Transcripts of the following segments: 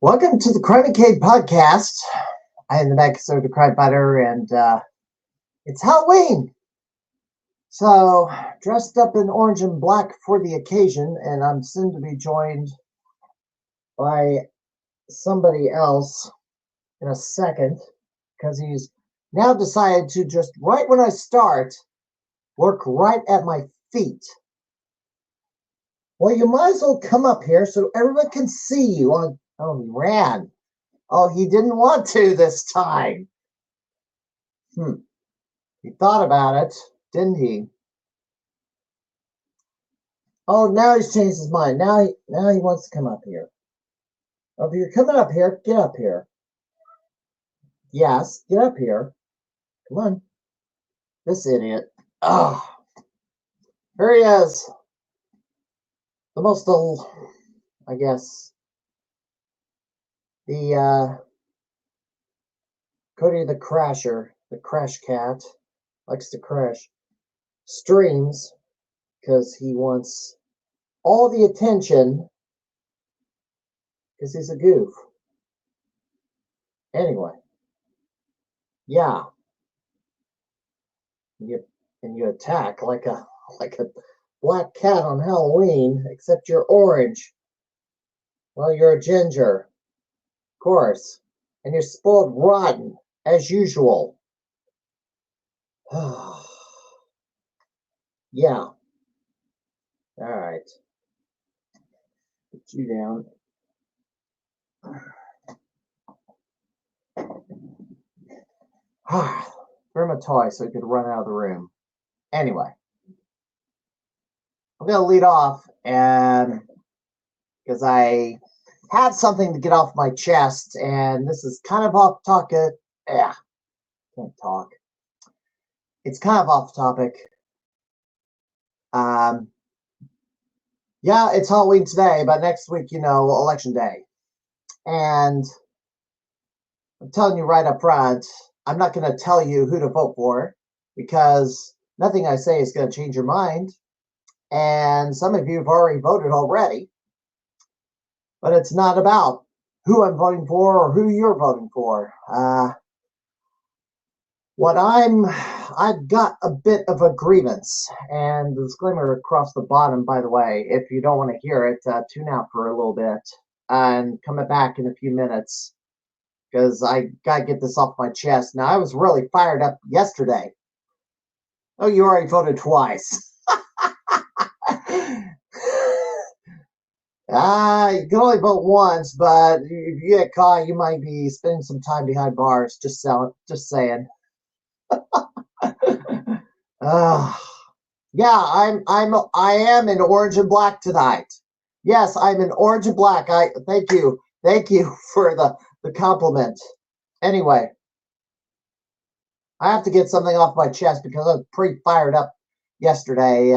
Welcome to the Crimeycade podcast. I am the episode of the Crime Fighter, and it's Halloween. So, dressed up in orange and black for the occasion, and I'm soon to be joined by somebody else in a second, because he's now decided to just, right when I start, work right at my feet. Well, you might as well come up here so everyone can see you on. Oh, he ran. Oh, he didn't want to this time. He thought about it, didn't he? Oh, now he's changed his mind. Now he wants to come up here. Oh, if you're coming up here, get up here. Yes, get up here. Come on. This idiot. Oh, here he is. The most, I guess, the Cody the Crasher, the Crash Cat, likes to crash streams because he wants all the attention because he's a goof. Anyway, yeah, and you attack like a black cat on Halloween, except you're orange. Well, you're a ginger, of course, and you're spoiled rotten as usual. Yeah. All right. Put you down. Threw him a toy so he could run out of the room. Anyway, I'm going to lead off, and because I had something to get off my chest, and this is kind of off topic. Yeah, can't talk. It's kind of off topic. Yeah, it's Halloween today, but next week, Election Day. And I'm telling you right up front, I'm not going to tell you who to vote for because nothing I say is going to change your mind. And some of you have already voted already. But it's not about who I'm voting for or who you're voting for. I've got a bit of a grievance, and the disclaimer across the bottom, by the way, if you don't want to hear it, tune out for a little bit and come back in a few minutes because I got to get this off my chest. Now, I was really fired up yesterday. Oh, you already voted twice. You can only vote once, but if you get caught, you might be spending some time behind bars. Just saying. Yeah, I am in orange and black tonight. Yes, I'm in orange and black. Thank you for the compliment. Anyway, I have to get something off my chest because I was pretty fired up yesterday.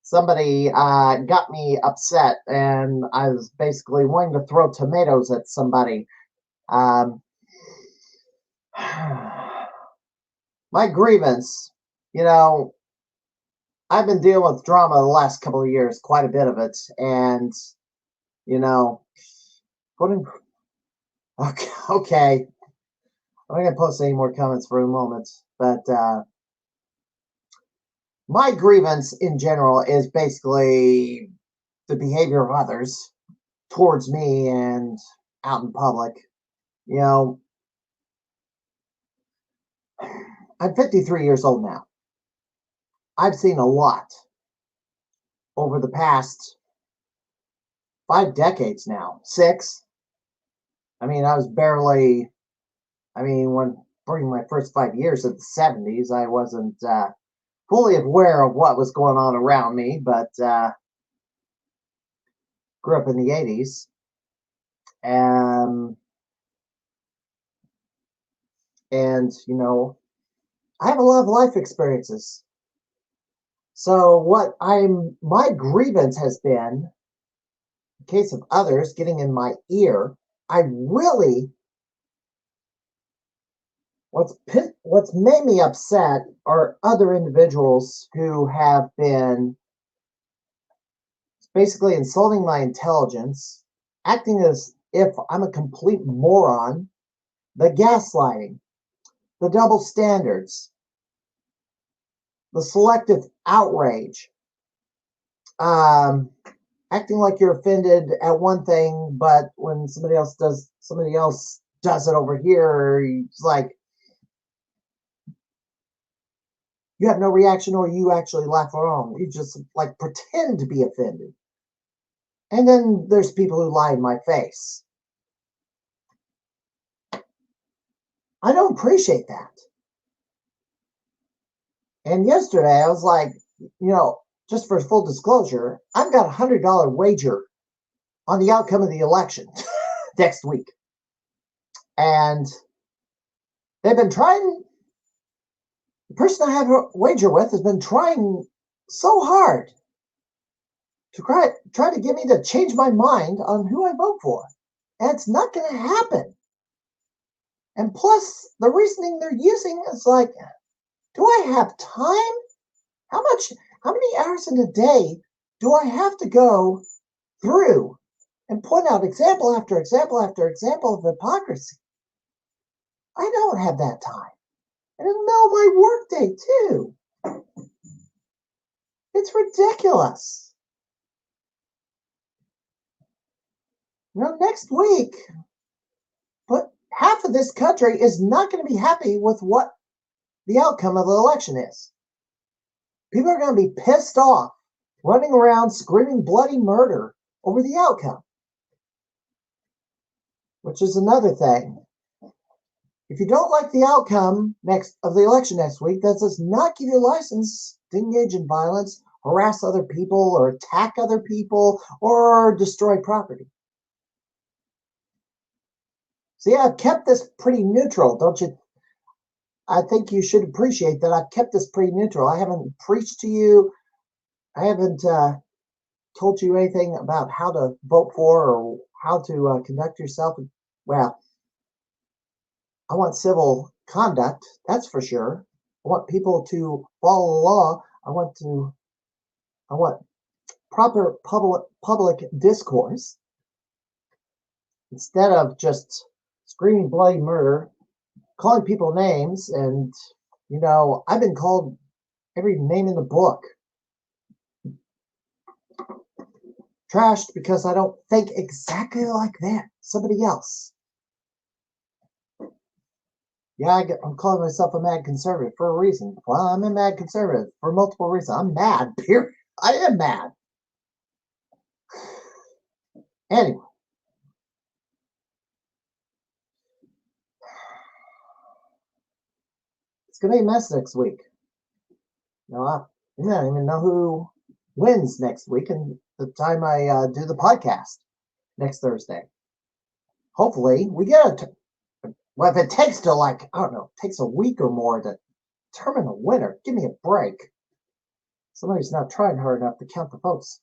Somebody got me upset, and I was basically wanting to throw tomatoes at somebody. My grievance, I've been dealing with drama the last couple of years, quite a bit of it, and okay. I'm not gonna post any more comments for a moment, but my grievance in general is basically the behavior of others towards me and out in public. I'm 53 years old now. I've seen a lot over the past 5 decades now. 6. When during my first 5 years of the 70s, I wasn't fully aware of what was going on around me, but grew up in the 80s. And I have a lot of life experiences. So my grievance has been, in case of others getting in my ear, what's made me upset are other individuals who have been basically insulting my intelligence, acting as if I'm a complete moron, the gaslighting, the double standards, the selective outrage, acting like you're offended at one thing, but when somebody else does it over here, it's like you have no reaction, or you actually laugh along. You just like pretend to be offended. And then there's people who lie in my face. I don't appreciate that. And yesterday I was like, just for full disclosure, I've got $100 wager on the outcome of the election next week. And they've been trying, the person I have a wager with has been trying so hard to try to get me to change my mind on who I vote for. And it's not going to happen. And plus, the reasoning they're using is like, do I have time? How many hours in a day do I have to go through and point out example after example after example of hypocrisy? I don't have that time. And in the middle of my workday, too. It's ridiculous. Next week, but half of this country is not going to be happy with what the outcome of the election is. People are going to be pissed off, running around screaming bloody murder over the outcome. Which is another thing. If you don't like the outcome of the election next week, that does not give you a license to engage in violence, harass other people, or attack other people, or destroy property. See, I've kept this pretty neutral, don't you? I think you should appreciate that I've kept this pretty neutral. I haven't preached to you. I haven't told you anything about how to vote for or how to conduct yourself. Well, I want civil conduct, that's for sure. I want people to follow the law. I want proper public discourse instead of just screaming bloody murder, calling people names, and I've been called every name in the book. Trashed because I don't think exactly like that. Somebody else. Yeah, I'm calling myself a mad conservative for a reason. Well, I'm a mad conservative for multiple reasons. I'm mad, period. I am mad. Anyway. It's going to be a mess next week. I don't even know who wins next week and the time I do the podcast next Thursday. Hopefully, we get well, if it takes to takes a week or more to determine a winner, give me a break. Somebody's not trying hard enough to count the votes.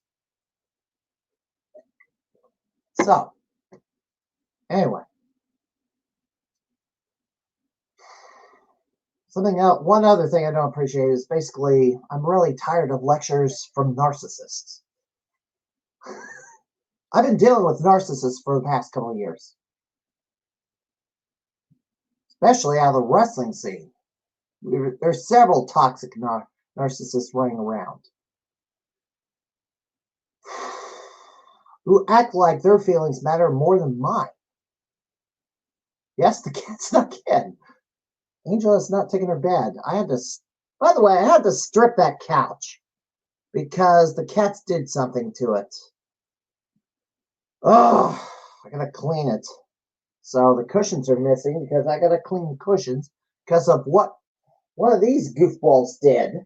So, anyway. Something else, one other thing I don't appreciate is basically I'm really tired of lectures from narcissists. I've been dealing with narcissists for the past couple of years. Especially out of the wrestling scene. There's several toxic narcissists running around who act like their feelings matter more than mine. Yes, the cat's not in. Angel is not taking her bed. By the way, I had to strip that couch because the cats did something to it. Oh, I gotta clean it. So the cushions are missing because I gotta clean the cushions because of what one of these goofballs did.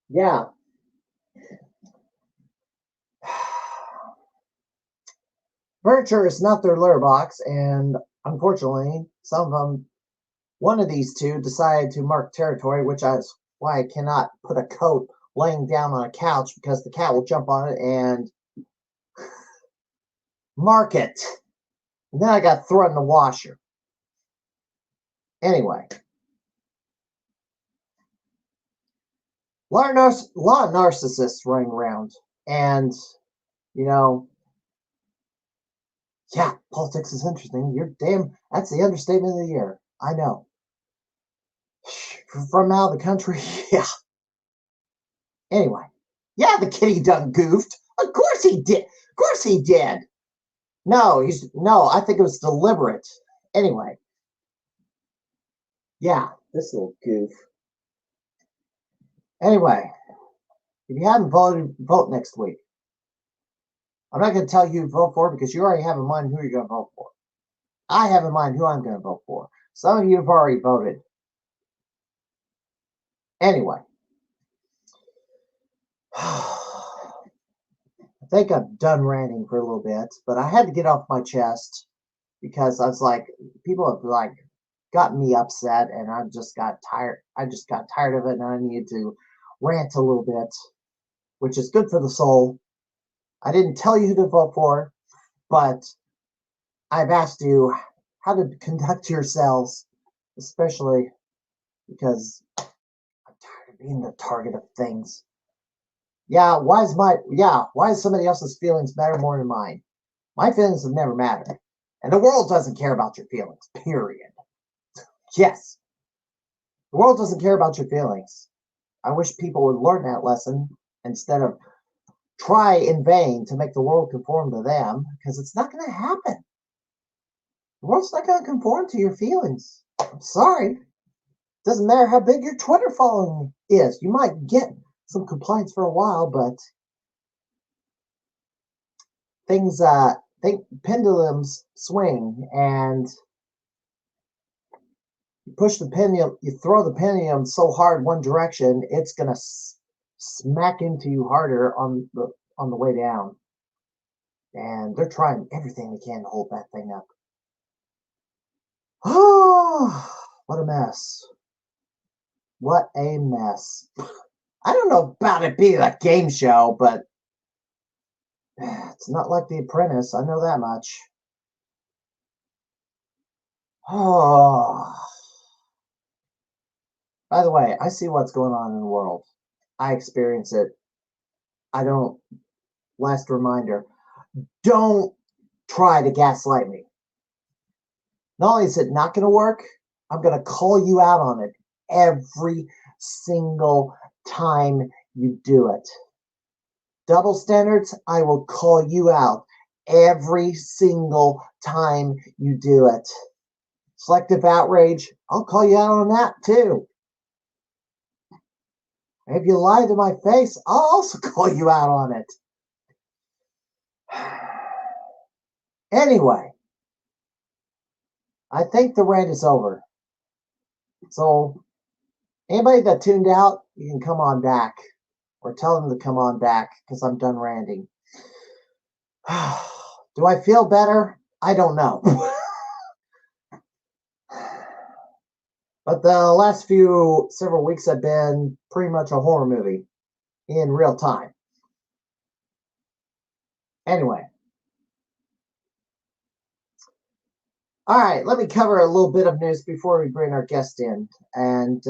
Yeah. Furniture is not their litter box, and unfortunately, one of these two decided to mark territory, which is why I cannot put a coat laying down on a couch because the cat will jump on it and mark it. And then I got thrown in the washer. Anyway. A lot of narcissists running around. And, Yeah, politics is interesting. You're damn, that's the understatement of the year. I know. From out of the country, yeah. Anyway, yeah, the kitty done goofed. Of course he did. Of course he did. No, I think it was deliberate. Anyway, yeah, this little goof. Anyway, if you haven't voted, vote next week. I'm not going to tell you to vote for because you already have in mind who you're going to vote for. I have in mind who I'm going to vote for. Some of you have already voted. Anyway, I think I'm done ranting for a little bit, but I had to get off my chest because I was like, people have like gotten me upset, and I just got tired. I just got tired of it, and I needed to rant a little bit, which is good for the soul. I didn't tell you who to vote for, but I've asked you how to conduct yourselves, especially because I'm tired of being the target of things. Why is somebody else's feelings matter more than mine? My feelings have never mattered. And the world doesn't care about your feelings, period. Yes, the world doesn't care about your feelings. I wish people would learn that lesson instead of try in vain to make the world conform to them, because it's not going to happen. The world's not going to conform to your feelings. I'm sorry. Doesn't matter how big your Twitter following is. You might get some complaints for a while, but things think pendulums swing, and you push the pendulum, you throw the pendulum so hard one direction, it's gonna smack into you harder on the way down. And they're trying everything they can to hold that thing up. Oh, what a mess. What a mess. I don't know about it being a game show, but it's not like The Apprentice. I know that much. Oh. By the way, I see what's going on in the world. I experience it. I don't. Last reminder, don't try to gaslight me. Not only is it not going to work, I'm going to call you out on it every single time you do it. Double standards, I will call you out every single time you do it. Selective outrage, I'll call you out on that too. If you lie to my face, I'll also call you out on it. Anyway, I think the rant is over. So, anybody that tuned out, you can come on back. Or tell them to come on back because I'm done ranting. Do I feel better? I don't know. But the last several weeks have been pretty much a horror movie in real time. Anyway. All right, let me cover a little bit of news before we bring our guest in. And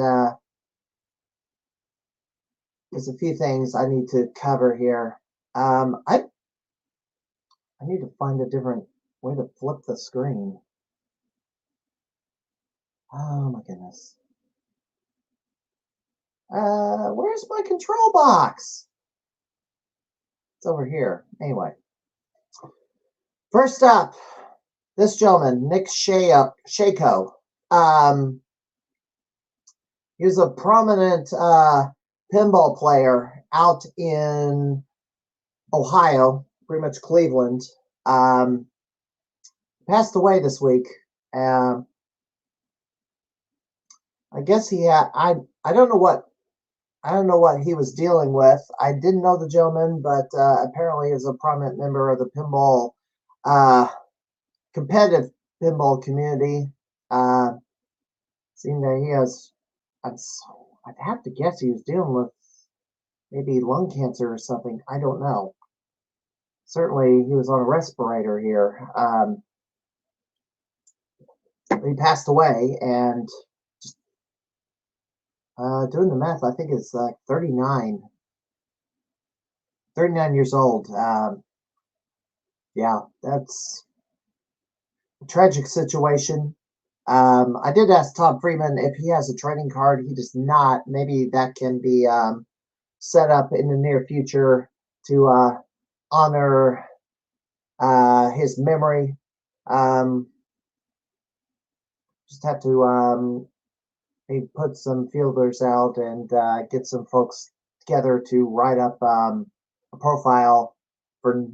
there's a few things I need to cover here. I need to find a different way to flip the screen. Oh my goodness. Where's my control box? It's over here. Anyway. First up, this gentleman, Nick Shako. He was a prominent pinball player out in Ohio, pretty much Cleveland. Passed away this week. I guess he had. I don't know what he was dealing with. I didn't know the gentleman, but apparently he was a prominent member of the pinball, competitive pinball community. Seeing that he has, I'd have to guess he was dealing with maybe lung cancer or something. I don't know. Certainly, he was on a respirator here. He passed away, and doing the math, I think it's like 39 years old. Yeah, that's tragic situation. I did ask Tom Freeman if he has a trading card. He does not. Maybe that can be set up in the near future to honor his memory. Just have to maybe put some fielders out and get some folks together to write up a profile for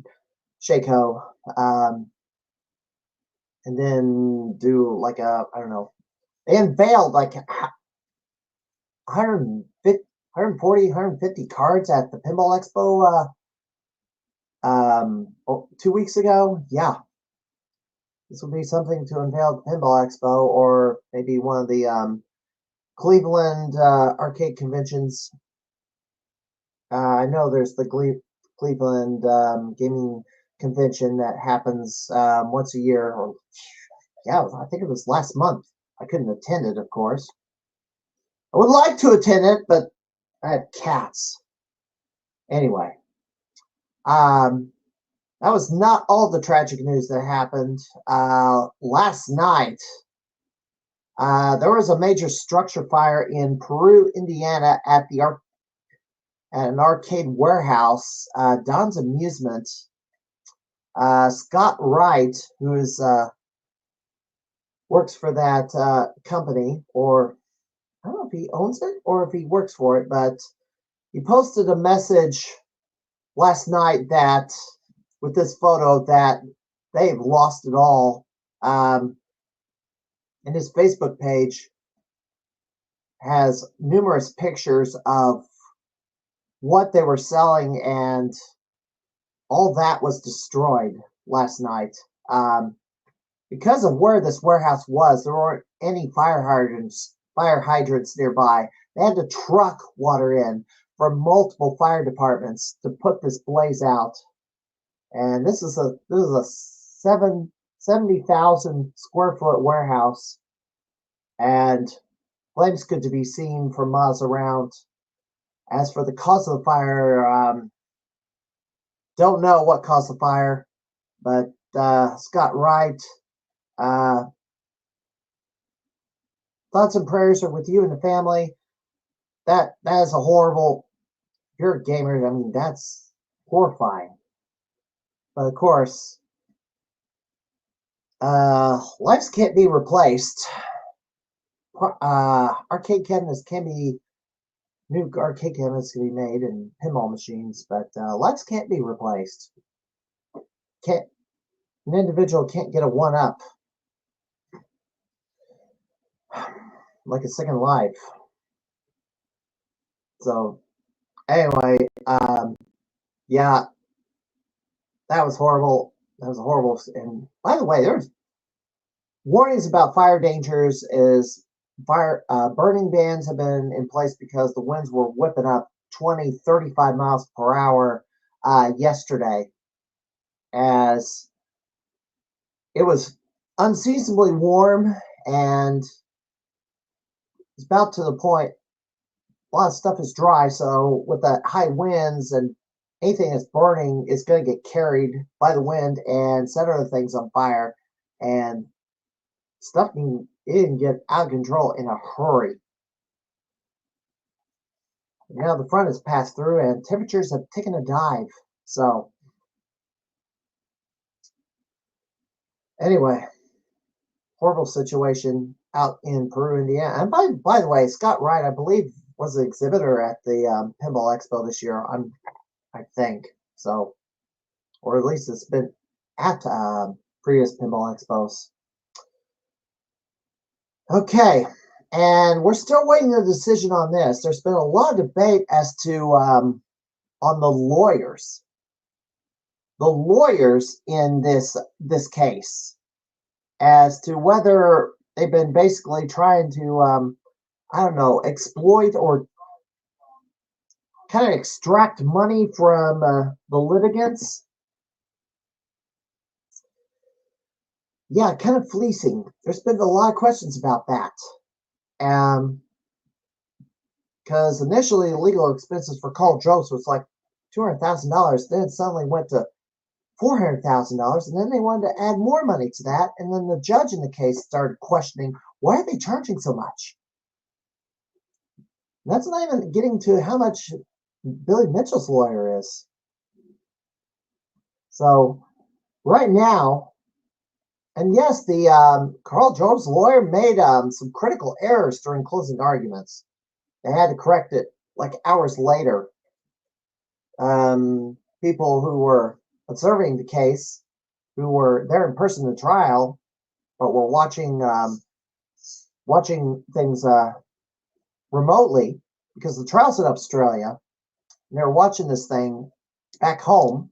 Shaco, and then do like I don't know. They unveiled like 150, 140, 150 cards at the Pinball Expo 2 weeks ago. Yeah, this will be something to unveil at the Pinball Expo, or maybe one of the Cleveland arcade conventions. I know there's the Cleveland gaming convention that happens once a year. Or yeah, I think it was last month. I couldn't attend it, of course. I would like to attend it, but I had cats. Anyway, that was not all the tragic news that happened. Last night, there was a major structure fire in Peru, Indiana, at an arcade warehouse, Don's Amusement. Scott Wright, who is works for that company, or I don't know if he owns it or if he works for it, but he posted a message last night that with this photo that they've lost it all. And his Facebook page has numerous pictures of what they were selling, and all that was destroyed last night. Because of where this warehouse was, there weren't any fire hydrants nearby. They had to truck water in from multiple fire departments to put this blaze out. And this is a 70,000 square foot warehouse, and flames could be seen for miles around. As for the cause of the fire, don't know what caused the fire, but Scott Wright, thoughts and prayers are with you and the family. That is a horrible. If you're a gamer, I mean, that's horrifying. But of course, lives can't be replaced. Arcade cabinets can be New arcade cabinets can be made and pinball machines, but lives can't be replaced. An individual can't get a one up like a second life. So anyway, yeah, that was horrible. That was horrible. And by the way, there's warnings about fire dangers. Is burning bans have been in place because the winds were whipping up 20, 35 miles per hour yesterday, as it was unseasonably warm, and it's about to the point a lot of stuff is dry. So with the high winds and anything that's burning is going to get carried by the wind and set other things on fire, and stuff can get out of control in a hurry. Now the front has passed through and temperatures have taken a dive. So anyway, horrible situation out in Peru, Indiana. And by the way, Scott Wright, I believe, was the exhibitor at the Pinball Expo this year. I think so, or at least it's been at previous Pinball Expos. Okay, and we're still waiting a decision on this. There's been a lot of debate as to on the lawyers in this case, as to whether they've been basically trying to I don't know, exploit or kind of extract money from the litigants. Yeah, kind of fleecing. There's been a lot of questions about that. Because initially the legal expenses for Carl Jost was like $200,000. Then it suddenly went to $400,000, and then they wanted to add more money to that, and then the judge in the case started questioning, why are they charging so much? And that's not even getting to how much Billy Mitchell's lawyer is. So right now, and yes, the Carl Jobe's lawyer made some critical errors during closing arguments. They had to correct it like hours later. People who were observing the case, who were there in person at the trial, but were watching things remotely, because the trial's in Australia, and they were watching this thing back home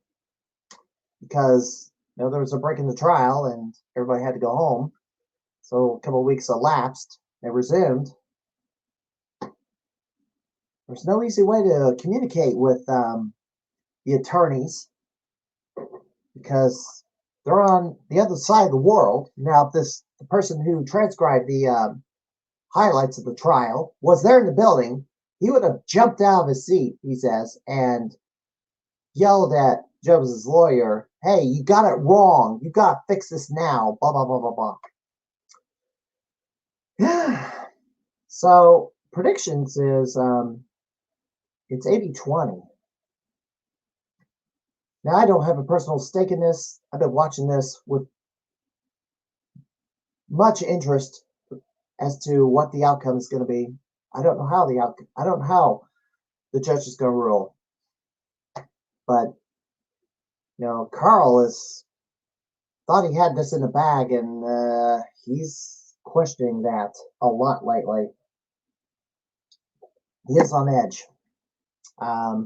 because there was a break in the trial and everybody had to go home. So a couple of weeks elapsed. They resumed. There's no easy way to communicate with the attorneys because they're on the other side of the world. Now, if the person who transcribed the highlights of the trial was there in the building, he would have jumped out of his seat, he says, and yelled at Jobs' lawyer, hey, you got it wrong. You got to fix this now, blah, blah, blah, blah, blah. So predictions is it's 80-20. Now, I don't have a personal stake in this. I've been watching this with much interest as to what the outcome is going to be. I don't know how the judge is going to rule. But Carl thought he had this in the bag, and he's questioning that a lot lately. He is on edge. I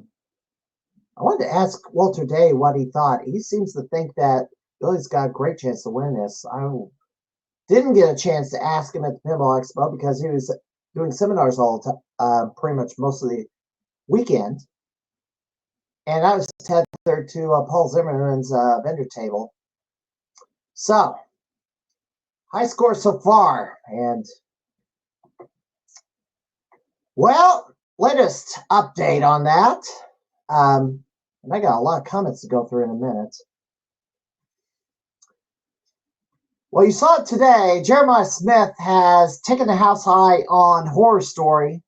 wanted to ask Walter Day what he thought. He seems to think that Billy's got a great chance to win this. I didn't get a chance to ask him at the Pinball Expo because he was doing seminars all the time, pretty much most of the weekend. And I was tethered to Paul Zimmerman's vendor table. So, high score so far. And, well, latest update on that. And I got a lot of comments to go through in a minute. Well, you saw it today. Jeremiah Smith has taken the house high on Horror Story,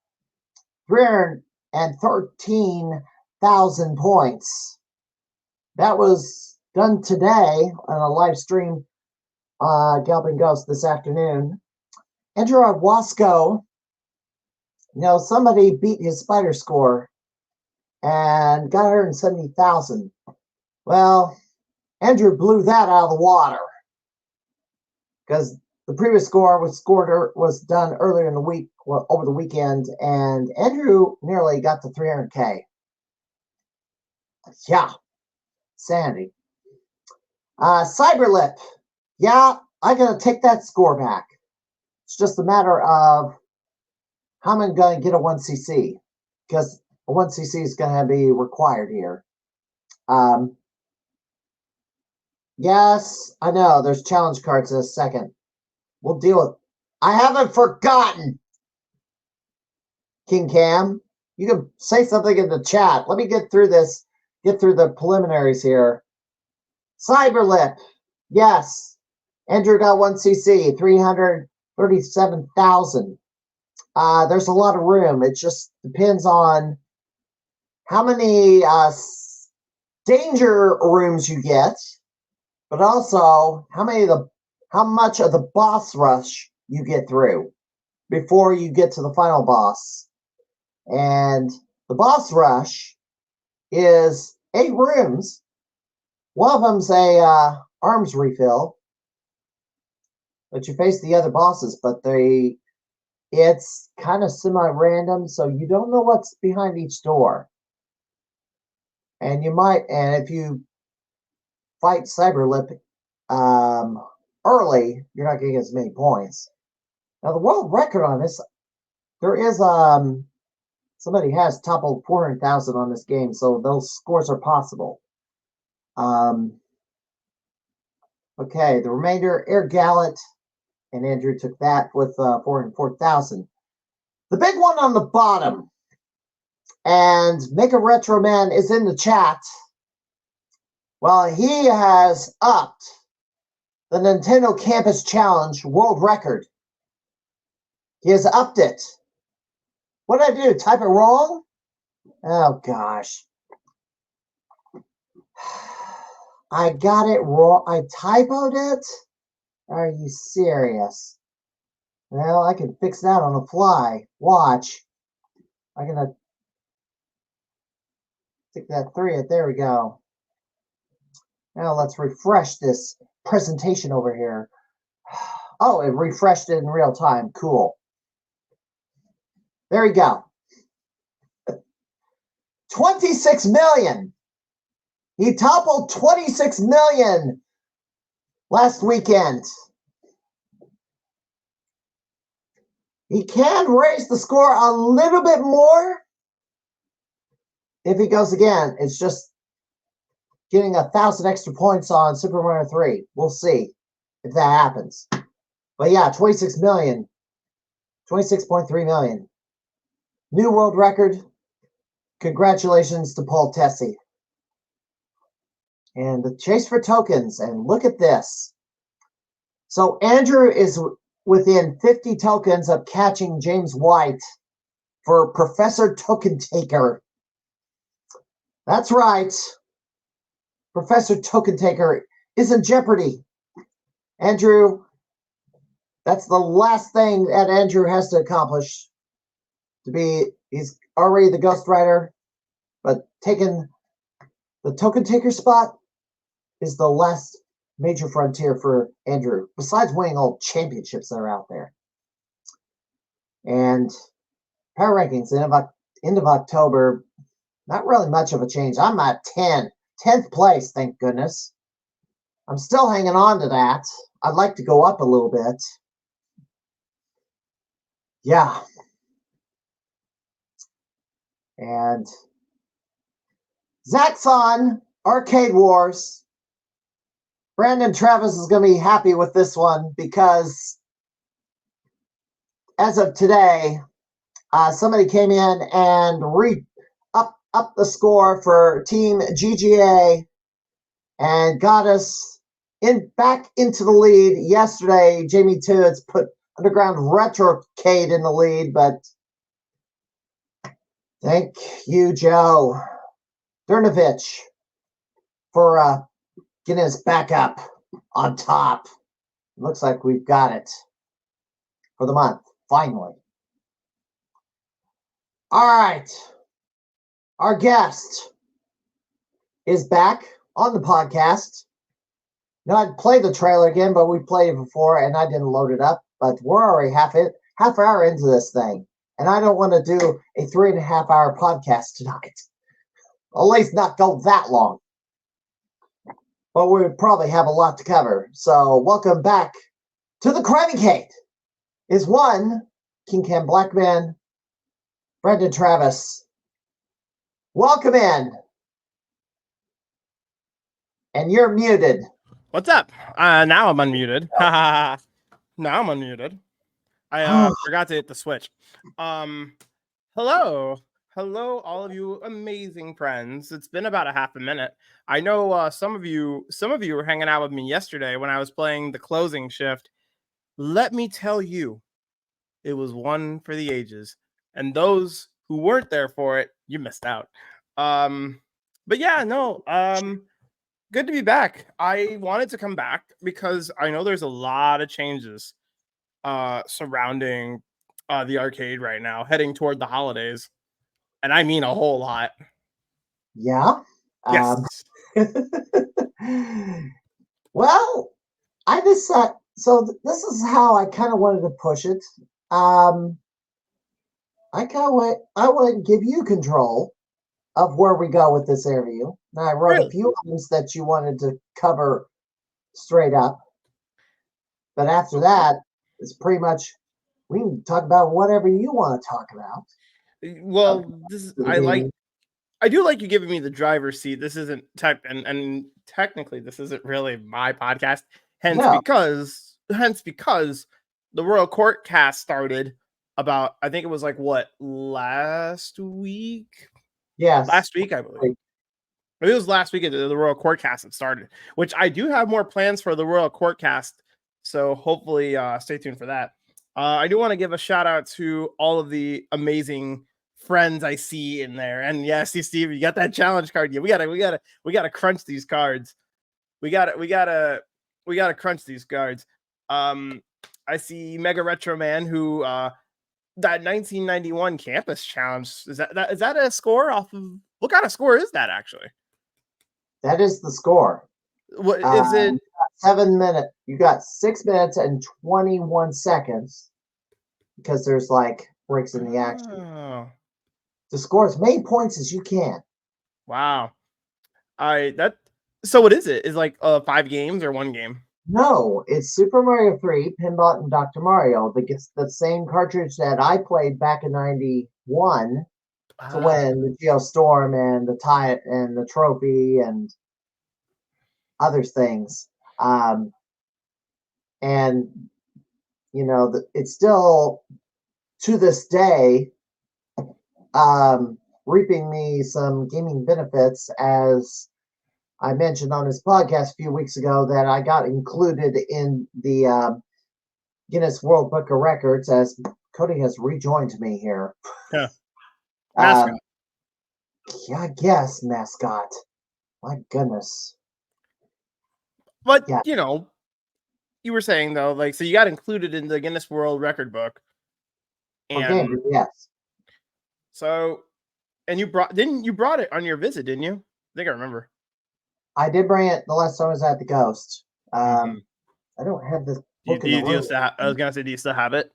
313,000 points. That was done today on a live stream, Galloping Ghost this afternoon. Andrew Wasco, somebody beat his spider score and got 170,000. Well, Andrew blew that out of the water because the previous score was done earlier in the week, over the weekend, and Andrew nearly got to 300K. Yeah, Sandy. Cyberlip. Yeah, I'm going to take that score back. It's just a matter of how I'm going to get a 1cc, because a 1cc is going to be required here. Yes, I know. There's challenge cards in a second. We'll deal with it. I haven't forgotten. King Cam, you can say something in the chat. Let me get through this. Get through the preliminaries here. Cyberlip. Yes. Andrew got 1cc, 337,000. There's a lot of room. It just depends on how many danger rooms you get, but also how much of the boss rush you get through before you get to the final boss. And the boss rush is 8 rooms. One of them's a arms refill, but you face the other bosses, but it's kind of semi-random, so you don't know what's behind each door. And if you fight Cyberlip early, you're not getting as many points. Now, the world record on this, there is somebody has toppled 400,000 on this game, so those scores are possible. Okay, the remainder, Air Gallet, and Andrew took that with 404,000. The big one on the bottom, and Make a Retro Man is in the chat. Well, he has upped the Nintendo Campus Challenge world record. He has upped it. What did I do? Type it wrong? Oh, gosh. I got it wrong. I typoed it? Are you serious? Well, I can fix that on the fly. Watch. I'm going to stick that 3 at. There we go. Now let's refresh this presentation over here. Oh, it refreshed it in real time. Cool. There we go. 26 million. He toppled 26 million last weekend. He can raise the score a little bit more if he goes again. It's just getting 1,000 extra points on Super Mario 3. We'll see if that happens. But yeah, 26 million. 26.3 million. New world record. Congratulations to Paul Tessie. And the chase for tokens. And look at this. So Andrew is within 50 tokens of catching James White for Professor Token Taker. That's right. Professor Token Taker is in jeopardy. Andrew, that's the last thing that Andrew has to accomplish. He's already the Ghost Rider, but taking the Token Taker spot is the last major frontier for Andrew, besides winning all championships that are out there. And power rankings, end of October, not really much of a change. I'm at 10th place, thank goodness. I'm still hanging on to that. I'd like to go up a little bit. Yeah. And Zaxxon Arcade Wars. Brandon Travis is going to be happy with this one because as of today, somebody came in and up the score for Team GGA and got us back into the lead. Yesterday, Jamie Toots put Underground Retrocade in the lead, but thank you, Joe Dernovich, for getting us back up on top. Looks like we've got it for the month, finally. All right. Our guest is back on the podcast. Now, I'd play the trailer again, but we played it before, and I didn't load it up. But we're already half hour into this thing, and I don't want to do a 3.5 hour podcast tonight. At least not go that long. But we would probably have a lot to cover. So welcome back to the Crimeycade. Is one King Cam Blackman, Brendan Travis. Welcome in. And you're muted. What's up? Now I'm unmuted. Now I'm unmuted. I forgot to hit the switch. Hello, all of you amazing friends. It's been about a half a minute. I know some of you were hanging out with me yesterday when I was playing the closing shift. Let me tell you, it was one for the ages, and those who weren't there for it, you missed out. But yeah, no. Good to be back. I wanted to come back because I know there's a lot of changes surrounding the arcade right now, heading toward the holidays. And I mean a whole lot. Yeah? Yes. Well, I decided, so this is how I kind of wanted to push it. I want to give you control of where we go with this interview. Now, I wrote a few items that you wanted to cover straight up. But after that, it's pretty much, we can talk about whatever you want to talk about. Well, I do like you giving me the driver's seat. This isn't and technically this isn't really my podcast. Hence because the Royal Court cast started about, I think it was like last week? Yes. Last week, I believe. It was last week the Royal Court Cast that started, which I do have more plans for the Royal Court Cast. So hopefully stay tuned for that. I do want to give a shout out to all of the amazing friends I see in there. And yeah, Steve, you got that challenge card. Yeah, we gotta crunch these cards. We gotta crunch these cards. I see Mega Retro Man who that 1991 campus challenge. Is that a score off of what kind of score is that actually? That is the score. What is it? 7 minutes. You got 6 minutes and 21 seconds because there's like breaks in the action. Oh. To score as many points as you can. Wow. So what is it? Is like 5 games or 1 game? No, it's Super Mario 3, Pinbot, and Dr. Mario. The same cartridge that I played back in 91 to win the Geostorm and the tie and the trophy and other things. And you know, it's still to this day reaping me some gaming benefits, as I mentioned on his podcast a few weeks ago that I got included in the Guinness World Book of Records, as Cody has rejoined me here. Yeah. Mascot. Yeah, I guess mascot. My goodness. But yeah. You know, you were saying though, like, so you got included in the Guinness World Record book. And yes. So, and you brought it on your visit, didn't you? I think I remember. I did bring it the last time I was at the Ghost. I don't have this book in the room. I was gonna say, do you still have it?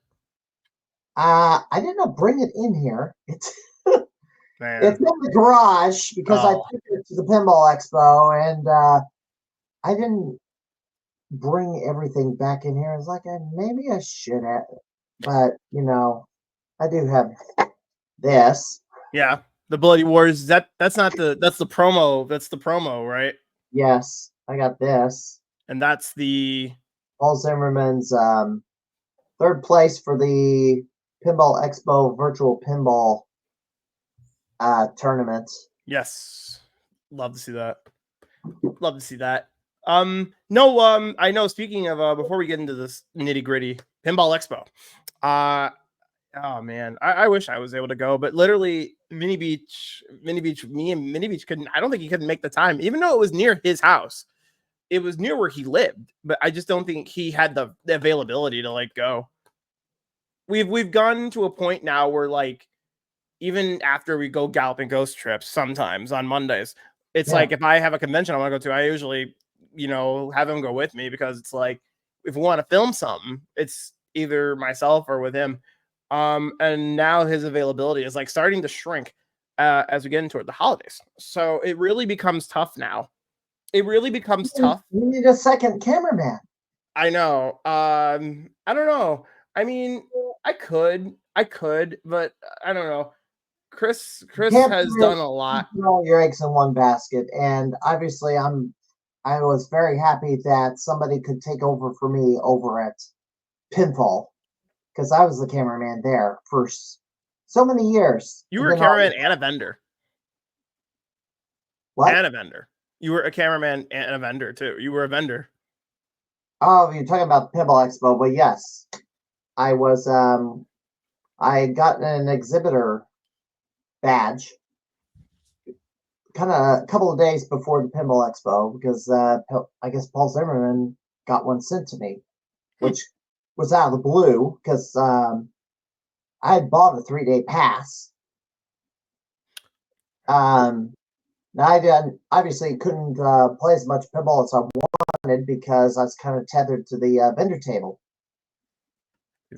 I did not bring it in here. It's it's in the garage because I took it to the Pinball Expo, and I didn't bring everything back in here. I was like, maybe I should have, but you know, I do have this. Yeah, the Bloody Wars. That's the promo. That's the promo, right? Yes, I got this. And that's the Paul Zimmerman's 3rd place for the Pinball Expo virtual pinball tournament. Yes, love to see that. Love to see that. No, I know. Speaking of, before we get into this nitty gritty, Pinball Expo. Oh man, I wish I was able to go, but literally, me and Mini Beach couldn't. I don't think he couldn't make the time, even though it was near his house. It was near where he lived, but I just don't think he had the availability to like go. We've gone to a point now where like, even after we go galloping ghost trips, sometimes on Mondays, it's like if I have a convention I want to go to, I usually, you know, have him go with me, because it's like if we want to film something, it's either myself or with him. And now his availability is like starting to shrink as we get into the holidays. So it really becomes tough now. It really becomes tough. You need a second cameraman. I know. I don't know. I mean, I could, but I don't know. Chris has done a lot. All your eggs in one basket, and obviously, I was very happy that somebody could take over for me over at Pinfall, because I was the cameraman there for so many years. You were a cameraman and a vendor. What? And a vendor. You were a cameraman and a vendor too. You were a vendor. Oh, you're talking about the Pinball Expo, but yes, I was. I got an exhibitor badge kind of a couple of days before the Pinball Expo, because I guess Paul Zimmerman got one sent to me, which was out of the blue, because I had bought a 3-day pass. I obviously couldn't play as much pinball as I wanted, because I was kind of tethered to the vendor table.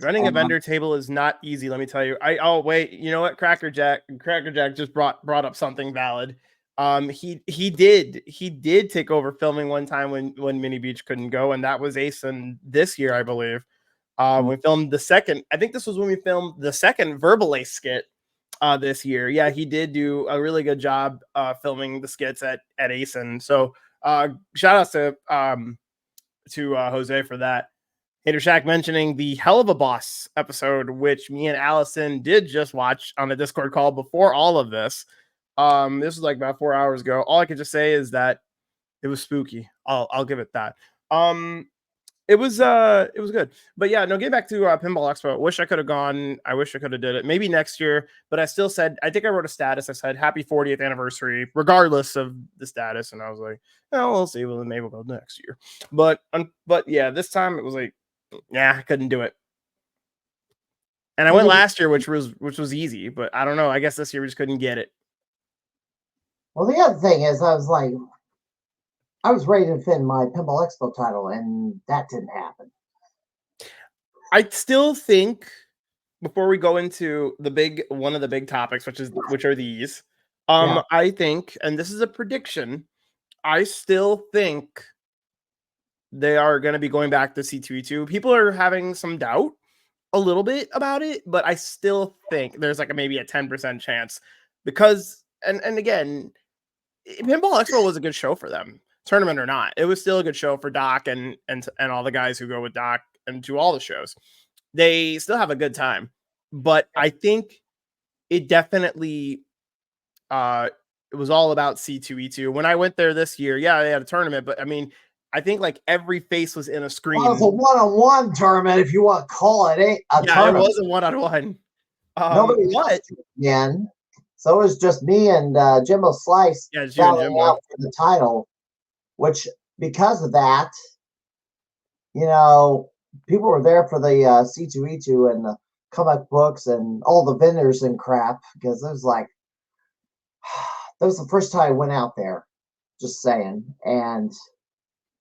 Running a vendor table is not easy, let me tell you. Oh wait, you know what? Cracker Jack just brought up something valid. He did take over filming one time when Mini Beach couldn't go, and that was Asen this year, I believe. We filmed the second. I think this was when we filmed the second Verbal Ace skit this year. Yeah, he did do a really good job filming the skits at Asen. So shout outs to Jose for that. Hater Shack mentioning the Hell of a Boss episode, which me and Allison did just watch on the Discord call before all of this. This was like about 4 hours ago. All I could just say is that it was spooky. I'll give it that. It was good. But yeah, no, getting back to Pinball Expo. Wish I could have gone. I wish I could have did it. Maybe next year. But I still said, I think I wrote a status. I said happy 40th anniversary, regardless of the status. And I was like, oh, we'll see. Well, maybe we'll go next year. But yeah, this time it was like, yeah, I couldn't do it. And I went last year, which was easy. But I don't know. I guess this year we just couldn't get it. Well, the other thing is, I was ready to defend my Pinball Expo title, and that didn't happen. I still think, before we go into one of the big topics, which are these, I think, and this is a prediction, I still think they are going to be going back to C2E2. People are having some doubt a little bit about it, but I still think there's like maybe a 10% chance because, and again, Pinball Expo was a good show for them, tournament or not. It was still a good show for Doc and all the guys who go with Doc and to all the shows. They still have a good time, but I think it definitely it was all about C2E2. When I went there this year, yeah, they had a tournament, but I mean, I think like every face was in a screen. Well, it was a one-on-one tournament, if you want to call it a tournament. It was a one-on-one. Nobody again. So it was just me and Jimbo Slice battling out for the title, which because of that, people were there for the C2E2 and the comic books and all the vendors and crap, because it was like, that was the first time I went out there, just saying. And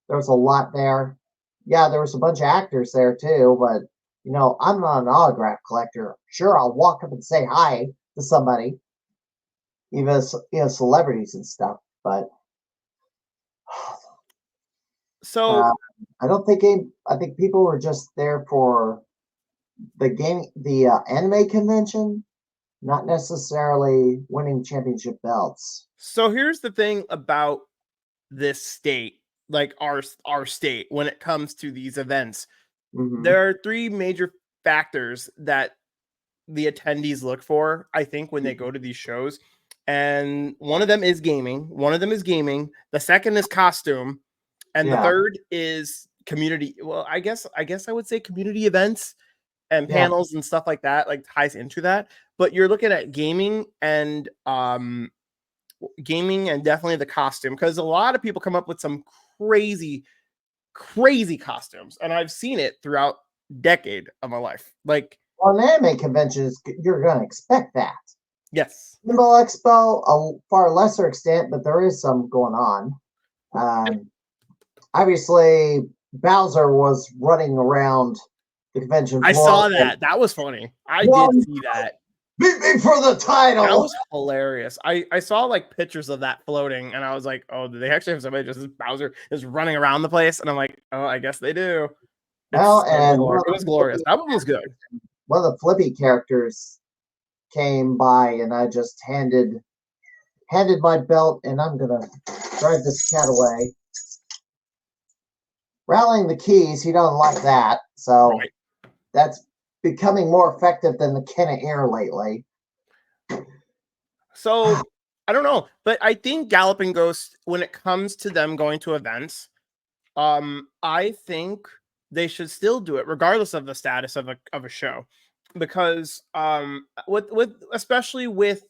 there was a lot there. Yeah, there was a bunch of actors there too, but I'm not an autograph collector. Sure, I'll walk up and say hi to somebody, even celebrities and stuff, but so I don't think I think people were just there for the anime convention, not necessarily winning championship belts. So here's the thing about this state, like our state, when it comes to these events. Mm-hmm. There are three major factors that the attendees look for, I think, when they go to these shows. And one of them is gaming. The second is costume. And the third is community. Well, I guess I would say community events and panels and stuff like that, like ties into that. But you're looking at gaming and definitely the costume, because a lot of people come up with some crazy costumes, and I've seen it throughout decade of my life. Like on anime conventions, you're going to expect that. Yes. Pinball Expo, a far lesser extent, but there is some going on. Obviously, Bowser was running around the convention floor. I saw that. That was funny. I did see that. Beat me for the title. That was hilarious. I saw like pictures of that floating, and I was like, oh, do they actually have somebody just Bowser is running around the place? And I'm like, oh, I guess they do. It was glorious. That one was good. One of the Flippy characters came by, and I just handed my belt, and I'm gonna drive this cat away. Rallying the keys, he doesn't like that, so that's becoming more effective than the can of air lately. So I don't know, but I think Galloping Ghost, when it comes to them going to events, I think they should still do it regardless of the status of a show, because especially with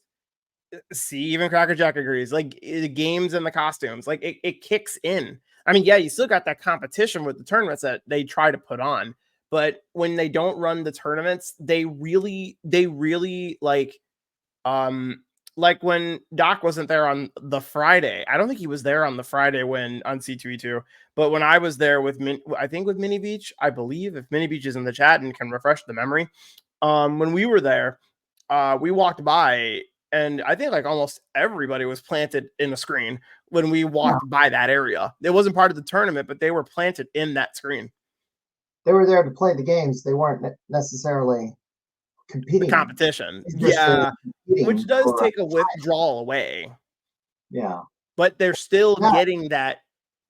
even Cracker Jack agrees, like the games and the costumes, like it kicks in. I mean, yeah, you still got that competition with the tournaments that they try to put on, but when they don't run the tournaments, they really like when Doc wasn't there on the Friday. I don't think he was there on the Friday on C2E2, but when I was there with Mini Beach, I believe, if Mini Beach is in the chat and can refresh the memory, when we were there, we walked by, and I think like almost everybody was planted in a screen when we walked by that area. It wasn't part of the tournament, but they were planted in that screen. They were there to play the games. They weren't necessarily competing. The competition. Yeah. Which does take a withdrawal away. Yeah. But they're still getting that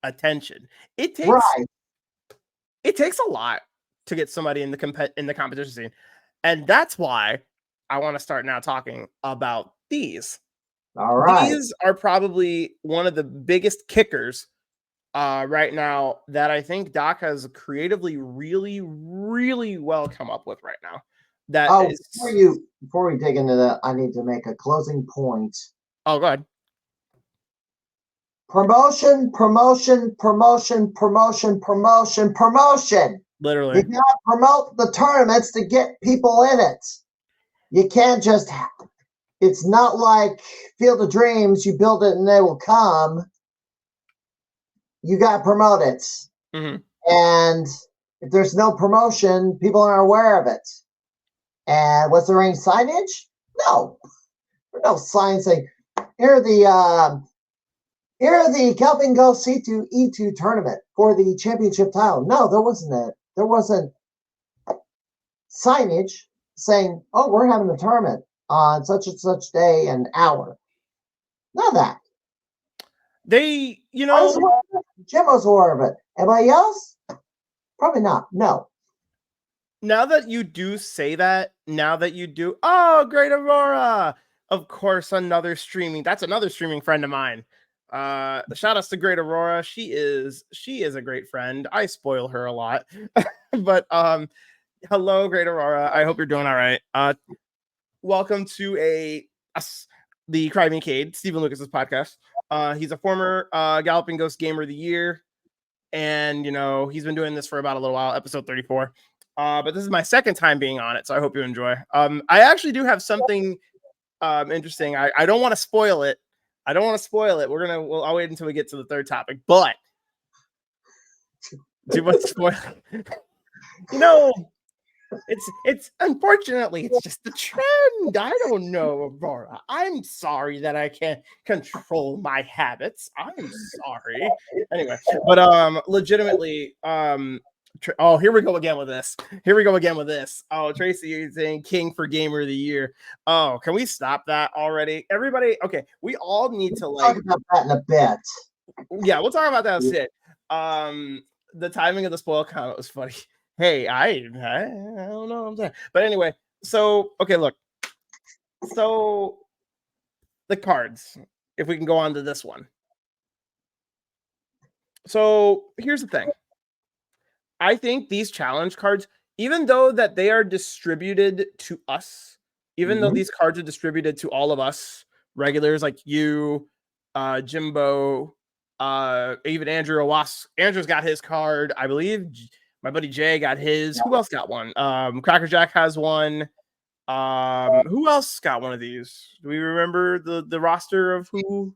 attention. It takes a lot to get somebody in the competition scene. And that's why I want to start now talking about these. All right. These are probably one of the biggest kickers right now that I think Doc has creatively really, really well come up with right now. That Oh, is. before we dig into that, I need to make a closing point. Oh, go ahead. Promotion, promotion, promotion, promotion, promotion, promotion. Literally. You gotta promote the tournaments to get people in it. You can't just, it's not like Field of Dreams, you build it and they will come. You gotta promote it. Mm-hmm. And if there's no promotion, people aren't aware of it. And was there any signage? No. There's no sign saying, here are the Kelp and Go C2 E2 tournament for the championship title. No, there wasn't signage saying, oh, we're having a tournament on such and such day and hour. None of that. They, Jim was aware of it. Anybody else? Probably not. No. now that you do say that, oh, Great Aurora! Of course, that's another streaming friend of mine. Shout outs to Great Aurora. She is a great friend. I spoil her a lot. But hello, Great Aurora. I hope you're doing all right. Welcome to the Crimeycade, Stephen Lucas's podcast. He's a former Galloping Ghost Gamer of the Year, and he's been doing this for about a little while, episode 34. But this is my second time being on it, so I hope you enjoy. I actually do have something interesting. I don't want to spoil it. I'll wait until we get to the third topic, but too much spoil. It's unfortunately it's just the trend. I don't know, Aurora. I'm sorry that I can't control my habits. I'm sorry. Anyway, but legitimately, oh, here we go again with this. Oh, Tracy, you're saying King for Gamer of the Year. Oh, can we stop that already? Everybody, okay, we all need to talk about that in a bit. Yeah, we'll talk about that shit. The timing of the spoil comment was funny. Hey, I don't know what I'm saying. But anyway, so okay, look. So the cards, if we can go on to this one. So here's the thing. I think these challenge cards, even though that they are distributed to us, even though these cards are distributed to all of us regulars like you, Jimbo, even Andrew Andrew's got his card. I believe my buddy Jay got his. Who else got one? Cracker Jack has one. Who else got one of these? Do we remember the roster of who?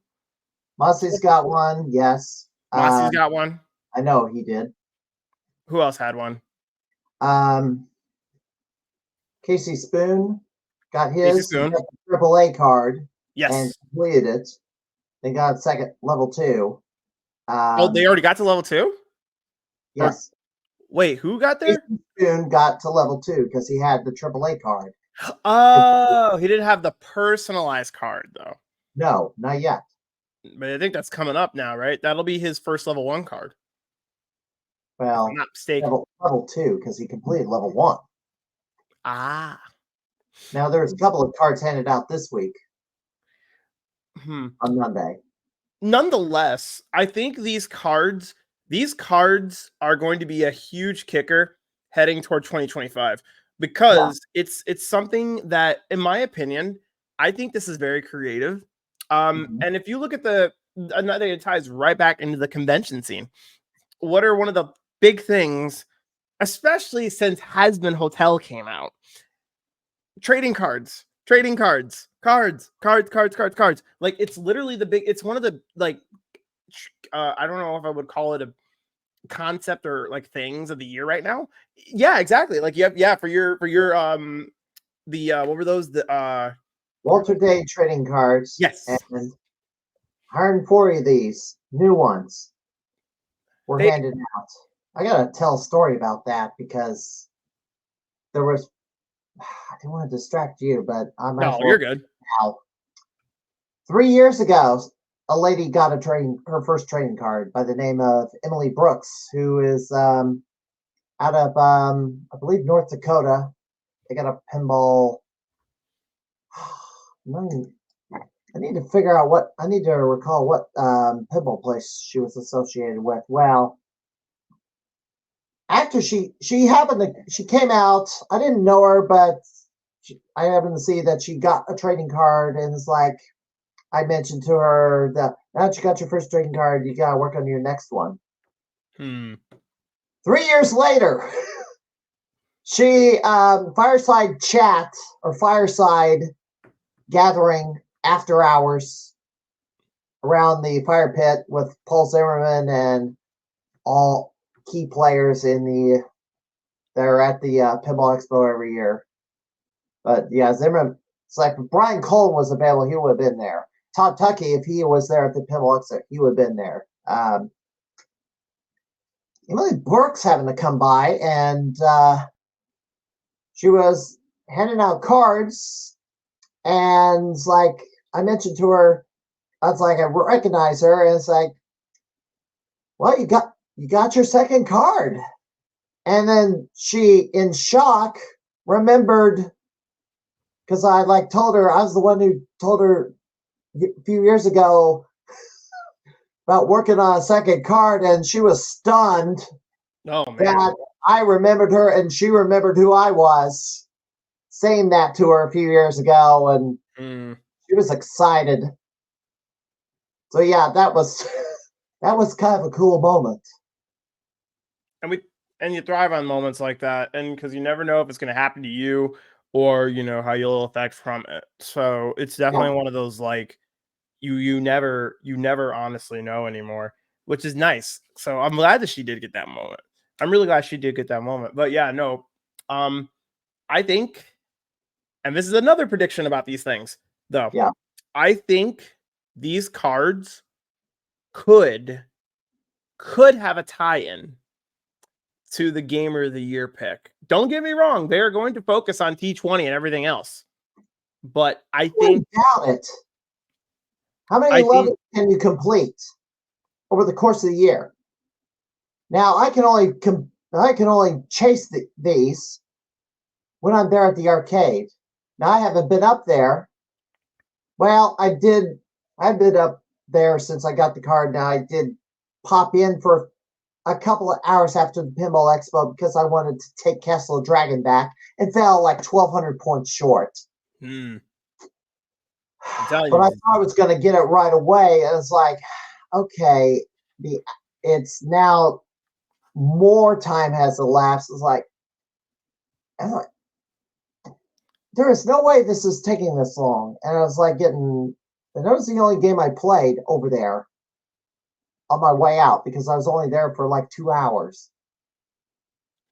Mossy's got one. Yes. Mossy's got one. I know he did. Who else had one? Casey Spoon got his. Spoon. Got the AAA card. Yes. And completed it. They got second level 2. They already got to level 2? Yes. Wait, who got there? Casey Spoon got to level 2 because he had the AAA card. Oh, he didn't have the personalized card though. No, not yet. But I think that's coming up now, right? That'll be his first level 1 card. Well, if I'm not mistaken. Level 2 because he completed level 1. Ah. Now there's a couple of cards handed out this week. On Monday. Nonetheless, I think these cards are going to be a huge kicker heading toward 2025 because it's something that, in my opinion, I think this is very creative. And if you look at another, it ties right back into the convention scene. What are one of the big things, especially since Hasbin Hotel came out? Trading cards. Cards. Like it's literally it's one of the I don't know if I would call it a concept or like things of the year right now. Yeah, exactly. Like for your what were those? The Walter Day trading cards. Yes. And 140 of these new ones were handed out. I gotta tell a story about that because there was I didn't want to distract you, but I might. No, you're good. Now, 3 years ago, a lady got her first trading card by the name of Emily Brooks, who is out of I believe North Dakota. They got a pinball. I need to figure out what I need to recall what pinball place she was associated with. Well, after she happened to she came out. I didn't know her, but I happened to see that she got a trading card, and it's like I mentioned to her that now that you got your first trading card, you gotta work on your next one. 3 years later, she fireside chat or fireside gathering after hours around the fire pit with Paul Zimmerman and all key players in the that are at the Pinball Expo every year. But yeah, Zimmerman. It's like if Brian Cullen was available, he would have been there. Todd Tuckey, if he was there at the Pinball Expo, he would have been there. Emily Burke's having to come by, and she was handing out cards, and it's like I mentioned to her, I was like, I recognize her, and it's like, well, you got your second card. And then she, in shock, remembered because I like told her I was the one who told her a few years ago about working on a second card, and she was stunned that I remembered her and she remembered who I was, saying that to her a few years ago, and she was excited. So yeah, that was that was kind of a cool moment. And you thrive on moments like that, and because you never know if it's going to happen to you or how you'll affect from it. So it's definitely one of those like you never honestly know anymore, which is nice. So I'm glad that she did get that moment. I'm really glad she did get that moment. But yeah, no, I think, and this is another prediction about these things, though. Yeah, I think these cards could have a tie-in to the Gamer of the Year pick. Don't get me wrong; they are going to focus on T20 and everything else. But I think doubt it. How many levels can you complete over the course of the year? Now I can only chase these when I'm there at the arcade. Now I haven't been up there. Well, I've been up there since I got the card. Now I did pop in for a couple of hours after the Pinball Expo because I wanted to take Castle of Dragon back and fell like 1,200 points short. But I thought I was going to get it right away, and it's like, okay, it's now more time has elapsed. It's like, there is no way this is taking this long. And I was like and that was the only game I played over there on my way out because I was only there for like 2 hours.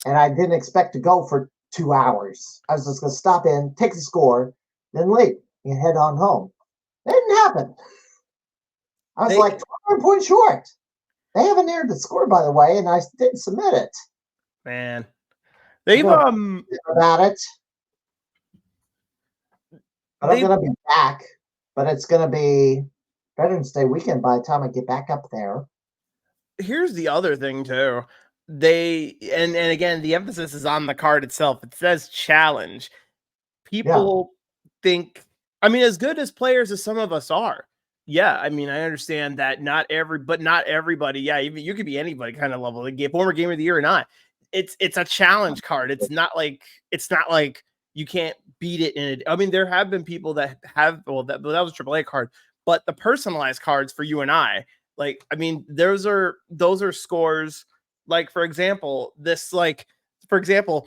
And I didn't expect to go for 2 hours. I was just going to stop in, take the score, then leave and head on home. It didn't happen. I was like 200 points short. They haven't aired the score, by the way, and I didn't submit it. Man, they've about it. But I'm gonna be back. But it's gonna be Veterans Day weekend by the time I get back up there. Here's the other thing too. They and again, the emphasis is on the card itself. It says challenge. People think, I mean, as good as players as some of us are. Yeah, I mean, I understand that not everybody. Yeah, even you could be anybody kind of level, like former Gamer of the Year or not. It's a challenge card. It's not like you can't beat it in it. I mean, there have been people that have. Well, that was a AAA card, but the personalized cards for you and I, like, I mean, those are scores. Like, for example, this Phozon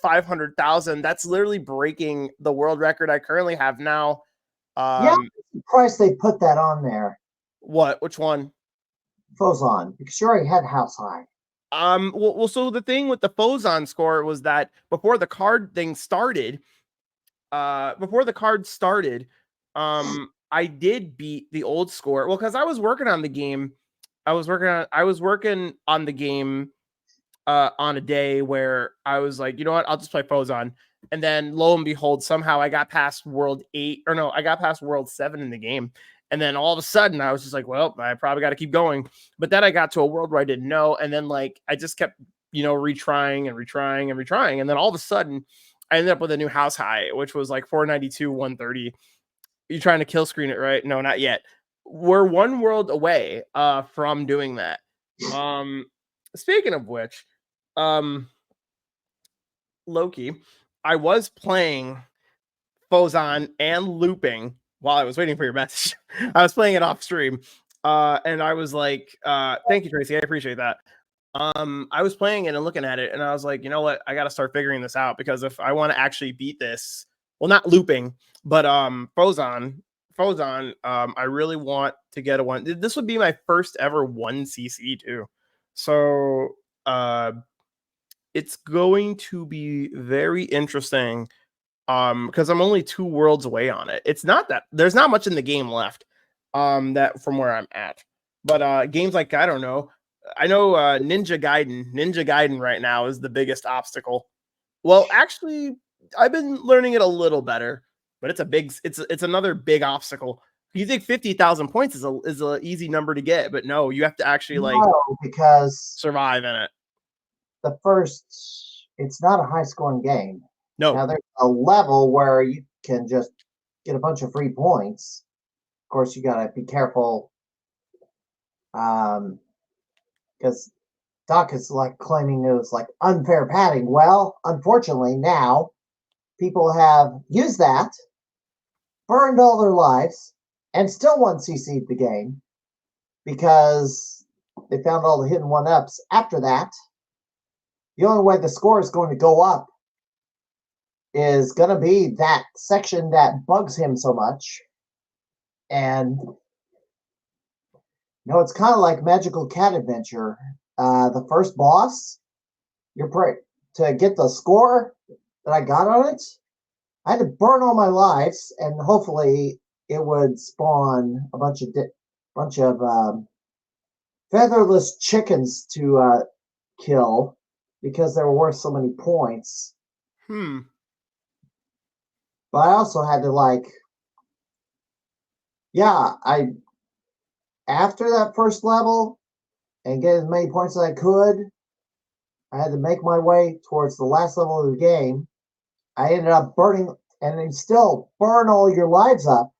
500,000, that's literally breaking the world record I currently have now. I'm surprised they put that on there. What? Which one? Phozon, because you already had House High. Well, so the thing with the Phozon score was that before the card thing started, I did beat the old score. Well, because I was working on the game. I was working on the game on a day where I was like, you know what, I'll just play Phozon. And then lo and behold, somehow I got past World 8, or no, I got past World 7 in the game. And then all of a sudden I was just like, well, I probably got to keep going. But then I got to a world where I didn't know. And then like, I just kept, retrying and retrying and retrying. And then all of a sudden I ended up with a new house high, which was like 492, 130. You trying to kill screen it, right? No, not yet. We're one world away from doing that. Speaking of which, Loki, I was playing Phozon and looping while I was waiting for your message. I was playing it off stream. And I was like, thank you, Tracy. I appreciate that. I was playing it and looking at it, and I was like, you know what? I got to start figuring this out, because if I want to actually beat this, well, not looping, but Phozon, I really want to get a one. This would be my first ever 1cc too. So it's going to be very interesting because I'm only 2 worlds away on it. It's not that there's not much in the game left that from where I'm at. But games like, I don't know. I know Ninja Gaiden right now is the biggest obstacle. Well, actually, I've been learning it a little better, but it's another big obstacle. You think 50,000 points is a easy number to get, but no, you have to actually like because survive in it. It's not a high scoring game. No. Now there's a level where you can just get a bunch of free points. Of course, you gotta be careful, because Doc is like claiming it was like unfair padding. Well, unfortunately, now people have used that, burned all their lives, and still 1cc'd the game because they found all the hidden 1-ups. After that, the only way the score is going to go up is going to be that section that bugs him so much. And it's kind of like Magical Cat Adventure. The first boss, to get the score that I got on it, I had to burn all my lives, and hopefully it would spawn a bunch of featherless chickens to kill, because they were worth so many points. But I also had to after that first level and get as many points as I could, I had to make my way towards the last level of the game. I ended up burning, and then still burn all your lives up,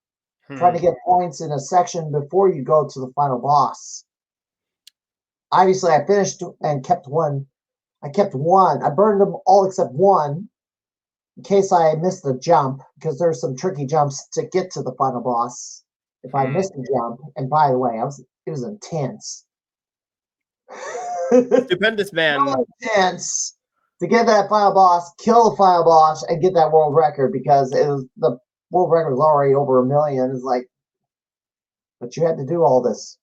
trying to get points in a section before you go to the final boss. Obviously, I finished and kept one. I kept one. I burned them all except one, in case I missed the jump, because there's some tricky jumps to get to the final boss if I missed the jump. And by the way, it was intense. Stupendous, man. So intense to get that final boss, kill the final boss, and get that world record, because the world record was already over 1 million. It's like, but you had to do all this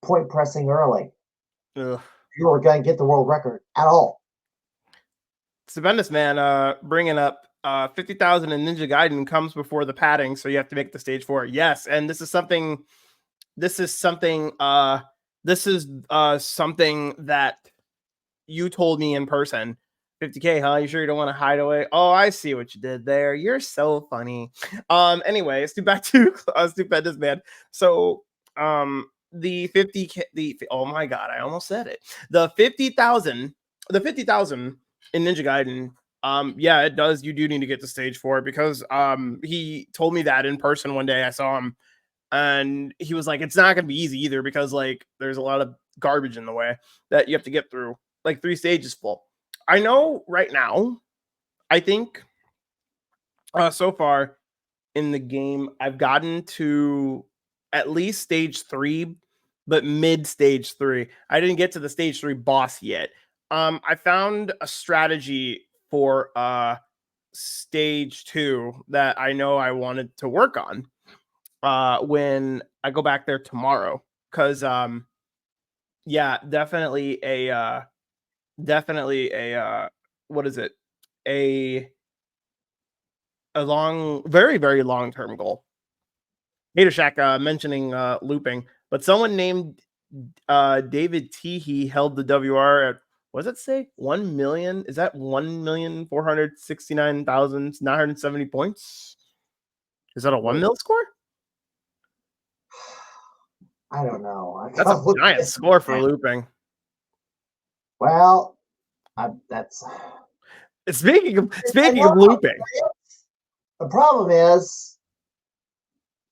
point pressing early. Ugh. You were going to get the world record at all. Stupendous, man. Bringing up 50,000 in Ninja Gaiden comes before the padding, so you have to make the stage 4. Yes, and this is something that you told me in person. 50K, huh? You sure you don't want to hide away? Oh, I see what you did there. You're so funny. Anyways, back to Stupendous, man. So, the 50K, oh my god, I almost said it. The 50,000 in Ninja Gaiden. Yeah, it does. You do need to get to stage 4, because he told me that in person one day. I saw him, and he was like, it's not gonna be easy either, because like there's a lot of garbage in the way that you have to get through, like 3 stages full. I know right now, I think so far in the game, I've gotten to at least stage 3, but mid stage 3. I didn't get to the stage 3 boss yet. I found a strategy for stage 2 that I know I wanted to work on when I go back there tomorrow, because yeah, definitely a what is it, a very, very long-term goal. Hater Shack mentioning looping, but someone named David Teehee held the WR at, what does it say? 1 million? Is that 1,469,970 points? Is that a 1 mil score? I don't know. That's a giant score for looping. Well, that's Speaking of I know. looping, The problem is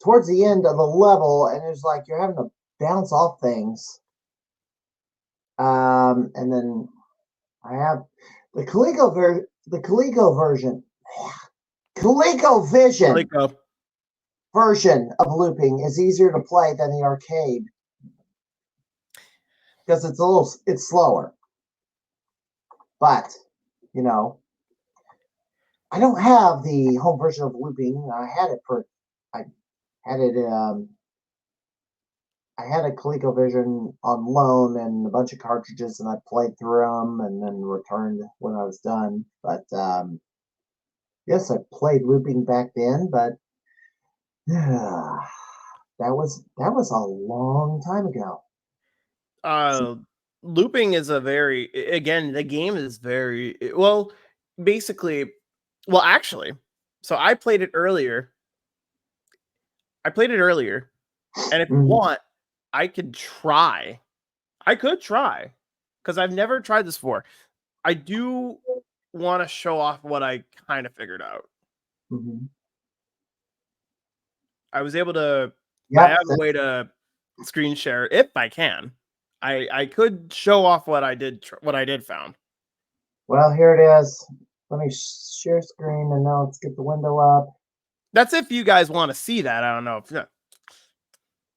towards the end of the level, and it's like you're having to bounce off things. And then I have the ColecoVision version of looping is easier to play than the arcade because it's slower. But you know, I don't have the home version of looping. I had it. I had a ColecoVision on loan and a bunch of cartridges, and I played through them and then returned when I was done. But yes, I played looping back then, but that was a long time ago. Looping is a very, again, the game is very well. Basically, well, actually, so I played it earlier. And if you want, I could try. Because I've never tried this before. I do want to show off what I kind of figured out. I was able to. I have a way to screen share if I can. I could show off what I did found. Well, here it is. Let me share screen and now let's get the window up. That's if you guys want to see that. I don't know.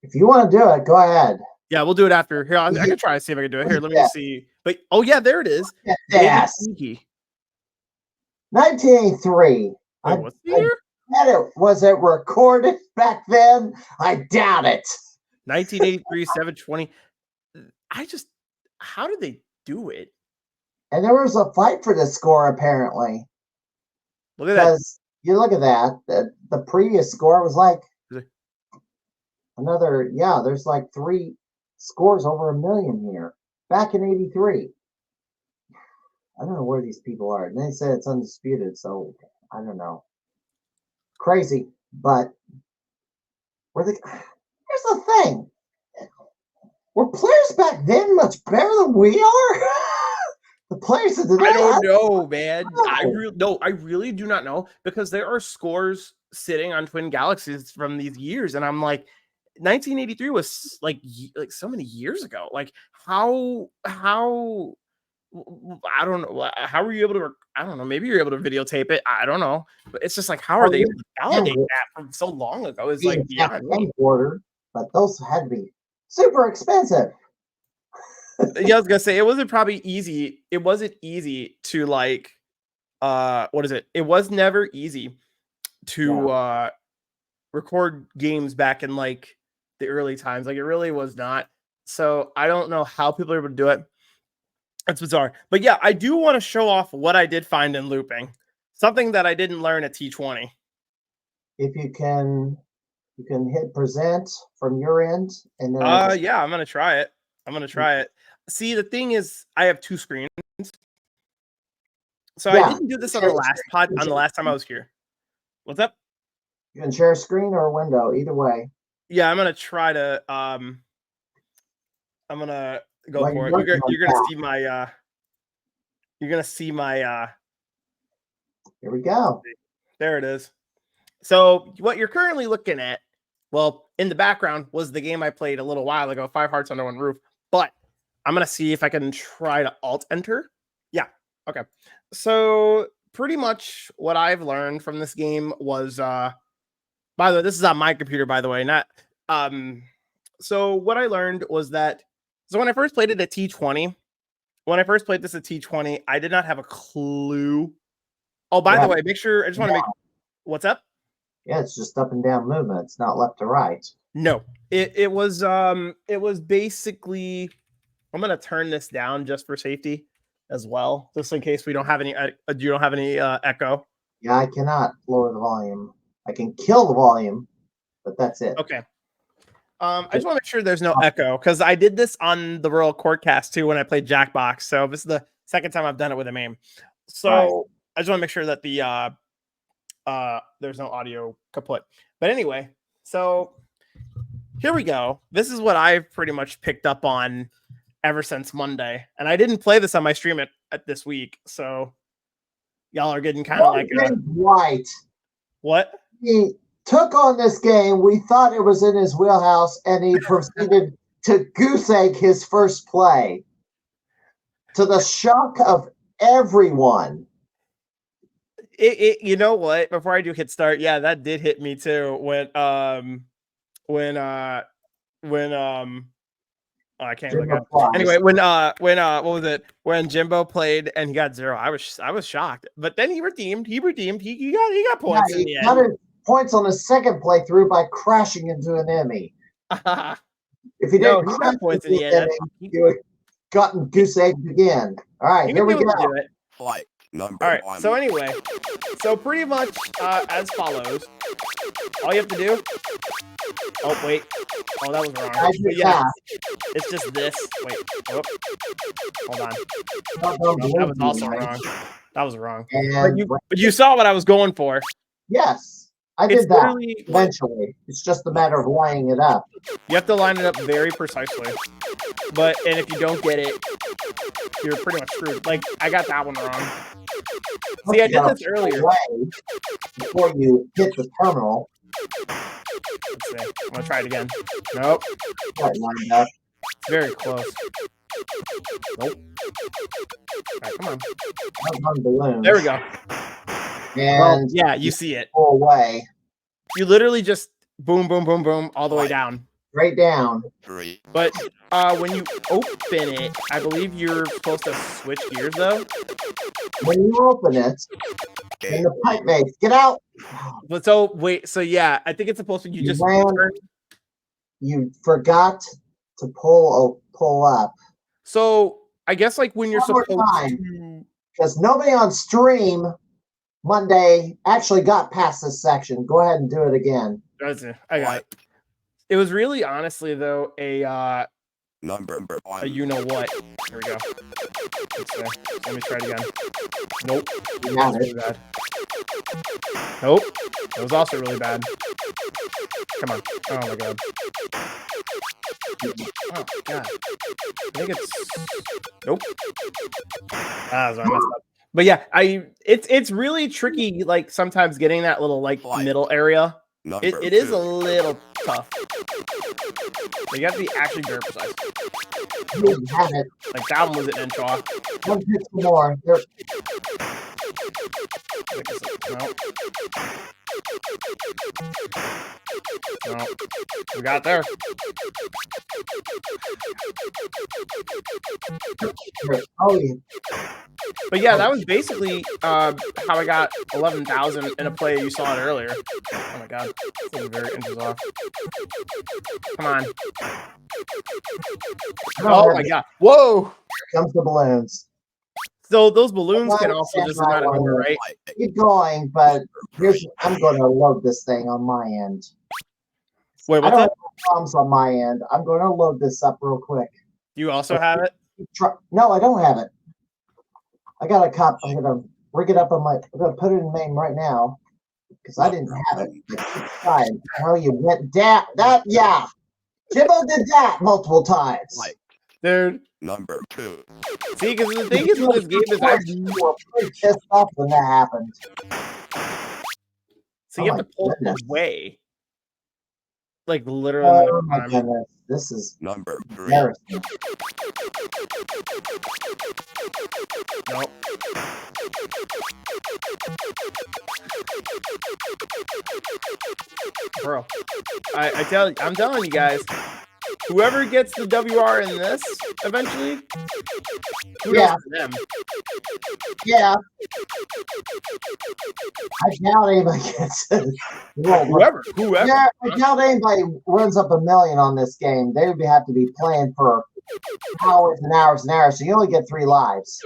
If you want to do it, go ahead. Yeah, we'll do it after. Here, I can try to see if I can do it. Here, let me see. But oh yeah, there it is. Yes. 1983. Wait, what's the year? Was it recorded back then? I doubt it. 1983, 720. How did they do it? And there was a fight for the score, apparently. Look at that. You look at that. The previous score was like another, there's like 3 scores over 1 million here. Back in 83. I don't know where these people are. And they said it's undisputed, so I don't know. Crazy, but here's the thing. Were players back then much better than we are? The players of today? I don't know, man. I really do not know, because there are scores sitting on Twin Galaxies from these years, and I'm like, 1983 was like so many years ago. Like how I don't know. How were you able to? I don't know. Maybe you're able to videotape it. I don't know. But it's just like, how are they able to validate that from so long ago? It's like order, but those had to be super expensive. Yeah, I was gonna say it wasn't probably easy. It wasn't easy to like, what is it? It was never easy to record games back in like the early times. Like it really was not. So I don't know how people are able to do it. It's bizarre. But yeah, I do want to show off what I did find in looping. Something that I didn't learn at T20. If you can hit present from your end, and then yeah, I'm gonna try it. See, the thing is, I have 2 screens. So I didn't do this on the last time I was here. What's up? You can share a screen or a window, either way. Yeah, I'm gonna try to I'm gonna go for it. You're gonna see my here we go. There it is. So what you're currently looking at, well, in the background was the game I played a little while ago, 5 Hearts Under One Roof. But I'm gonna see if I can try to alt enter. Yeah. Okay. So pretty much what I've learned from this game was by the way, this is on my computer, by the way, not so what I learned was that when I first played it at T20, I did not have a clue. Oh, by the way, make sure I just want to make what's up? Yeah, it's just up and down movement. It's not left to right. No, it was basically, I'm gonna turn this down just for safety as well, just in case we don't have any you don't have any echo. Yeah, I cannot lower the volume. I can kill the volume, but that's it. Okay. I just want to make sure there's no echo, because I did this on the Royal Courtcast too when I played Jackbox. So this is the second time I've done it with a MAME. So I just want to make sure that the there's no audio kaput. But anyway, so here we go. This is what I've pretty much picked up on ever since Monday, and I didn't play this on my stream at this week. So Y'all are getting kind of like White. What? He took on this game. We thought it was in his wheelhouse, and he proceeded to goose egg his first play to the shock of everyone. You know what? Before I do hit start, yeah, that did hit me too. When oh, I can't look up. Anyway, when what was it? When Jimbo played and he got 0, I was shocked. But then he redeemed. He got points in the end. Got points on his second playthrough by crashing into an enemy. If he didn't got points in the end, he would have gotten goose egged again. All right, here we go. All right. So anyway, so pretty much as follows. All you have to do. Oh wait. Oh, that was wrong. Yeah, it's just this. Wait. Oh. Hold on. That was also wrong. That was wrong. But you saw what I was going for. Yes, I did that eventually. It's just a matter of lining it up. You have to line it up very precisely. And if you don't get it, you're pretty much screwed. Like, I got that one wrong. See, I did this earlier. Before you hit the terminal. Let's see. I'm gonna try it again. Nope. Lined up. It's very close. Nope. All right, come on. There we go. And yeah, you see it. Pull away. You literally just boom, boom, boom, boom, all the way down. Straight down. But when you open it, I believe you're supposed to switch gears though. When you open it, and the pipe mates get out. But so wait, so yeah, I think it's supposed to you forgot to pull up. So I guess like when you're supposed to, because nobody on stream Monday actually got past this section. Go ahead and do it again. I got it. It was really honestly though a number one. You know what? Here we go. Let me try it again. Nope. That was really bad. Nope. It was also really bad. Come on. Oh my god. Oh god. I think it's nope. So I messed up. But yeah, it's really tricky, like sometimes getting that little like middle area. It is a little tough. You have to be actually very precise. You have it. Like that one was an inch off. One hit more. No. No. We got there. Oh yeah. But yeah, that was basically how I got 11,000 in a play. You saw it earlier. Oh my god, it's very inches off. Come on. Oh my god. Whoa. Here comes the balloons. So those balloons can also just come out of nowhere, right? Keep going, but I'm going to load this thing on my end. Wait, what's that? Problems on my end. I'm going to load this up real quick. You also have it? No, I don't have it. I got a cop. I'm going to rig it up on my. I'm going to put it in main right now because I didn't have it. How you went down? Yeah. Jimbo did that multiple times. Dude. Number 2. See, because the thing is with this game is you were pretty pissed off when that happened. So you have to pull away. Like literally. Oh my goodness. This is number 3. Nope. Bro, I'm telling you guys, whoever gets the WR in this eventually, kudos to them. Yeah. I doubt anybody gets it. Whoever. Yeah, I doubt anybody runs up 1 million on this game. They would have to be playing for hours and hours and hours. So you only get 3 lives.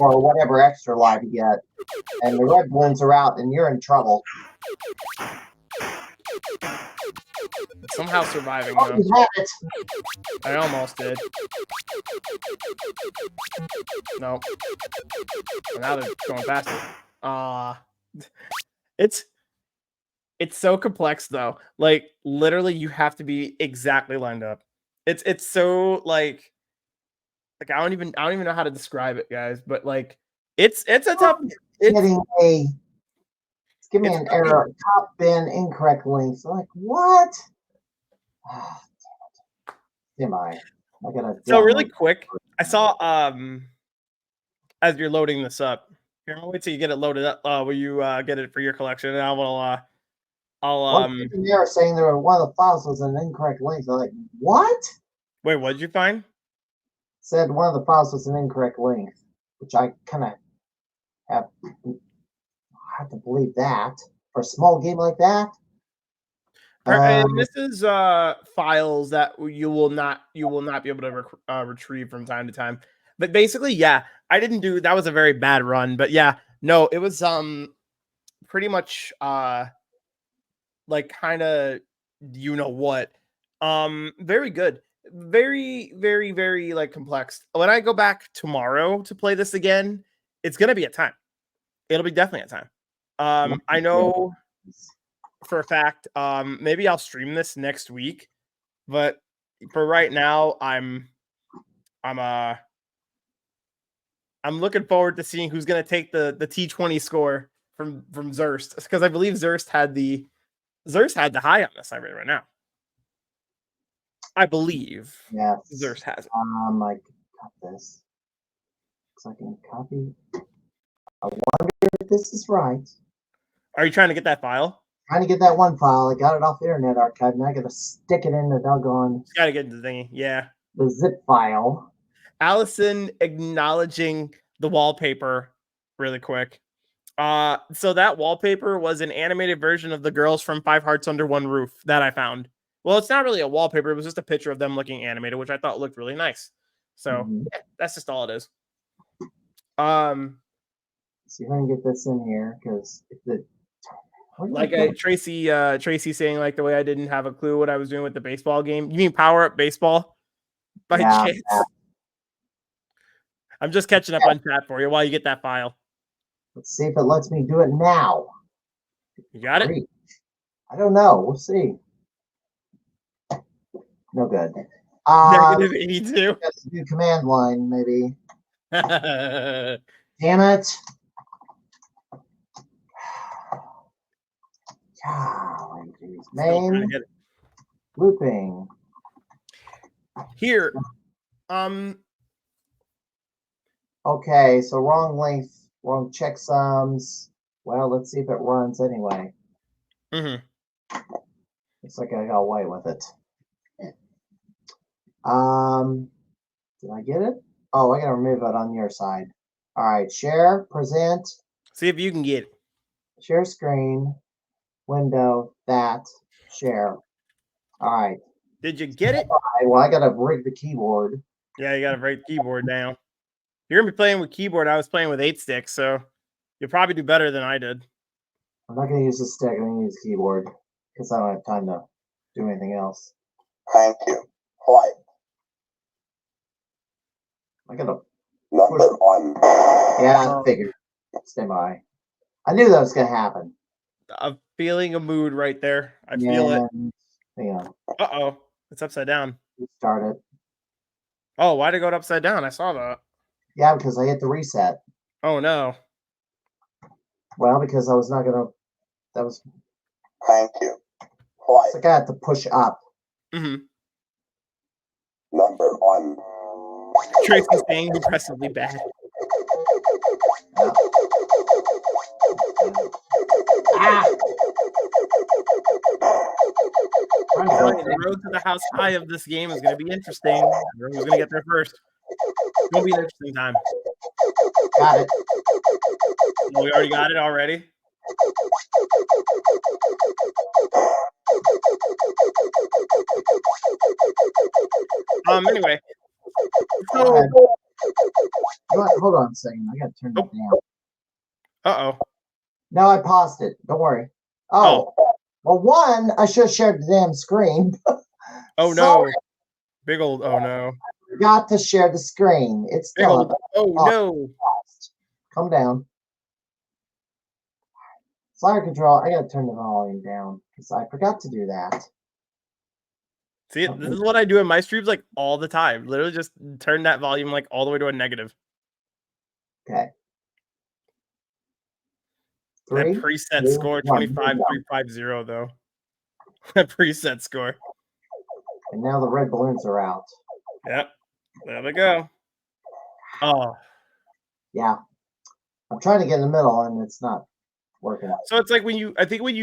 Or whatever extra life you get. And the red balloons are out and you're in trouble. Somehow surviving though. You had it. I almost did. No. Well, now they're going past it. It's so complex though. Like literally, you have to be exactly lined up. It's so like I don't even know how to describe it, guys. But like it's a tough. getting a. It's giving me It's an funny. error. Top bin incorrect link. So like what? Ah, damn it. I gotta. So really download. quick, I saw as you're loading this up. Here, I'll wait till you get it loaded up. Will you get it for your collection? And I will. I'll One error saying there one of the files was an incorrect link. So like what? wait. What did you find? Said one of the files was an incorrect link, which I kind of have to believe that for a small game like that. And this is files that you will not be able to retrieve from time to time. But basically, yeah, I didn't do that. Was a very bad run. But yeah, no, it was pretty much like kind of you know what, very good, very very very like complex. When I go back tomorrow to play this again, it's gonna be a time. It'll be definitely a time. I know for a fact. Maybe I'll stream this next week, but for right now, I'm looking forward to seeing who's gonna take the T20 score from Zurst, because I believe Zurst had the high on this already right now. I believe. Yes. Zurst has it. I got this. Looks like I can copy. I wonder if this is right. Are you trying to get that file? Trying to get that one file. I got it off the Internet Archive. Now I got to stick it in the doggone. You gotta get into the thingy. Yeah. The zip file. Allison acknowledging the wallpaper really quick. So that wallpaper was an animated version of the girls from Five Hearts Under One Roof that I found. Well, it's not really a wallpaper. It was just a picture of them looking animated, which I thought looked really nice. So yeah, that's just all it is. See if I can get this in here, because if the like Tracy saying like the way I didn't have a clue what I was doing with the baseball game. You mean Power Up Baseball? By chance. Yeah. I'm just catching up on chat for you while you get that file. Let's see if it lets me do it now. You got it? I don't know. We'll see. No good. Negative 82. Let's do command line, maybe. Damn it. Golly, geez. Main looping. Here. Okay, so wrong length, wrong checksums. Well, let's see if it runs anyway. Looks like I got away with it. Did I get it? Oh, I gotta remove it on your side. All right, share, present. See if you can get it. Share screen, window, that, share. All right. Did you get it? Well, I gotta rig the keyboard. Yeah, you gotta break the keyboard down. You're gonna be playing with keyboard. I was playing with 8 sticks, so you'll probably do better than I did. I'm not gonna use the stick. I'm gonna use keyboard because I don't have time to do anything else. Thank you. Flight. I gotta number one. Yeah, I figured. Stand by. I knew that was gonna happen. I'm feeling a mood right there. I feel it. Yeah. Uh-oh. It's upside down. Restart it. Oh, why'd it go upside down? I saw that. Yeah, because I hit the reset. Oh no. Well, because I was not gonna. That was. Thank you. It's like I had to push up. Number one. Tracy's saying impressively bad. The road to the house high of this game is going to be interesting. Who's going to get there first? It's going to be an interesting time. Got it. Well, we already got it already. Anyway. So, hold on a second. I got to turn that down. Uh-oh. No, I paused it. Don't worry. Oh. Well, one, I should have shared the damn screen. Oh, no. Big old, oh, no. I forgot to share the screen. It's still up. Oh, no. Calm down. Slider control, I got to turn the volume down because I forgot to do that. See, this is what I do in my streams like all the time. Literally just turn that volume like all the way to a negative. Okay. That Three, preset two, score, one. There we go. 25,350, though. That preset score. And now the red balloons are out. Yep. There we go. Oh. Yeah. I'm trying to get in the middle and it's not working. So it's like when you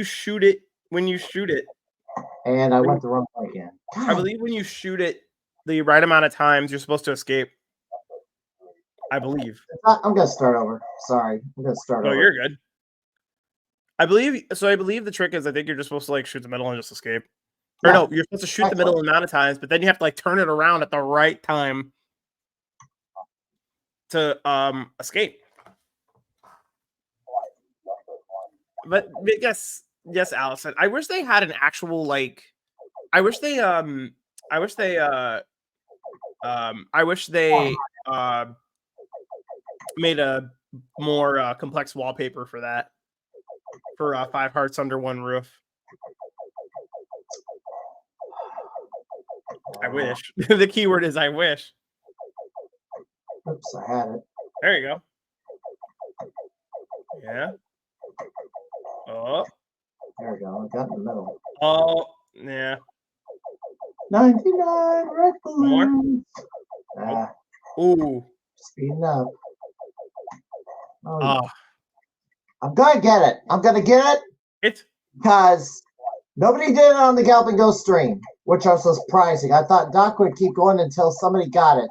shoot it, And I went the wrong way again. I God. believe when you shoot it the right amount of times, you're supposed to escape. I believe. I'm going to start over. Sorry. I'm going to start No, over. you're good. I believe the trick is I think you're just supposed to like shoot the middle and just escape. Or Yeah, no, you're supposed to shoot the middle amount of times, but then you have to like turn it around at the right time to escape. But yes, Allison. I wish they had an actual like I wish they made a more complex wallpaper for that. For 5 hearts under one roof. I wish. The keyword is I wish. Oops, I had it. There you go. Yeah. Oh. There we go. I got in the middle. Oh, yeah. 99 red balloons. Ooh. Speeding up. Oh. I'm going to get it. I'm going to get it. It's because nobody did it on the Galloping Ghost stream, which was surprising. I thought Doc would keep going until somebody got it.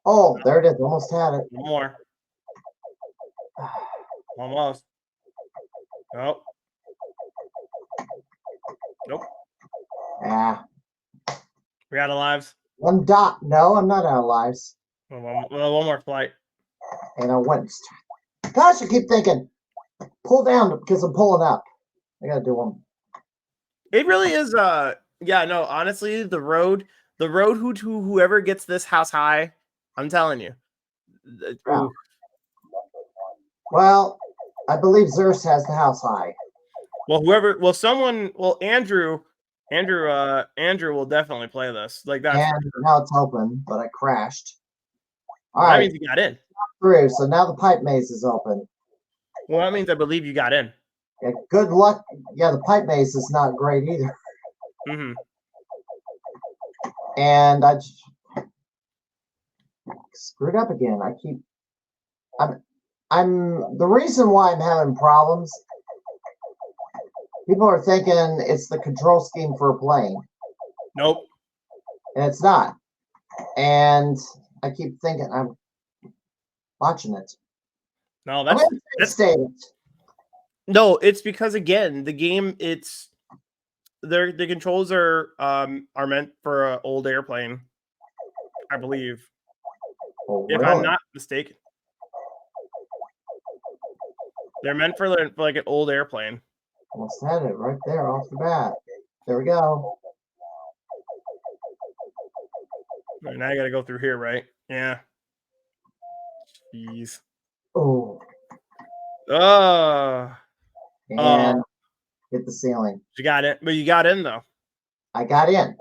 Oh, there it is. Almost had it. One more. Almost. Nope. Nope. Yeah. We out of lives. One dot. No, I'm not out of lives. One more flight. And I went. Gosh, I keep thinking, pull down because I'm pulling up. I gotta do one. It really is. Yeah. No. Honestly, the road to whoever gets this house high, I'm telling you. Yeah. Well, I believe Zeus has the house high. Well, Andrew will definitely play this. Like that. And now it's open, but I crashed. All that right. means you got in. Through. So now the pipe maze is open. Well, that means I believe you got in. Yeah, good luck. Yeah, the pipe maze is not great either. Mm-hmm. And I just screwed up again. I'm the reason why I'm having problems. People are thinking it's the control scheme for a plane. Nope. And it's not. And I keep thinking I'm watching it. No, no, it's because again, the game the controls are meant for an old airplane, I believe. Oh, if really? I'm not mistaken. They're meant for like an old airplane. Almost had it right there off the bat. There we go. Right, now I gotta go through here, right? Yeah. Jeez. Oh. And hit the ceiling. You got it, but you got in though. I got in.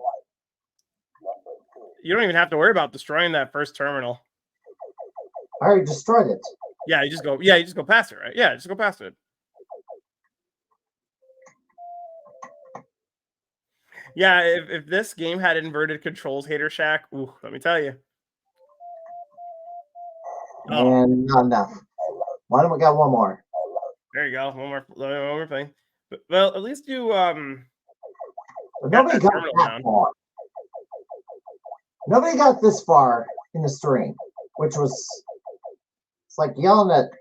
You don't even have to worry about destroying that first terminal. I already destroyed it. Yeah, you just go past it, right? Yeah, just go past it. Yeah, if this game had inverted controls, Hater Shack, ooh, let me tell you. And not enough. Why don't we got one more? There you go. One more thing. But, well, at least you nobody got that far. Nobody got this far in the stream, which was it's like yelling at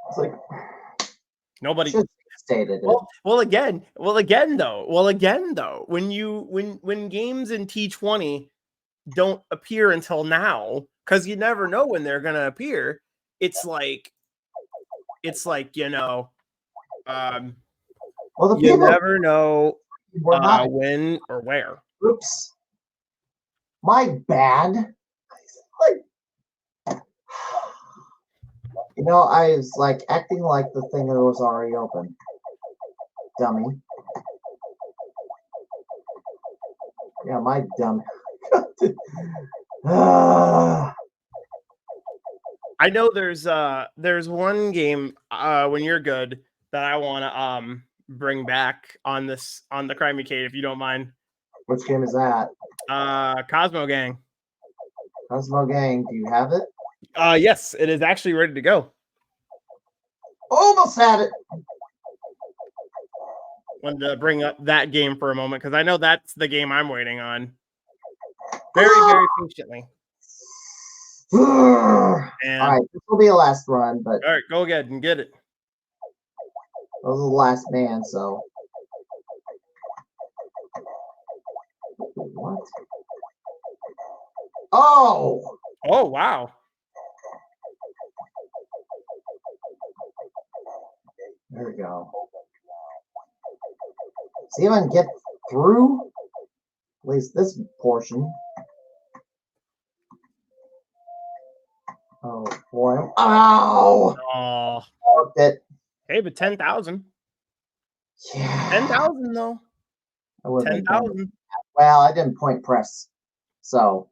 it's like nobody stated it. Well, again though, when games in T20 don't appear until now, because you never know when they're gonna appear, it's like well, you never know when or where. Oops. My bad. Like, I was like acting like the thing that was already open. Dummy. Yeah, my dumb. I know there's one game when you're good that I want to bring back on the Crimeycade, if you don't mind. Which game is that? Cosmo Gang. Cosmo Gang. Do you have it? Yes, it is actually ready to go. Almost had it. Wanted to bring up that game for a moment because I know that's the game I'm waiting on. Very patiently. All right, this will be a last run, but all right, go ahead and get it. I was the last man, so. What? Oh! Oh, wow. There we go. See if I can get through at least this portion. Oh boy! Ow! Oh, It. hey, but 10,000. Yeah. 10,000 though. 10,000. Well, I didn't point press, so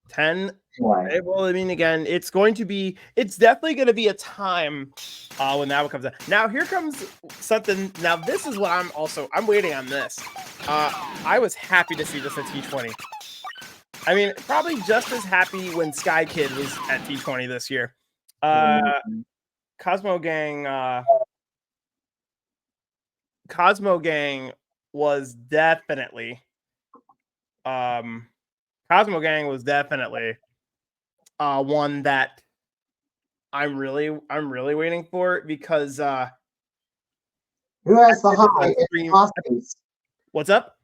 10. anyway. Well, I mean, again, it's definitely going to be a time when that one comes out. Now, here comes something. Now, this is what I'm waiting on this. I was happy to see this at T20. I mean, probably just as happy when Sky Kid was at T20 this year. Cosmo Gang was definitely one that I'm really waiting for because who has the high? It's Mossy's. What's up?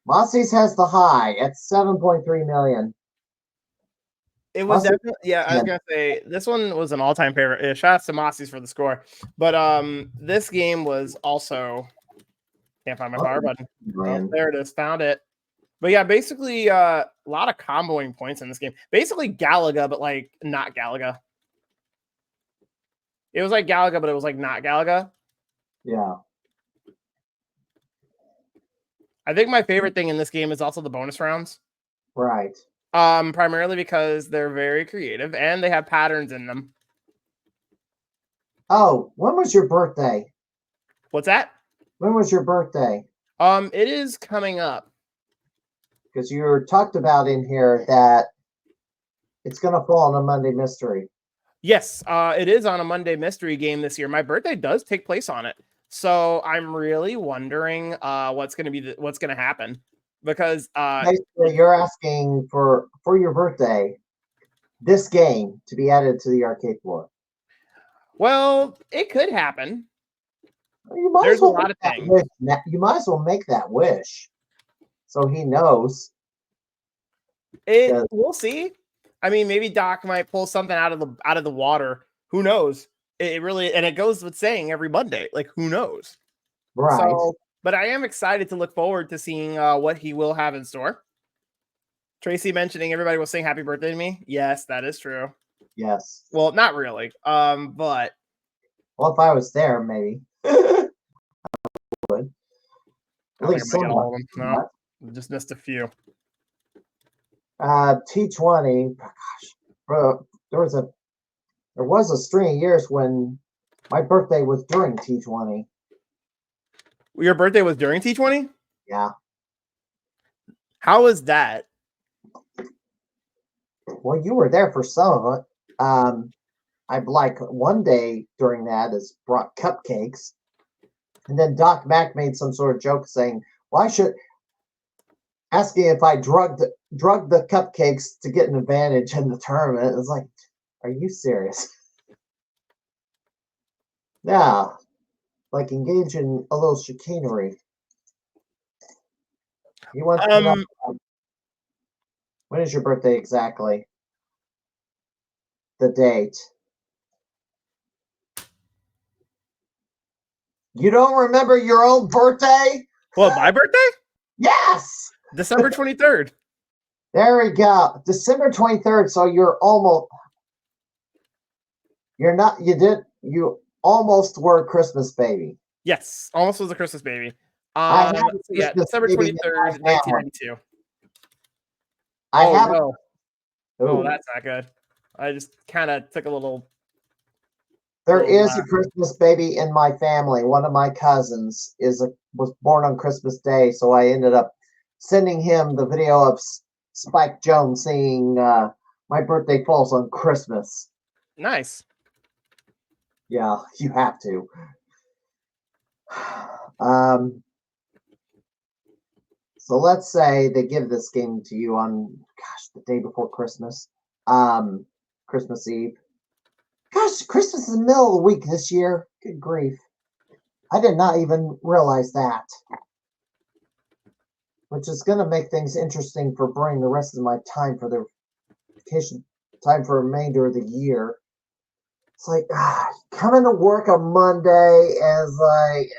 Mossy's has the high at 7.3 million. It was definitely, yeah, I was gonna say this one was an all-time favorite. Shout out to Mossy's for the score. But this game was also, can't find my power button. Oh, there it is, found it. But yeah, basically a lot of comboing points in this game. Basically Galaga, but like not Galaga. It was like Galaga, but it was like not Galaga. Yeah. I think my favorite thing in this game is also the bonus rounds. Right. Primarily because they're very creative and they have patterns in them. Oh, when was your birthday? What's that? When was your birthday? It is coming up. Because you were talked about in here that it's going to fall on a Monday mystery. Yes, it is on a Monday mystery game this year. My birthday does take place on it. So I'm really wondering what's going to happen because basically you're asking for your birthday this game to be added to the arcade floor. Well, it could happen. There's a lot of things. You might as well make that wish, so he knows. We'll see. I mean, maybe Doc might pull something out of the water. Who knows? It really, and it goes with saying every Monday. Like, who knows? Right. So, but I am excited to look forward to seeing what he will have in store. Tracy mentioning everybody will sing happy birthday to me. Yes, that is true. Yes. Well, not really. But well, if I was there, maybe. I would. At least someone. No, just missed a few. T20. Gosh, bro, there was a string of years when my birthday was during T20. Your birthday was during T20? Yeah. How was that? Well, you were there for some of it. I'd like one day during that is brought cupcakes. And then Doc Mack made some sort of joke saying, "Why should asking if I drugged the cupcakes to get an advantage in the tournament?" It's like, are you serious? Yeah, like engage in a little chicanery. You want to know, when is your birthday exactly? The date. You don't remember your own birthday? Well, my birthday? Yes! December 23rd. There we go. December 23rd. So you almost were a Christmas baby. Yes, almost was a Christmas baby. Yeah, December 23rd, 1992. No. Oh, that's not good. I just kind of took a little. There Oh, is wow. a Christmas baby in my family. One of my cousins was born on Christmas Day, so I ended up sending him the video of Spike Jones singing "My Birthday Falls on Christmas." Nice. Yeah, you have to. Um, so let's say they give this game to you on, the day before Christmas, Christmas Eve. Gosh, Christmas is the middle of the week this year. Good grief. I did not even realize that. Which is going to make things interesting for burning the rest of my time for the vacation time for the remainder of the year. It's like, coming to work on Monday is like,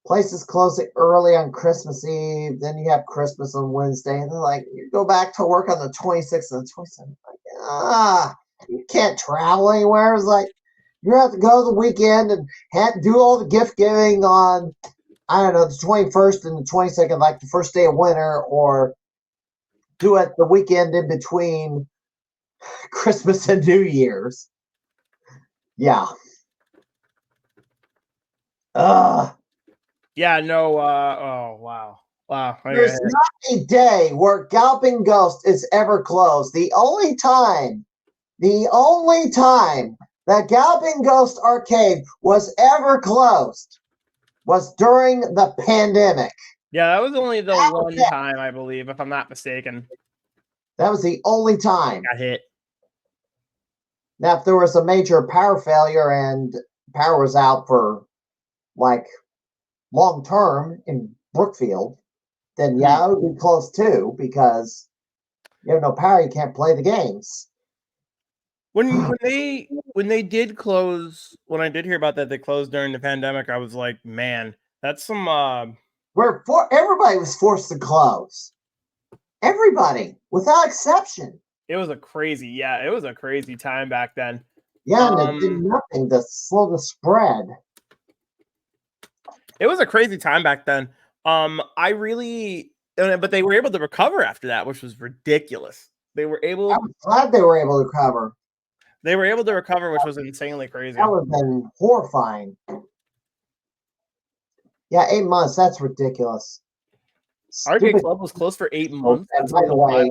places closing early on Christmas Eve. Then you have Christmas on Wednesday. And they're like, you go back to work on the 26th and the 27th. Like, you can't travel anywhere. It's like, you have to go the weekend and do all the gift giving on, I don't know, the 21st and the 22nd, like the first day of winter, or do it the weekend in between Christmas and New Year's. Yeah. Yeah, no, oh, wow. Wow. There's not a day where Galloping Ghost is ever closed. The only time that Galloping Ghost Arcade was ever closed was during the pandemic. Yeah, that was only the one time, I believe, if I'm not mistaken. That was the only time. Got hit. Now, if there was a major power failure and power was out for like long term in Brookfield, then yeah, it would be close too, because you have no power, you can't play the games. When they did close, when I did hear about that they closed during the pandemic, I was like, man, that's some Everybody was forced to close. Everybody, without exception. it was a crazy time back then. Yeah, and it did nothing to slow the spread. It was a crazy time back then. But they were able to recover after that, which was ridiculous. I was glad they were able to recover. They were able to recover, which was insanely crazy. That would have been horrifying. Yeah, 8 months. That's ridiculous. Arcade Club was closed for 8 months. And by the way,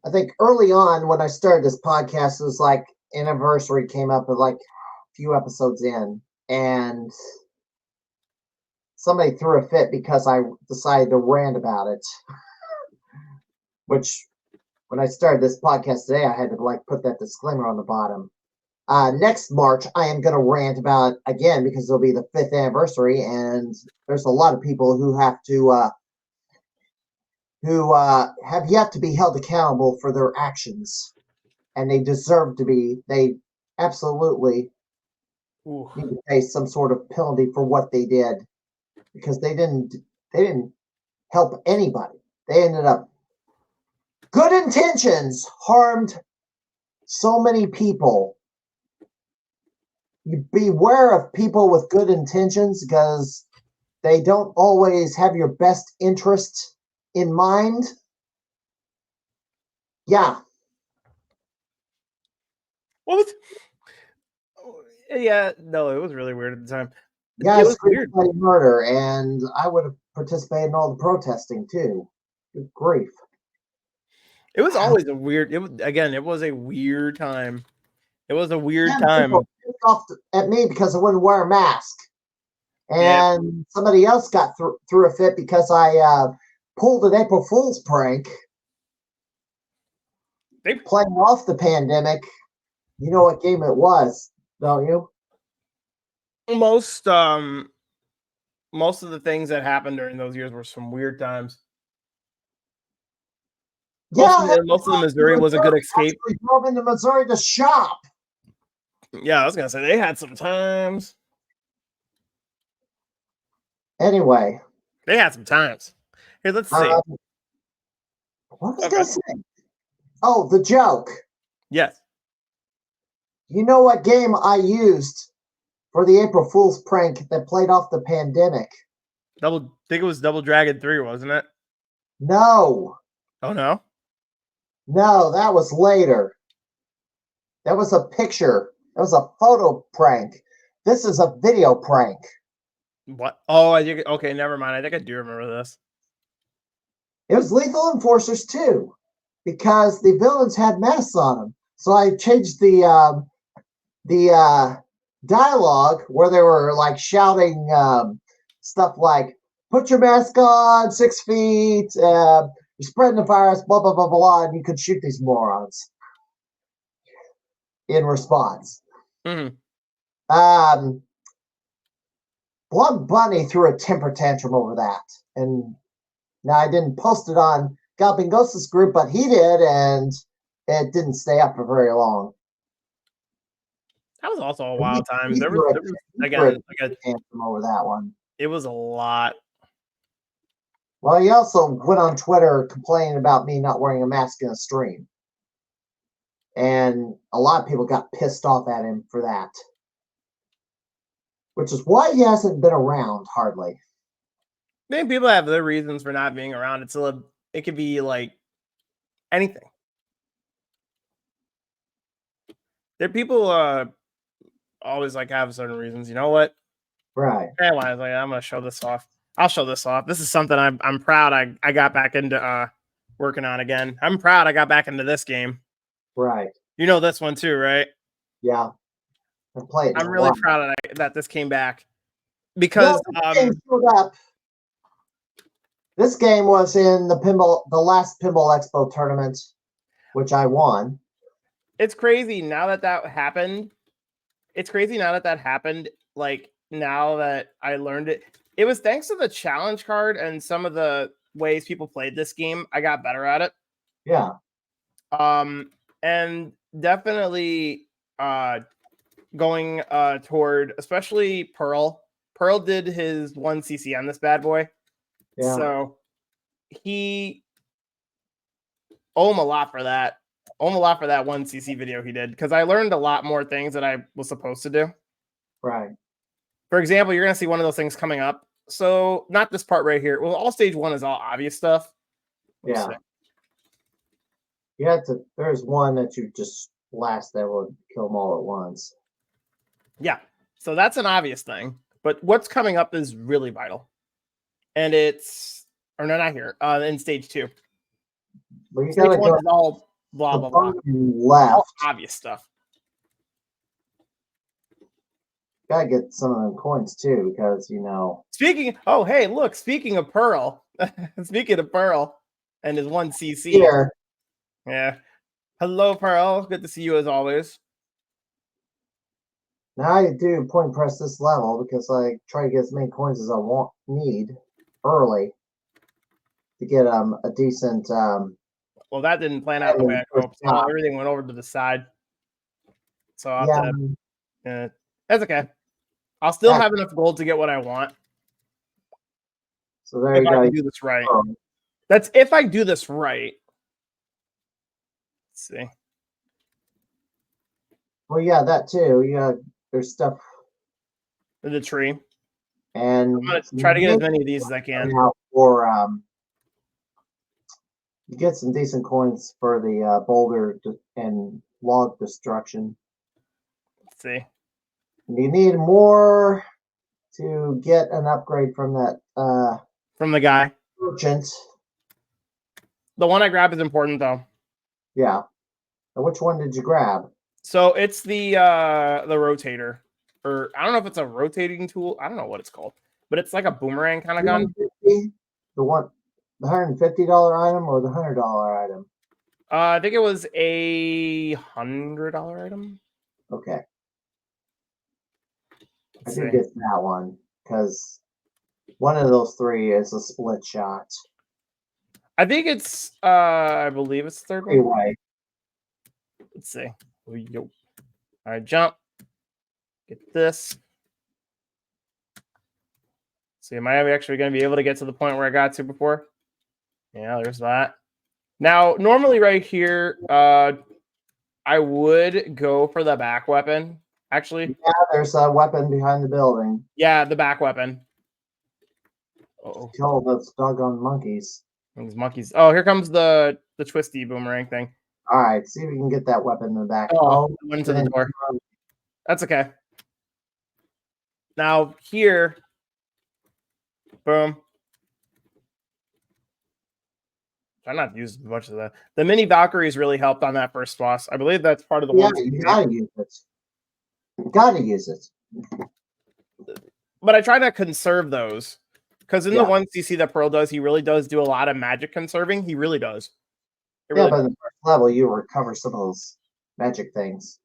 I think early on when I started this podcast, it was like anniversary came up with like a few episodes in, and somebody threw a fit because I decided to rant about it. Which, when I started this podcast today, I had to put that disclaimer on the bottom. Next March, I am going to rant about it again because it'll be the 5th anniversary, and there's a lot of people who have to have yet to be held accountable for their actions, and they deserve to be. They absolutely need to pay some sort of penalty for what they did, because they didn't help anybody. They ended up, good intentions harmed so many people. You beware of people with good intentions, because they don't always have your best interest in mind. Yeah. What was? Yeah, no, it was really weird at the time. Yeah, it was weird. Murder, and I would have participated in all the protesting too. Good grief! It was always a weird. It was a weird time. It was a weird time. People pissed off at me because I wouldn't wear a mask, and somebody else got through a fit because I pulled an April Fool's prank. They playing off the pandemic. You know what game it was, don't you? Most of the things that happened during those years were some weird times. Yeah, most of the Missouri was a good escape. We drove into Missouri to shop. Yeah, I was gonna say they had some times. Anyway, they had some times. Here, let's see. What was I gonna say? Oh, the joke. Yes. You know what game I used for the April Fool's prank that played off the pandemic? I think it was Double Dragon 3, wasn't it? No. Oh, no? No, that was later. That was a picture. That was a photo prank. This is a video prank. What? Oh, I think, okay, never mind. I think I do remember this. It was Lethal Enforcers 2 because the villains had masks on them. So I changed the dialogue where they were like shouting stuff like "Put your mask on, 6 feet, you're spreading the virus, blah blah blah blah," and you could shoot these morons in response. Mhm. Blood Bunny threw a temper tantrum over that, and now I didn't post it on Galloping Ghosts group, but he did, and it didn't stay up for very long. That was also a wild time. He There threw was a again, tantrum over that one. it was a lot. Well, he also went on Twitter complaining about me not wearing a mask in a stream. And a lot of people got pissed off at him for that. Which is why he hasn't been around hardly. Maybe people have their reasons for not being around. It could be like anything. There are people always like have certain reasons. You know what? Right. Anyway, I was like, I'm gonna show this off. I'll show this off. This is something I'm proud I got back into working on again. I'm proud I got back into this game. Right. You know this one too, right? Yeah. I played. I'm really proud that this came back because this game showed up. This game was in the last Pinball Expo tournament, which I won. It's crazy now that happened. It's crazy now that happened. Like now that I learned it, it was thanks to the challenge card and some of the ways people played this game. I got better at it. Yeah. And definitely going toward especially Pearl. Pearl did his 1cc on this bad boy. Yeah. So he owe him a lot for that. Owe him a lot for that 1cc video he did because I learned a lot more things that I was supposed to do. Right. For example, you're going to see one of those things coming up. So not this part right here. Well, all stage 1 is all obvious stuff. Yeah. You have to. There's one that you just blast that will kill them all at once. Yeah. So that's an obvious thing. But what's coming up is really vital. And it's, or no, not here, in stage 2. Well, you Stage gotta 1 go is all blah, blah, blah. left. All obvious stuff. Gotta get some of them coins too, because Speaking of Pearl. Speaking of Pearl and his 1cc. Here. Yeah. Hello, Pearl. Good to see you as always. Now I do point press this level because I try to get as many coins as I need early to get a decent. Well, that didn't plan out the way I hoped. So everything went over to the side. So that's okay. I'll still have enough gold to get what I want. So there you go. I do this right. That's if I do this right. Let's see. Well, yeah, that too. Yeah, there's stuff in the tree. And I'm gonna try to get as many of these as I can. For you get some decent coins for the boulder and log destruction. Let's see. You need more to get an upgrade from that from the guy. Merchant. The one I grabbed is important though. Yeah. And which one did you grab? So it's the rotator. Or I don't know if it's a rotating tool. I don't know what it's called. But it's like a boomerang kind of gun. The $150 item or the $100 item? I think it was a $100 item. Okay. I did get that one because one of those three is a split shot. I think it's I believe it's the third one. Anyway. Let's see. All right, jump. Get this. See, am I actually going to be able to get to the point where I got to before? Yeah, there's that. Now, normally right here, I would go for the back weapon, actually. Yeah, there's a weapon behind the building. Yeah, the back weapon. Kill those doggone monkeys. These monkeys. Oh, here comes the twisty boomerang thing. All right, see if we can get that weapon in the back. Oh, it went into the door. That's okay. Now here, boom. Try not to use much of that. The mini Valkyries really helped on that first boss. I believe that's part of the Yeah, one. you gotta use it. You gotta use it. But I try to conserve those. Because in the Yeah. one CC that Pearl does, he really does do a lot of magic conserving. He really does. It Yeah, really but in the first level, you recover some of those magic things.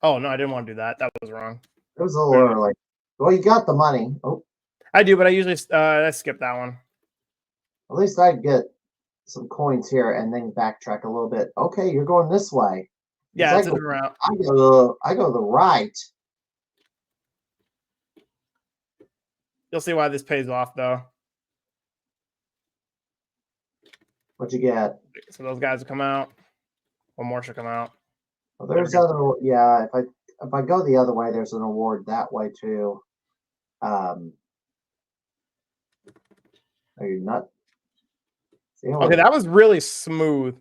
Oh, no, I didn't want to do that. That was wrong. It was a little early. Well, you got the money. Oh, I do, but I usually I skip that one. at least I'd get some coins here and then backtrack a little bit. Okay, you're going this way. Yeah, it's I a different route. I go the right. You'll see why this pays off, though. What'd you get? So those guys will come out. One more should come out. Well, there's other. Yeah, if I go the other way, there's an award that way too. Are you not? Okay, that was really smooth.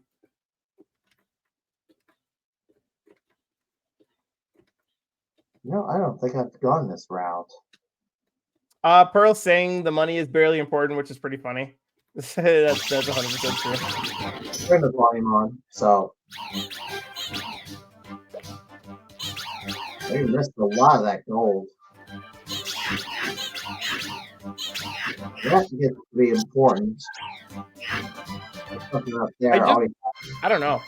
No, I don't think I've gone this route. Pearl saying the money is barely important, which is pretty funny. that's 100% true. Turn the volume on, so you missed a lot of that gold. That gets to be important. Something up there. I don't know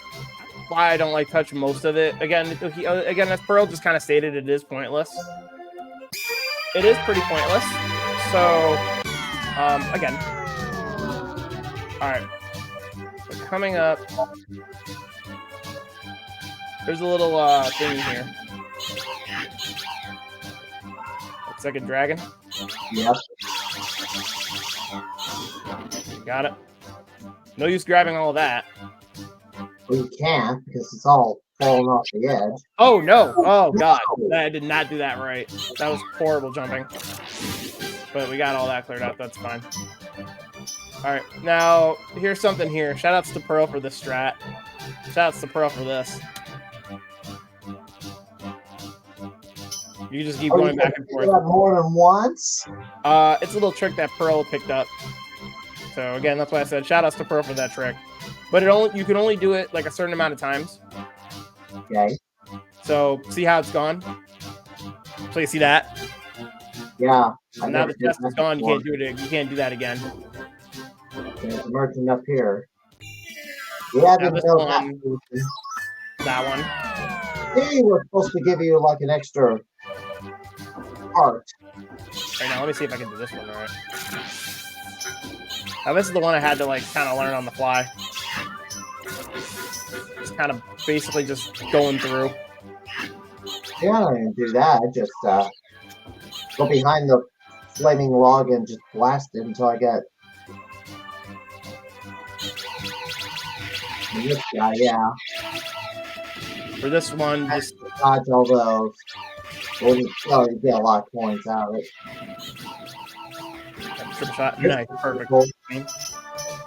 why I don't like touch most of it. Again, as Pearl just kind of stated, it is pointless. It is pretty pointless. So, again. All right. So coming up, there's a little thing here. Second dragon. Yep. Got it. No use grabbing all of that. Well, you can't because it's all falling off the edge. Oh no! Oh god, I did not do that right. That was horrible jumping. But we got all that cleared up. That's fine. All right, now here's something here. Shoutouts to Pearl for this strat. Shoutouts to Pearl for this. You can just keep going back and forth. More than once? It's a little trick that Pearl picked up. So again, that's why I said shoutouts to Pearl for that trick. But you can only do it like a certain amount of times. Okay. So see how it's gone? So you see that? Yeah. And now the chest is gone. You can't do it. You can't do that again. There's a merchant up here. Yeah, Now this one, that one. He was supposed to give you like an extra heart. Right now, let me see if I can do this one all right. Now this is the one I had to like kind of learn on the fly. Just kind of basically just going through. Yeah, I don't even do that. I just go behind the flaming log and just blast it until I get this guy. Yeah. For this one, just dodge all those. Well, you get a lot of points out of it. triple shot. Nice, perfect.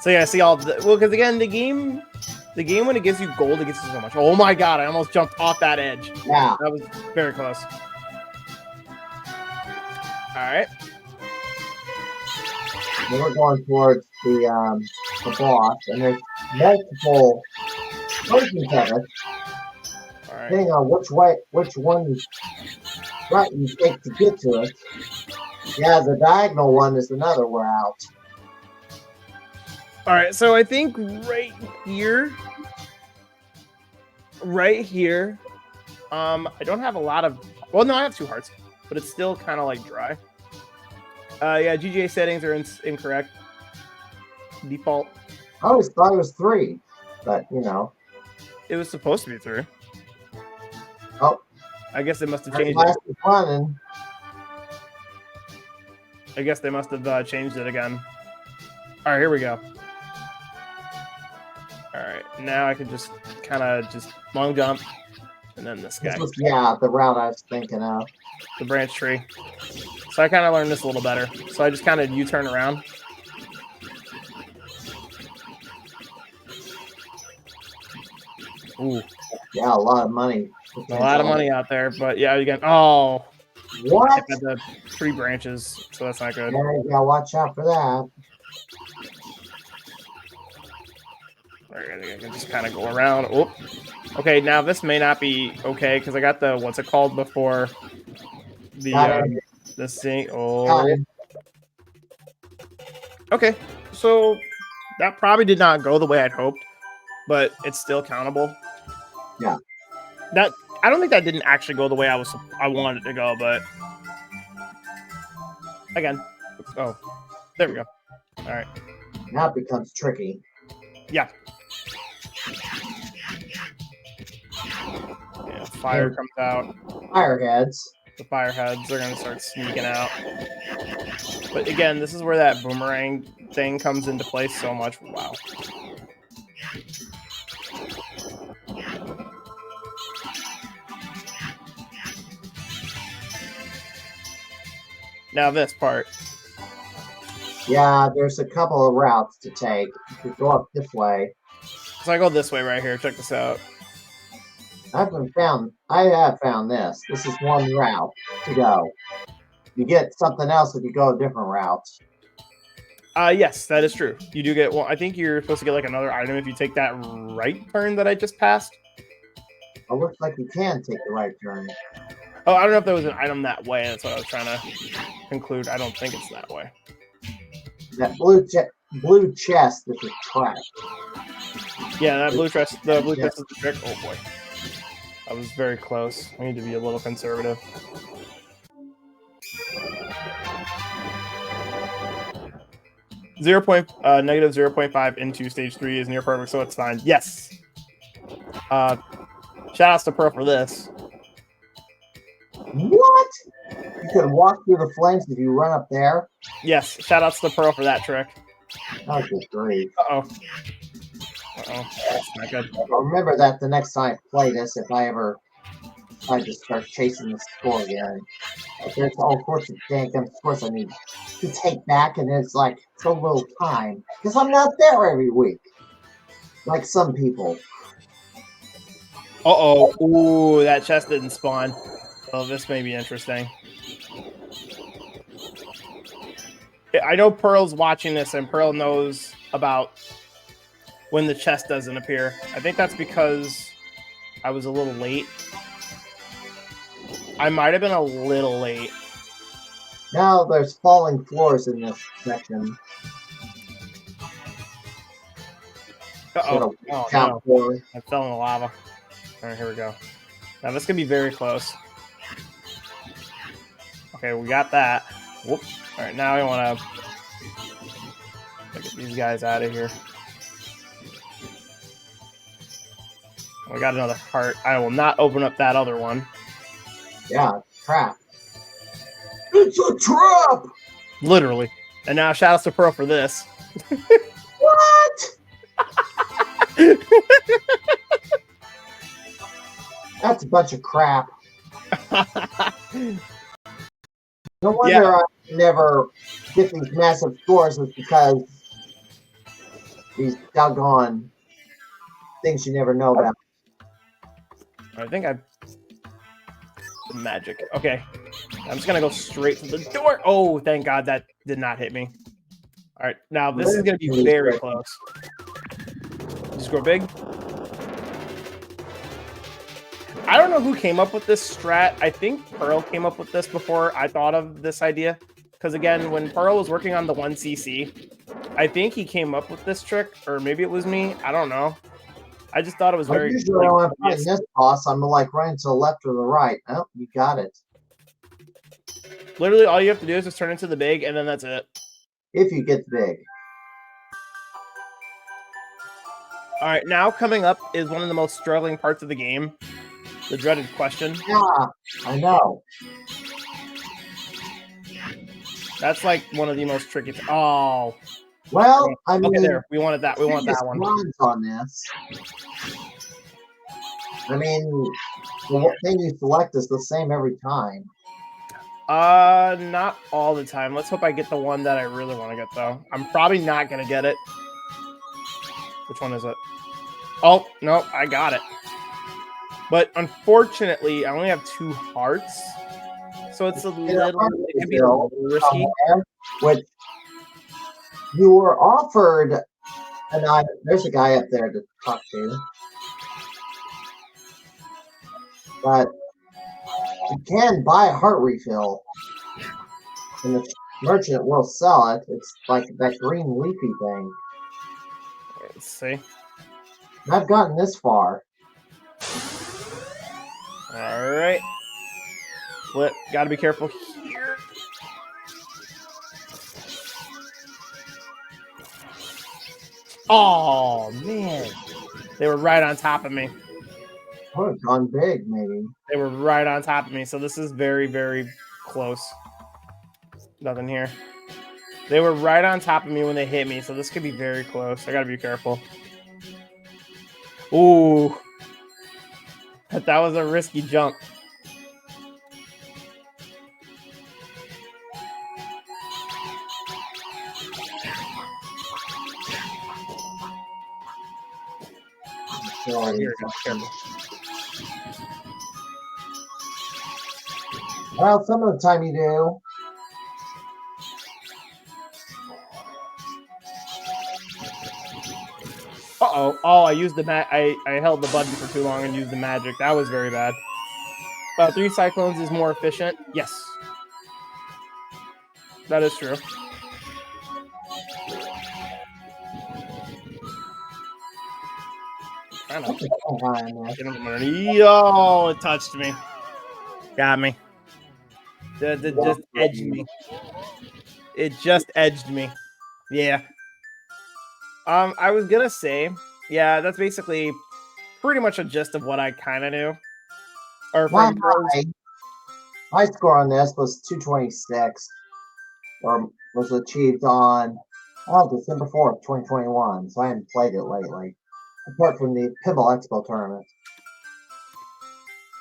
So yeah, see all the because again the game when it gives you gold, it gives you so much. Oh my god, I almost jumped off that edge. Yeah, that was very close. All right. Then we're going towards the boss, and there's multiple versions of it. All right. Depending on which one route you take to get to it. Yeah, the diagonal one is another route. All right, so I think right here, I don't have a lot of. Well, no, I have 2 hearts, but it's still kind of like dry. Yeah, GGA settings are incorrect. Default. I always thought it was 3, but you know, it was supposed to be 3. Oh, I guess they must have changed it. Running. I guess they must have changed it again. All right, here we go. All right, now I can just kind of just long jump, and then this guy. Yeah, the route I was thinking of. The branch tree. So I kind of learned this a little better. So I just kind of U-turn around. Ooh, Yeah, a lot of money. a lot of money out there, but yeah, again. Oh, What? I got the 3 branches, so that's not good. Yeah, you gotta watch out for that. I can just kind of go around. Oh, okay. Now this may not be okay because I got the what's it called before Got it. the sing. Got Oh, it. okay. So that probably did not go the way I'd hoped, but it's still countable. Yeah. That I don't think that didn't actually go the way I wanted it to go, but again, oh, there we go. All right. Now it becomes tricky. Yeah. Yeah, fire comes out. Fireheads. The fireheads are going to start sneaking out. But again, this is where that boomerang thing comes into play so much. Wow. Now this part. Yeah, there's a couple of routes to take. You could go up this way. So I go this way right here. Check this out. I have found this. This is one route to go. You get something else if you go a different route. Yes, that is true. You do get, well, I think you're supposed to get like another item if you take that right turn that I just passed. It looks like you can take the right turn. Oh, I don't know if there was an item that way. That's what I was trying to conclude. I don't think it's that way. That blue chest is a trap. Yeah, that blue chest, the blue chest is the trick. Oh boy. I was very close. I need to be a little conservative. Negative 0.5 into stage 3 is near perfect, so it's fine. Yes. Shout outs to Pearl for this. What? You can walk through the flames if you run up there? Yes, shout outs to Pearl for that trick. Oh, good grief. Uh-oh. Uh-oh. That's not good. I'll remember that the next time I play this, if I ever try to start chasing the score again. There's all sorts of dang scores I need to take back, and it's like so little time. Because I'm not there every week. Like some people. Uh-oh. Ooh, that chest didn't spawn. Oh, this may be interesting. I know Pearl's watching this, and Pearl knows about when the chest doesn't appear. I think that's because I was a little late. I might have been a little late. Now there's falling floors in this section. Uh-oh. Oh, no. Floor. I fell in the lava. All right, here we go. Now, this could be very close. Okay, we got that. Whoop. All right, now I want to get these guys out of here. We got another heart. I will not open up that other one. Yeah, trap. It's a trap! Literally. And now shout out to Pearl for this. What? That's a bunch of crap. No wonder I never get these massive scores is because these doggone things you never know about. I think I... Magic. Okay. I'm just going to go straight to the door. Oh, thank God that did not hit me. All right. Now, this is going to be very close. Just go big. I don't know who came up with this strat. I think Pearl came up with this before I thought of this idea. Because again, when Pearl was working on the 1cc, I think he came up with this trick. Or maybe it was me. I don't know. I just thought it was very... Usually when I'm fighting this boss, I'm like running to the left or the right. Oh, you got it. Literally, all you have to do is just turn into the big, and then that's it. If you get big. All right, now coming up is one of the most struggling parts of the game. The dreaded question. Yeah, I know. That's like one of the most tricky. Oh. Well, I mean, okay, there. We wanted that. We want that one. Runs on this. I mean, the thing you select is the same every time. Not all the time. Let's hope I get the one that I really want to get, though. I'm probably not gonna get it. Which one is it? Oh no, I got it. But unfortunately, I only have 2 hearts. So it's a little, it can be a little risky. Which you were offered there's a guy up there to talk to. But you can buy a heart refill. And the merchant will sell it. It's like that green leafy thing. Let's see. And I've gotten this far. All right. Flip. Got to be careful here. Oh, man. They were right on top of me. Oh, it's gone big, maybe. They were right on top of me. So this is very, very close. Nothing here. They were right on top of me when they hit me. So this could be very close. I got to be careful. Ooh. That was a risky jump. Oh, here we go. Careful. Well, some of the time you do. Uh-oh. Oh, I used the I held the button for too long and used the magic. That was very bad. 3 cyclones is more efficient. Yes. That is true. Yo, it touched me. Got me. It just edged me. It just edged me. Yeah. I was gonna say, yeah, that's basically pretty much a gist of what I kind of knew. Or from my score on this was 226, or was achieved on December 4th, 2021. So I haven't played it lately, apart from the Pinball Expo tournament.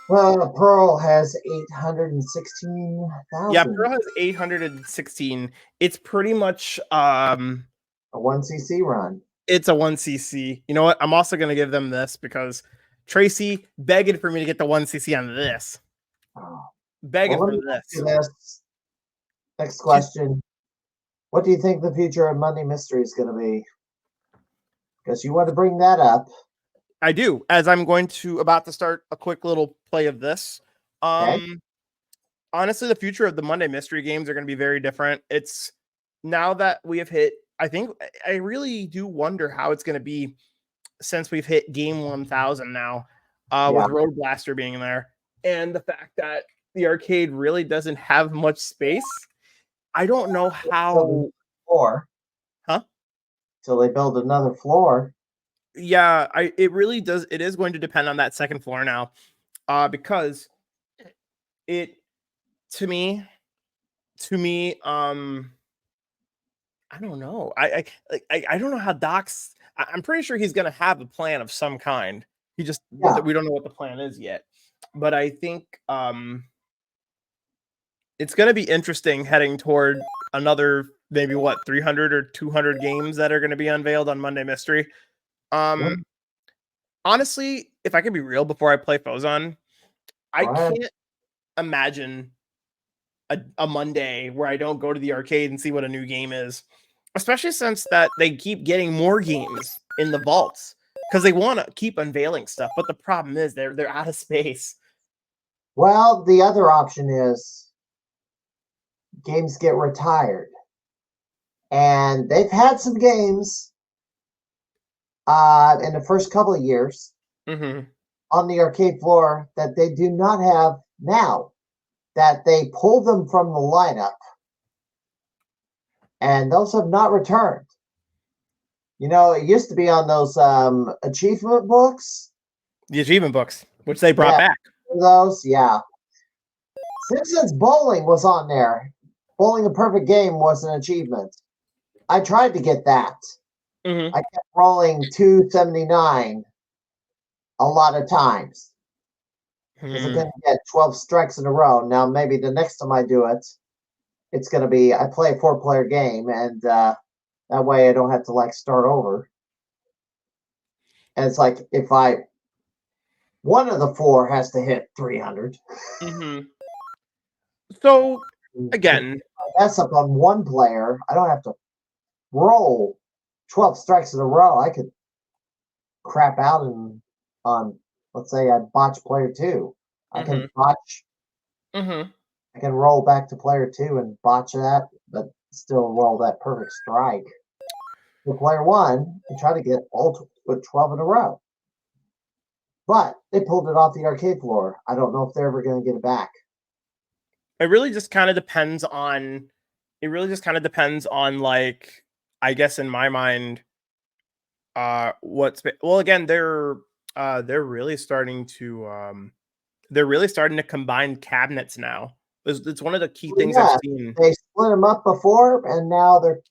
Well, Pearl has 816,000. Yeah, Pearl has 816. It's pretty much a 1cc run. It's a 1cc. You know what? I'm also going to give them this because Tracy begging for me to get the 1cc on this. Begging for this. Next question. What do you think the future of Monday Mystery is going to be? Because you want to bring that up. I do, as I'm about to start a quick little play of this. Okay. Honestly, the future of the Monday Mystery games are going to be very different. It's now that we have hit, I really do wonder how it's going to be since we've hit game 1000 now, with Road Blaster being there, and the fact that the arcade really doesn't have much space. I don't know how. Floor. Huh? Till they build another floor. Yeah, it really does. It is going to depend on that second floor now, because to me, I don't know. I don't know how Doc's. I'm pretty sure he's going to have a plan of some kind. We don't know what the plan is yet. But I think it's going to be interesting heading toward another maybe 300 or 200 games that are going to be unveiled on Monday Mystery. Honestly, if I can be real before I play Phozon, I can't imagine a Monday where I don't go to the arcade and see what a new game is, especially since that they keep getting more games in the vaults because they want to keep unveiling stuff. But the problem is they're out of space. Well, the other option is games get retired, and they've had some games in the first couple of years on the arcade floor that they do not have now, that they pulled them from the lineup, and those have not returned. You know, it used to be on those achievement books. The achievement books, which they brought back. Those, yeah. Simpsons Bowling was on there. Bowling a Perfect Game was an achievement. I tried to get that. I kept rolling 279 a lot of times. Because I couldn't get 12 strikes in a row. Now, maybe the next time I do it, it's going to be, I play a 4-player game, and that way I don't have to, start over. And it's like, if I one of the four has to hit 300. So again, That's up on one player. I don't have to roll 12 strikes in a row. I could crap out on, let's say I botch player 2. I can botch. I can roll back to player 2 and botch that, but still roll that perfect strike. For player 1 and try to get all with 12 in a row. But they pulled it off the arcade floor. I don't know if they're ever going to get it back. It really just kind of depends on. It really just kind of depends on, like, I guess in my mind, what's well again they're really starting to combine cabinets now. It's one of the key things I've seen. They split them up before, and now they're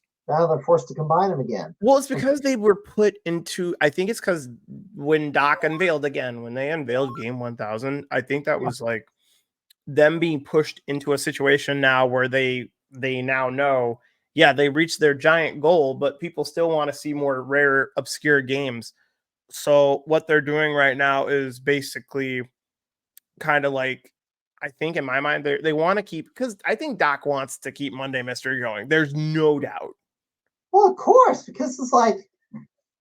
forced to combine them again. Well, it's because they were put into. I think it's because when Doc unveiled when they unveiled Game 1000, I think that was like them being pushed into a situation now where they now know, they reached their giant goal, but people still want to see more rare, obscure games. So what they're doing right now is basically kind of like, I think in my mind, they want to keep, because I think Doc wants to keep Monday Mystery going. There's no doubt. Well, of course, because it's like,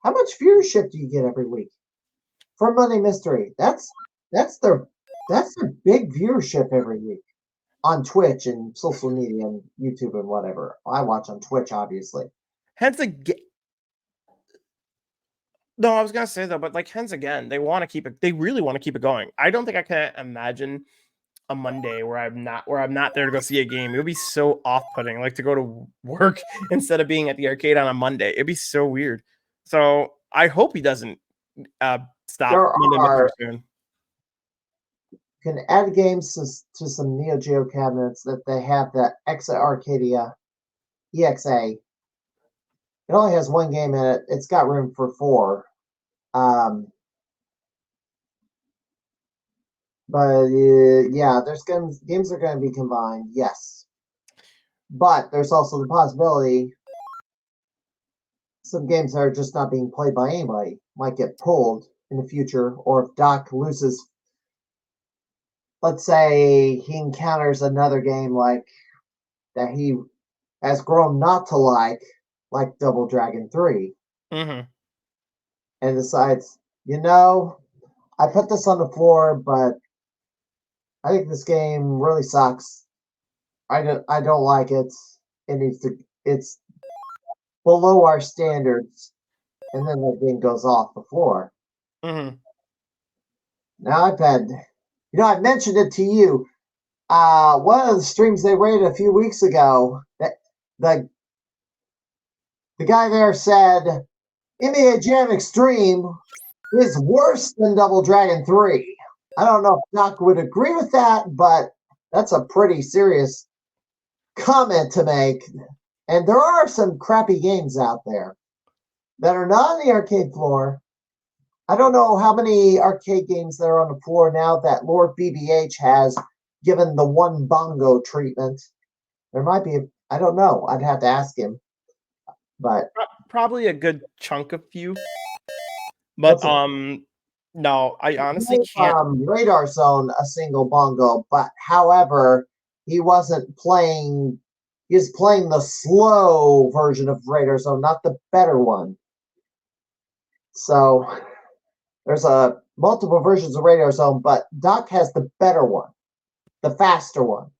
how much viewership do you get every week for Monday Mystery? That's their big viewership every week on Twitch and social media and YouTube and whatever. I watch on Twitch, obviously. Hence no, I was gonna say though, but like hence again, they want to keep it. They really want to keep it going. I don't think I can imagine a Monday where I'm not there to go see a game. It would be so off-putting, like to go to work instead of being at the arcade on a Monday. It'd be so weird. So I hope he doesn't stop Monday Mystery soon. Can add games to some Neo Geo cabinets that they have the Exa Arcadia EXA. It only has one game in it. It's got room for 4. But there's games are going to be combined, yes. But there's also the possibility some games that are just not being played by anybody might get pulled in the future, or if Doc loses, let's say he encounters another game like that he has grown not to like Double Dragon 3, and decides, I put this on the floor, but I think this game really sucks. I don't like it. It's below our standards, and then the game goes off the floor. Now I've had, I mentioned it to you. One of the streams they rated a few weeks ago, that the guy there said NBA Jam Extreme is worse than Double Dragon 3. I don't know if Doc would agree with that, but that's a pretty serious comment to make. And there are some crappy games out there that are not on the arcade floor. I don't know how many arcade games that are on the floor now that Lord BBH has given the one bongo treatment. There might be, I don't know. I'd have to ask him. But probably a good chunk of few. But no, I honestly can't. Radar Zone a single bongo, but however, he wasn't playing. He was playing the slow version of Radar Zone, not the better one. So there's multiple versions of Radar Zone, but Doc has the better one, the faster one.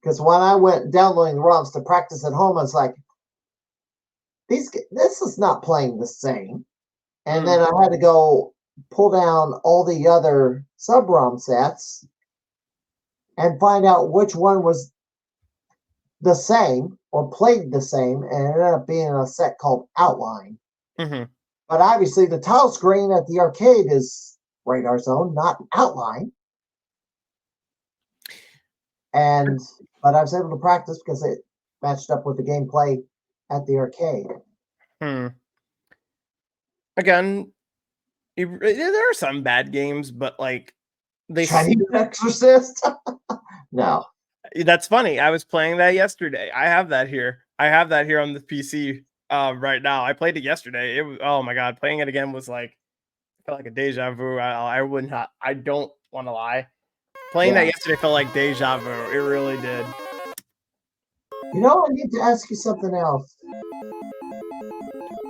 Because when I went downloading the ROMs to practice at home, I was like, this is not playing the same. And then I had to go pull down all the other sub-ROM sets and find out which one was the same or played the same, and it ended up being a set called Outline. But obviously the title screen at the arcade is Radar Zone, not Outline. But I was able to practice because it matched up with the gameplay at the arcade. Again, there are some bad games, but like Chinese Exorcist. No, that's funny. I was playing that yesterday. I have that here on the PC right now. I played it yesterday. It was, oh my god, playing it again was like felt like a deja vu. I wouldn't. I don't want to lie. Playing that yesterday felt like deja vu. It really did. You know, I need to ask you something else.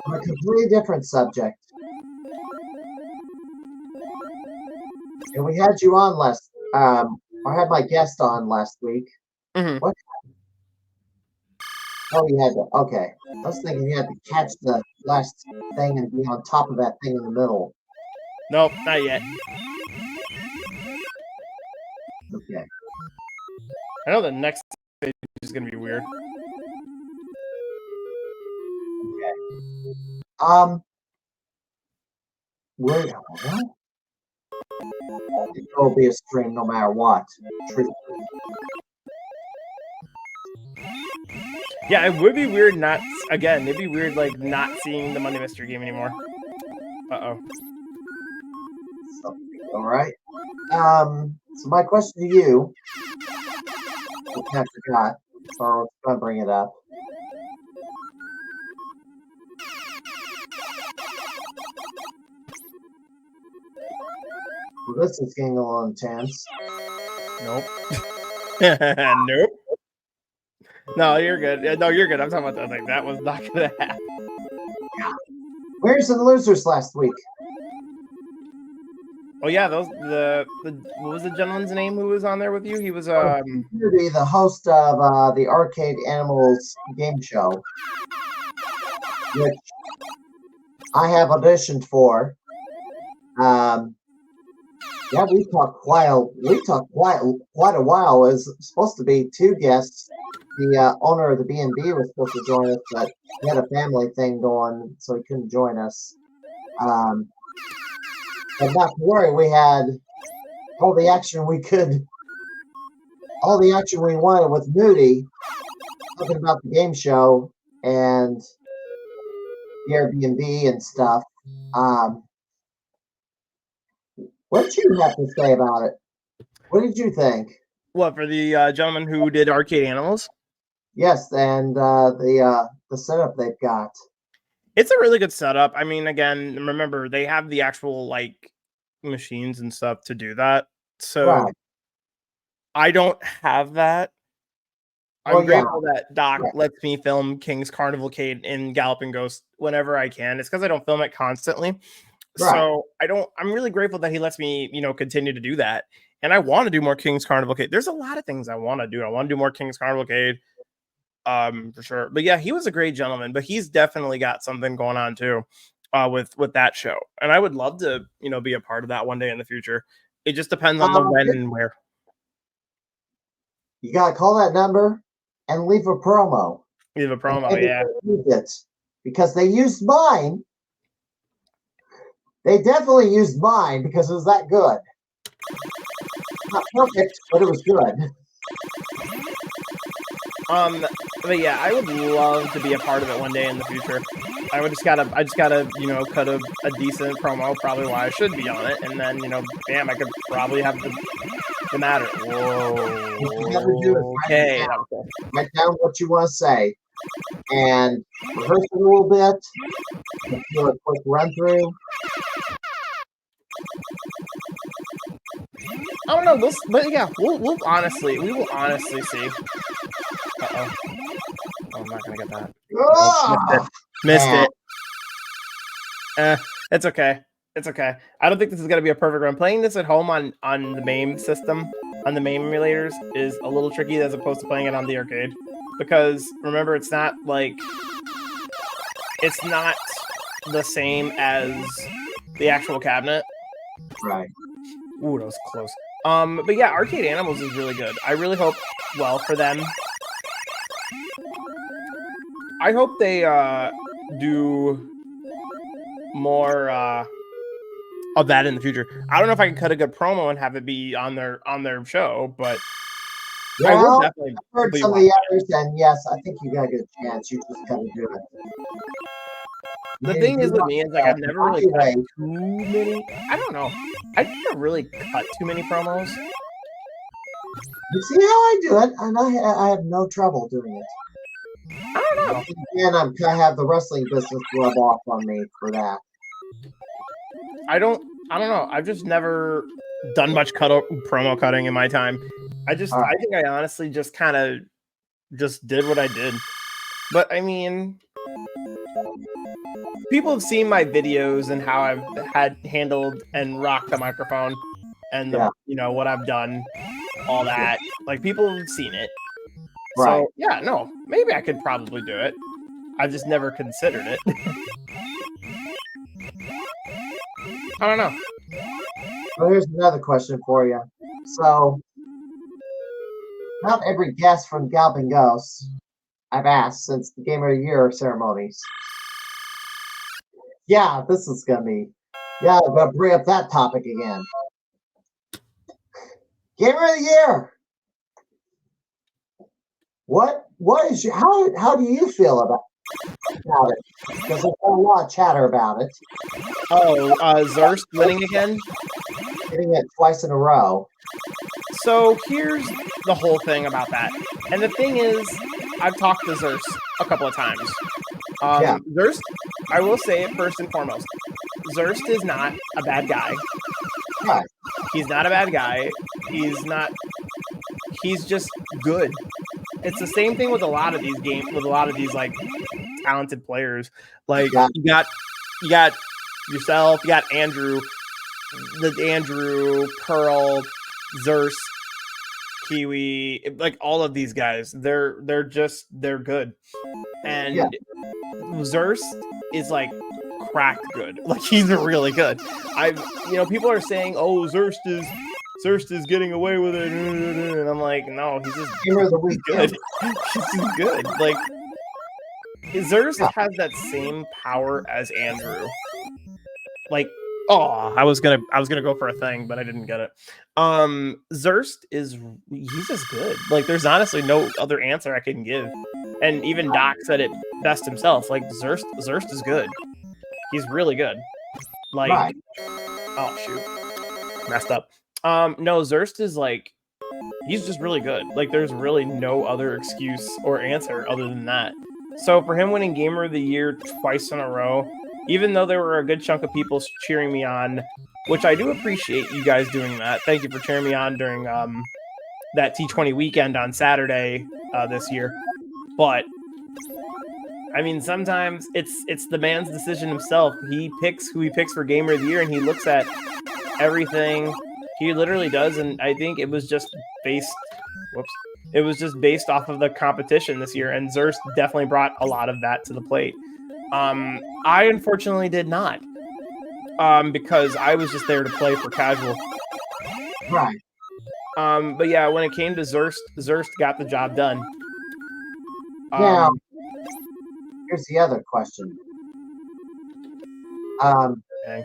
On a completely different subject. And we had you on I had my guest on last week. Mm-hmm. What? Oh, you had to. Okay. I was thinking you had to catch the last thing and be on top of that thing in the middle. Nope, not yet. Okay. I know the next stage is gonna be weird. Okay. Where? What? It will be a stream no matter what. Truthfully. Yeah, it would be weird not. Again, it'd be weird like not seeing the Monday Mystery game anymore. Uh-oh. All right. So my question to you, which I forgot, or I was going to bring it up. Well, this is getting a little intense. Nope. Nope. No, you're good. No, you're good. I'm talking about that. Like, that was not gonna happen. Winners and losers last week. Oh yeah, those the what was the gentleman's name who was on there with you? He was The host of the Arcade Animals game show, which I have auditioned for. Yeah, we talked quite a while. It was supposed to be two guests. The owner of the B&B was supposed to join us, but he had a family thing going, so he couldn't join us. But not to worry, we had all the action we wanted with Moody, talking about the game show and the Airbnb and stuff. What did you have to say about it? What did you think? what, for the gentleman who did Arcade Animals? Yes, and the setup they've got. It's a really good setup. I mean, again, remember they have the actual like machines and stuff to do that. So Right. I don't have that. I'm Well, yeah. grateful that Doc lets me film King's Carnivalcade and Galloping Ghost whenever I can. It's because I don't film it constantly. Right. So I'm really grateful that he lets me, continue to do that. And I want to do more King's Carnivalcade. There's a lot of things I want to do. I want to do more King's Carnivalcade. For sure. But yeah, he was a great gentleman, but he's definitely got something going on too, with that show. And I would love to, be a part of that one day in the future. It just depends on the when and where. You gotta call that number and leave a promo. Leave a promo, yeah. Use it, because they used mine. They definitely used mine because it was that good. Not perfect, but it was good. But yeah, I would love to be a part of it one day in the future. I just gotta, cut a decent promo, probably why I should be on it, and then, bam, I could probably have the matter. Whoa. What you gotta do is Okay. Write down what you want to say, and rehearse it a little bit. Do a quick run through. I don't know, but yeah, we will honestly see. Uh-oh. Oh, I'm not gonna get that. Missed it. It's okay. It's okay. I don't think this is gonna be a perfect run. Playing this at home on the MAME system, on the MAME emulators, is a little tricky as opposed to playing it on the arcade. Because remember, it's not the same as the actual cabinet. Right. Ooh, that was close. But yeah, Arcade Animals is really good. I really hope, well, for them. I hope they do more of that in the future. I don't know if I can cut a good promo and have it be on their show, but I will definitely. I've heard some of the others, and yes, I think you got a good chance. You just gotta do it. The thing is with me is like I've never really cut too many. I don't know. I've never really cut too many promos. You see how I do it, and I have no trouble doing it. I don't know. And I have the wrestling business rub off on me for that. I don't know. I've just never done much promo cutting in my time. I think I honestly just kind of just did what I did. But I mean, people have seen my videos and how I've handled and rocked the microphone and what I've done, all that. Like, people have seen it. Right. So yeah, no, maybe I could probably do it. I've just never considered it. I don't know. Well, here's another question for you. So, not every guest from Galloping Ghosts I've asked since the Gamer of the Year ceremonies. Yeah, this is gonna be. Yeah, I'm gonna bring up that topic again. Gamer of the Year. What is your, how do you feel about it? Because there's a lot of chatter about it. Oh, Zurst winning again? Getting it twice in a row. So here's the whole thing about that. And the thing is, I've talked to Zurst a couple of times. Zurst, I will say it first and foremost. Zurst is not a bad guy. Right. He's not a bad guy. He's just good. It's the same thing with a lot of these games, with a lot of these like talented players. Like you got yourself, you got Andrew, Pearl, Zurst, Kiwi, like all of these guys. They're good. And Zurst is like cracked good. Like, he's really good. People are saying, "Oh, Zurst is getting away with it," and I'm like, no, he's just good. He's just good. Like, Zurst has that same power as Andrew. Like, I was gonna go for a thing, but I didn't get it. Zurst he's just good. Like, there's honestly no other answer I can give. And even Doc said it best himself. Like, Zurst is good. He's really good. Like, oh shoot, messed up. No, Zurst is like, he's just really good. Like, there's really no other excuse or answer other than that. So for him winning Gamer of the Year twice in a row, even though there were a good chunk of people cheering me on, which I do appreciate you guys doing that. Thank you for cheering me on during that T20 weekend on Saturday this year. But I mean, sometimes it's the man's decision himself. He picks who he picks for Gamer of the Year, and he looks at everything. He literally does, and I think it was just based off of the competition this year, and Zurst definitely brought a lot of that to the plate. I unfortunately did not, because I was just there to play for casual. Right. But yeah, when it came to Zurst got the job done. Now, here's the other question. Okay.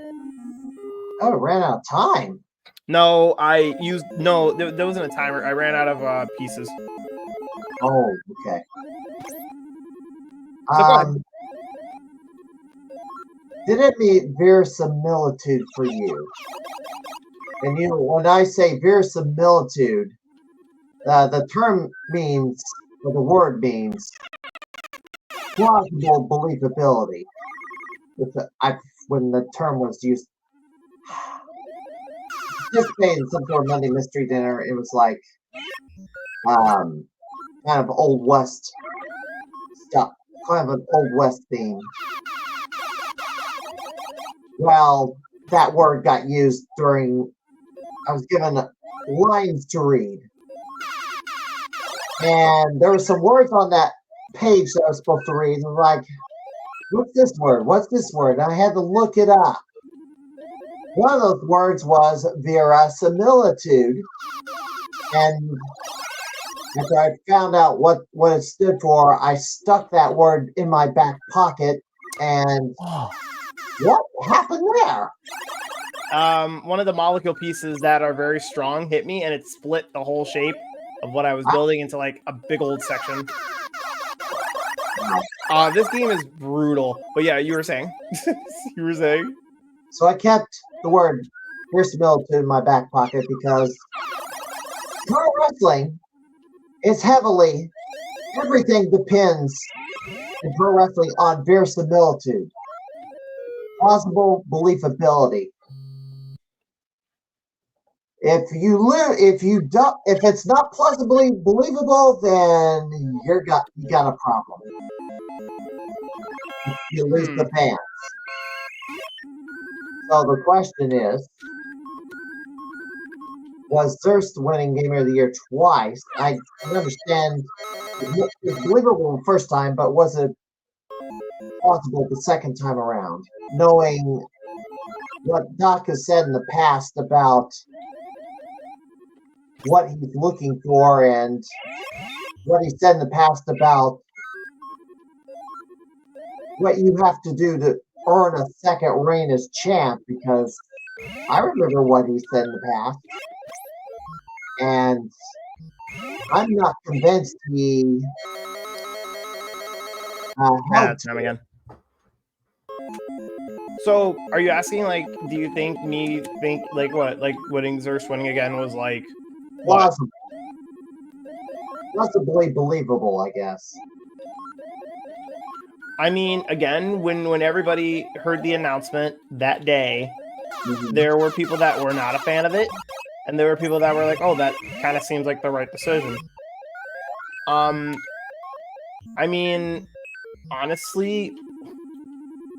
Oh, it ran out of time. No, there wasn't a timer. I ran out of pieces. Oh, okay. So go ahead. Did it mean verisimilitude for you? And when I say verisimilitude, the term means, or the word means, plausible believability. When the term was used, participated in some sort of Monday Mystery Dinner, it was like kind of Old West stuff, kind of an Old West theme. Well, that word got used during, I was given lines to read. And there were some words on that page that I was supposed to read. And I was like, what's this word? What's this word? And I had to look it up. One of those words was verisimilitude. And after I found out what it stood for, I stuck that word in my back pocket. And what happened there? One of the molecule pieces that are very strong hit me, and it split the whole shape of what I was building into like a big old section. This game is brutal. But yeah, you were saying. You were saying. So I kept the word verisimilitude in my back pocket because pro wrestling is heavily, everything depends in pro wrestling on verisimilitude, plausible believability. If it's not plausibly believable, then you got a problem. You lose the pants. So the question is, was Thirst winning Gamer of the Year twice? I can understand it's believable the first time, but was it plausible the second time around? Knowing what Doc has said in the past about what he's looking for and what he said in the past about what you have to do to earn a second reign as champ, because I remember what he said in the past, and I'm not convinced he held Time again. So, are you asking, like, do you think like what, like winning Zerst winning again was like what? Possibly believable, I guess. I mean, again, when everybody heard the announcement that day, there were people that were not a fan of it, and there were people that were like, "Oh, that kind of seems like the right decision." I mean, honestly,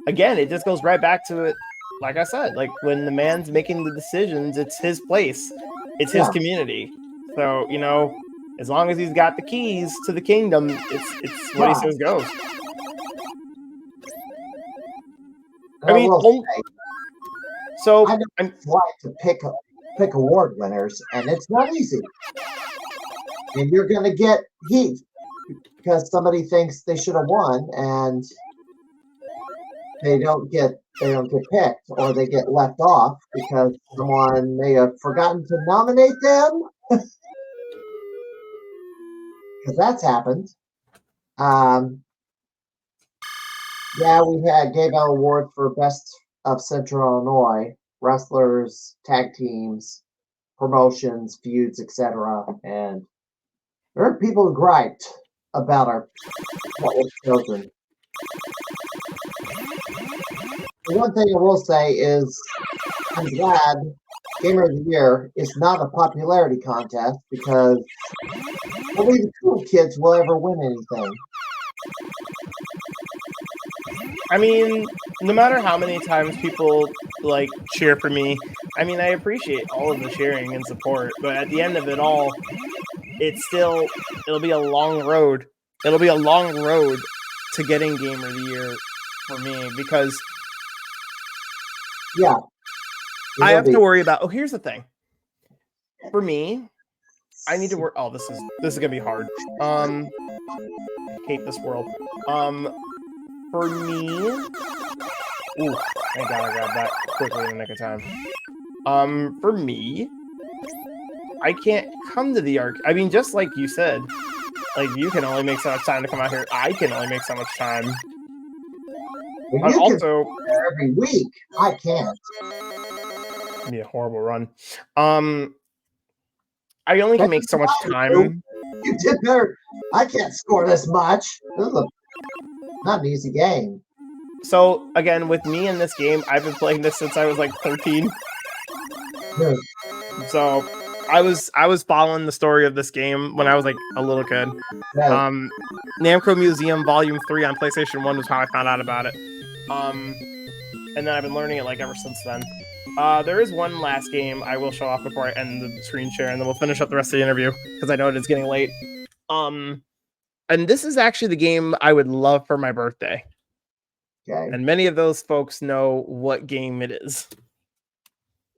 again, it just goes right back to it. Like I said, like when the man's making the decisions, it's his place, it's his community. So as long as he's got the keys to the kingdom, it's what he says goes. I mean, so I know like to pick award winners, and it's not easy. And you're gonna get heat because somebody thinks they should have won, and they don't get picked, or they get left off because someone may have forgotten to nominate them. Because that's happened. Yeah, we gave out awards for Best of Central Illinois, wrestlers, tag teams, promotions, feuds, etc. And there are people who griped about what was chosen. The one thing I will say is I'm glad Gamer of the Year is not a popularity contest, because only the cool kids will ever win anything. I mean, no matter how many times people like cheer for me, I mean, I appreciate all of the cheering and support, but at the end of it all, it'll be a long road. It'll be a long road to getting Gamer of the Year for me, because I have to worry about. Oh, here's the thing. For me, I need to work. Oh, this is gonna be hard. I hate this world. For me, ooh, thank God I grabbed that quickly in the nick of time. For me, I can't come to the arc. I mean, just like you said, like you can only make so much time to come out here. I can only make so much time. But you also can every week. I can't. It'd be a horrible run. I only can make so much time. You did better. I can't score this much. This is not an easy game. So again, with me in this game, I've been playing this since I was like 13. So I was following the story of this game when I was like a little kid. Namco Museum Volume 3 on PlayStation 1 was how I found out about it. And then I've been learning it like ever since then. There is one last game I will show off before I end the screen share, and then we'll finish up the rest of the interview because I know it is getting late. And this is actually the game I would love for my birthday. Okay. And many of those folks know what game it is.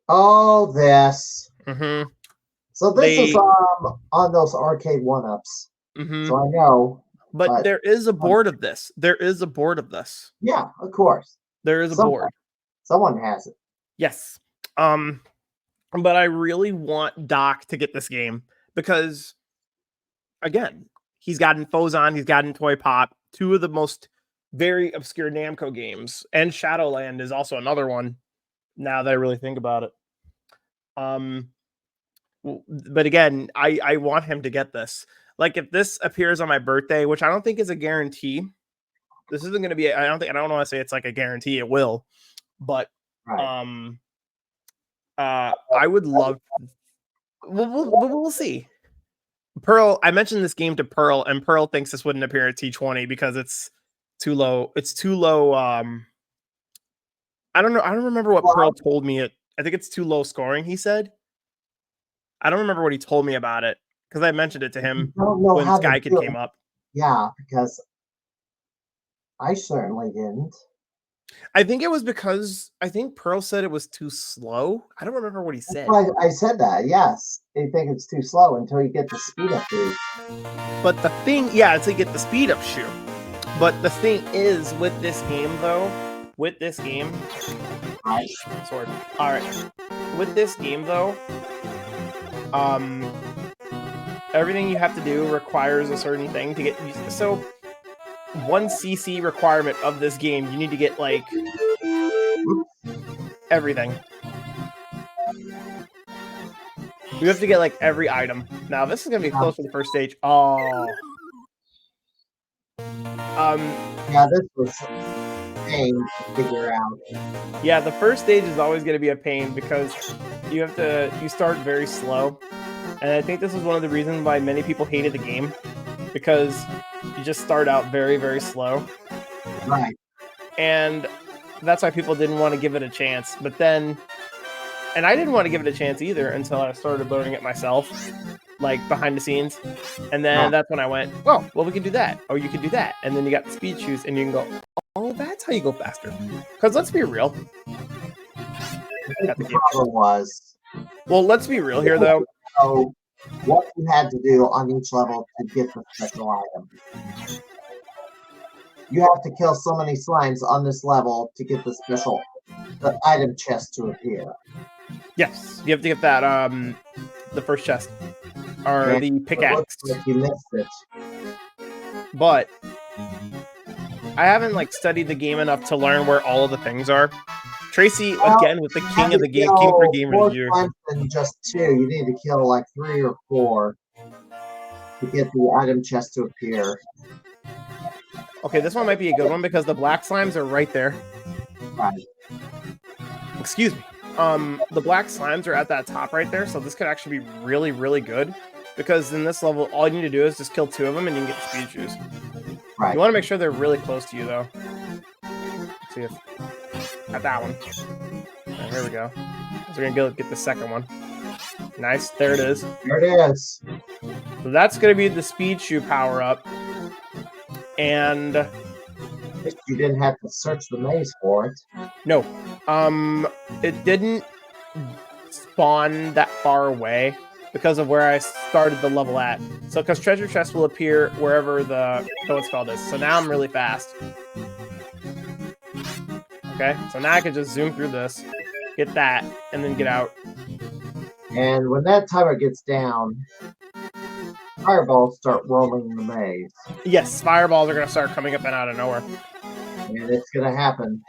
Oh, this. Mm-hmm. So this is on those arcade one-ups. Mm-hmm. So I know. But there is a board of this. There is a board of this. Yeah, of course. There is a board. Someone has it. Yes. But I really want Doc to get this game because, again, he's gotten Phozon, he's gotten Toy Pop, two of the most very obscure Namco games, and Shadowland is also another one. Now that I really think about it. But again, I want him to get this. Like if this appears on my birthday, which I don't think is a guarantee. This isn't going to be. I don't want to say it's like a guarantee. It will, but I would love We'll see. Pearl, I mentioned this game to Pearl, and Pearl thinks this wouldn't appear at T20 because it's too low. It's too low. I don't know. I don't remember what Pearl told me. I think it's too low scoring. He said. I don't remember what he told me about it because I mentioned it to him when Sky Kid came up. Yeah, because I certainly didn't. I think it was because I think Pearl said it was too slow. I don't remember what he said. I said that, yes. They think it's too slow until you get the speed up boost. But the thing, yeah, it's to get the speed up shoe. But the thing is, with this game, though, sword. All right. With this game, though, everything you have to do requires a certain thing to get. So, one CC requirement of this game, you need to get like everything. You have to get like every item. Now, this is gonna be close to the first stage. Oh. Yeah, this was a pain to figure out. Yeah, the first stage is always going to be a pain because you start very slow. And I think this is one of the reasons why many people hated the game, because you just start out very, very slow. Right. And that's why people didn't want to give it a chance. But then, and I didn't want to give it a chance either until I started learning it myself, like behind the scenes. And then that's when I went, oh, well, we can do that. Or you can do that. And then you got the speed shoes and you can go, oh, that's how you go faster. Because let's be real. The problem was. Well, let's be real here, though. So, what you had to do on each level to get the special item. You have to kill so many slimes on this level to get the item chest to appear. Yes, you have to get that, the first chest. Or the pickaxe. Like you missed it. But I haven't like studied the game enough to learn where all of the things are. Tracy, again, with the king of the game, king for gamer of the year. Than just 2. You need to kill like 3 or 4 to get the item chest to appear. Okay, this one might be a good one because the black slimes are right there. Right. Excuse me. The black slimes are at that top right there, so this could actually be really, really good. Because in this level, all you need to do is just kill 2 of them and you can get the speed shoes. Right. You want to make sure they're really close to you, though. Let's see if... At that one. Right, here we go. So we're going to go get the second one. Nice. There it is. There it is. So that's going to be the speed shoe power-up. And... You didn't have to search the maze for it. No. It didn't spawn that far away because of where I started the level at. So, because treasure chest will appear wherever the what's called is. So now I'm really fast. Okay, so now I can just zoom through this, get that, and then get out. And when that timer gets down, fireballs start roaming in the maze. Yes, fireballs are going to start coming up and out of nowhere. And it's going to happen.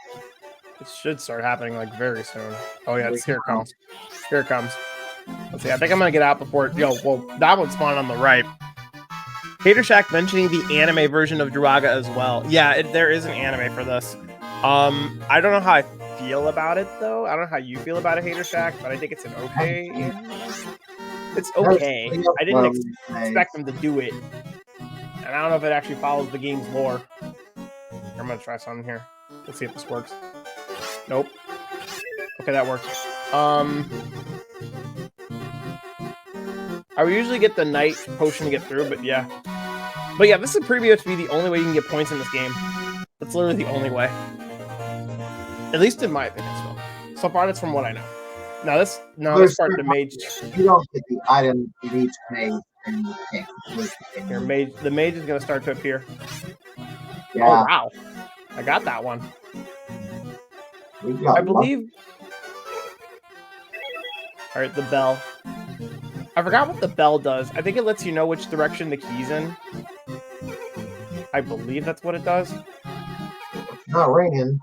It should start happening like very soon. Oh yeah, here it comes. Here it comes. Let's see, I think I'm going to get out before it... well, that one spawned on the right. Hater Shack mentioning the anime version of Drauga as well. Yeah, there is an anime for this. I don't know how I feel about it, though. I don't know how you feel about a Hater Shack, but I think it's an okay anime. It's okay. I didn't expect them to do it. And I don't know if it actually follows the game's lore. I'm going to try something here. Let's see if this works. Nope. Okay, that worked. I would usually get the night potion to get through, but yeah. But yeah, this is pretty much be the only way you can get points in this game. That's literally the only way. At least in my opinion, so far that's from what I know. Now let's start the mage. You don't get the item in each maze, and you can't complete the game. The mage is going to start to appear. Yeah. Oh wow, I got that one. I believe. All right, the bell. I forgot what the bell does. I think it lets you know which direction the key's in. I believe that's what it does. It's not ringing.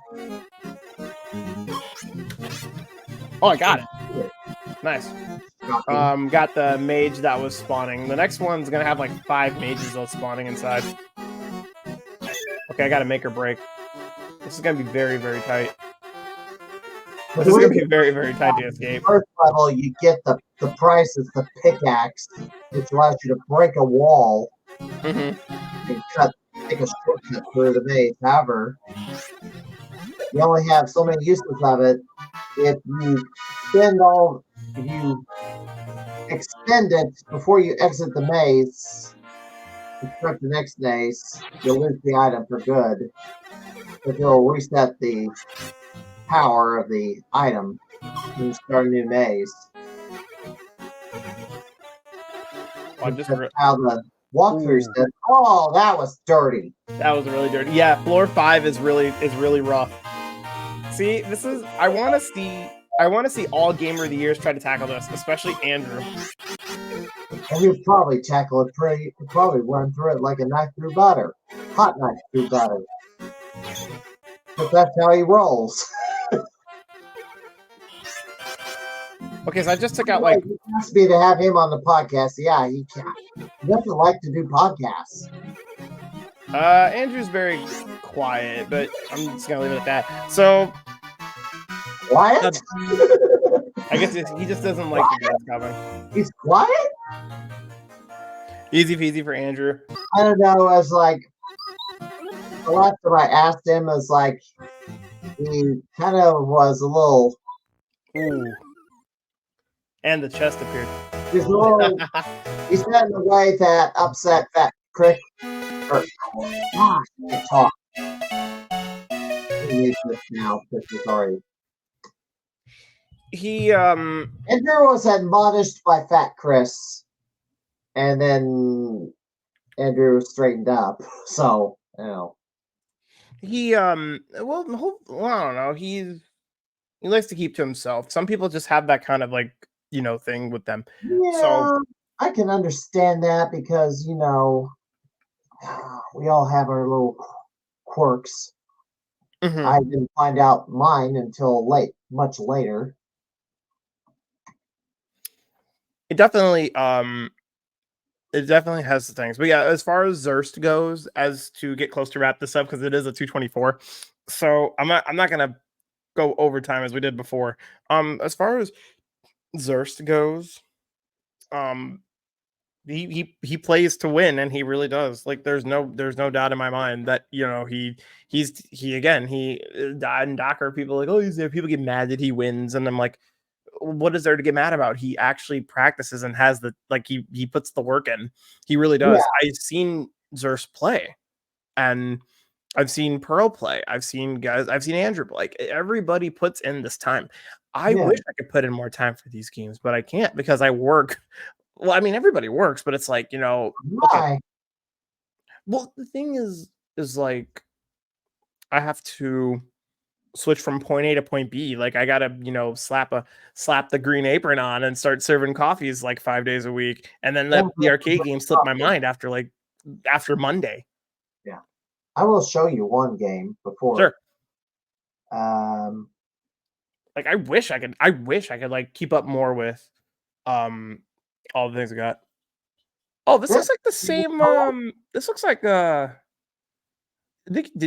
Oh, I got it. Nice. Got the mage that was spawning. The next one's gonna have like 5 mages though spawning inside. Okay, I gotta make or break. This is gonna be very, very tight. This is gonna be very, very tight to escape. First level, you get the prize is the pickaxe, which allows you to break a wall Mm-hmm. and take a shortcut through the maze. However, you only have so many uses of it. If you extend it before you exit the maze and start the next maze, you'll lose the item for good. But it'll reset the power of the item when you start a new maze. That's how the walkthrough said, "Oh, that was dirty." That was really dirty. Yeah, floor 5 is really rough. See, this is I want to see all gamer of the years try to tackle this, especially Andrew. And you'd probably tackle it probably run through it like a knife through butter, hot knife through butter. But that's how he rolls. Okay, so I just took out like. It must be to have him on the podcast. Yeah, he doesn't like to do podcasts. Andrew's very quiet, but I'm just gonna leave it at that. So. Quiet? I guess he just doesn't like the guys coming. He's quiet? Easy peasy for Andrew. I don't know. I was like, the last time I asked him was like, he kind of was a little. Ooh. And the chest appeared. He's a little. He said in a way that upset Fat Crick. Or, gosh, I talk. He needs this now because he's already. Andrew was admonished by Fat Chris, and then Andrew was straightened up. So, you know. He well, I don't know. He likes to keep to himself. Some people just have that kind of like, thing with them. Yeah, so I can understand that because, we all have our little quirks. Mm-hmm. I didn't find out mine until much later. It definitely has the things. But yeah, as far as Zurst goes, as to get close to wrap this up, because it is a 224. So I'm not gonna go overtime as we did before. As far as Zurst goes, he plays to win, and he really does. Like there's no doubt in my mind that he in Docker, people are like, oh, people get mad that he wins, and I'm like, what is there to get mad about? He actually practices and has he puts the work in. He really does. Yeah. I've seen Zurst play, and I've seen Pearl play. I've seen Andrew play. Like everybody puts in this time. I wish I could put in more time for these games, but I can't because I work. Well, I mean, everybody works, but it's like, okay. Well, the thing is like, I have to switch from point A to point B. Like I gotta, slap the green apron on and start serving coffees like 5 days a week. And then let the arcade game slip my mind after Monday. Yeah. I will show you one game before. Sure. Like I wish I could like keep up more with all the things I got. Oh, this looks like the same. This looks like did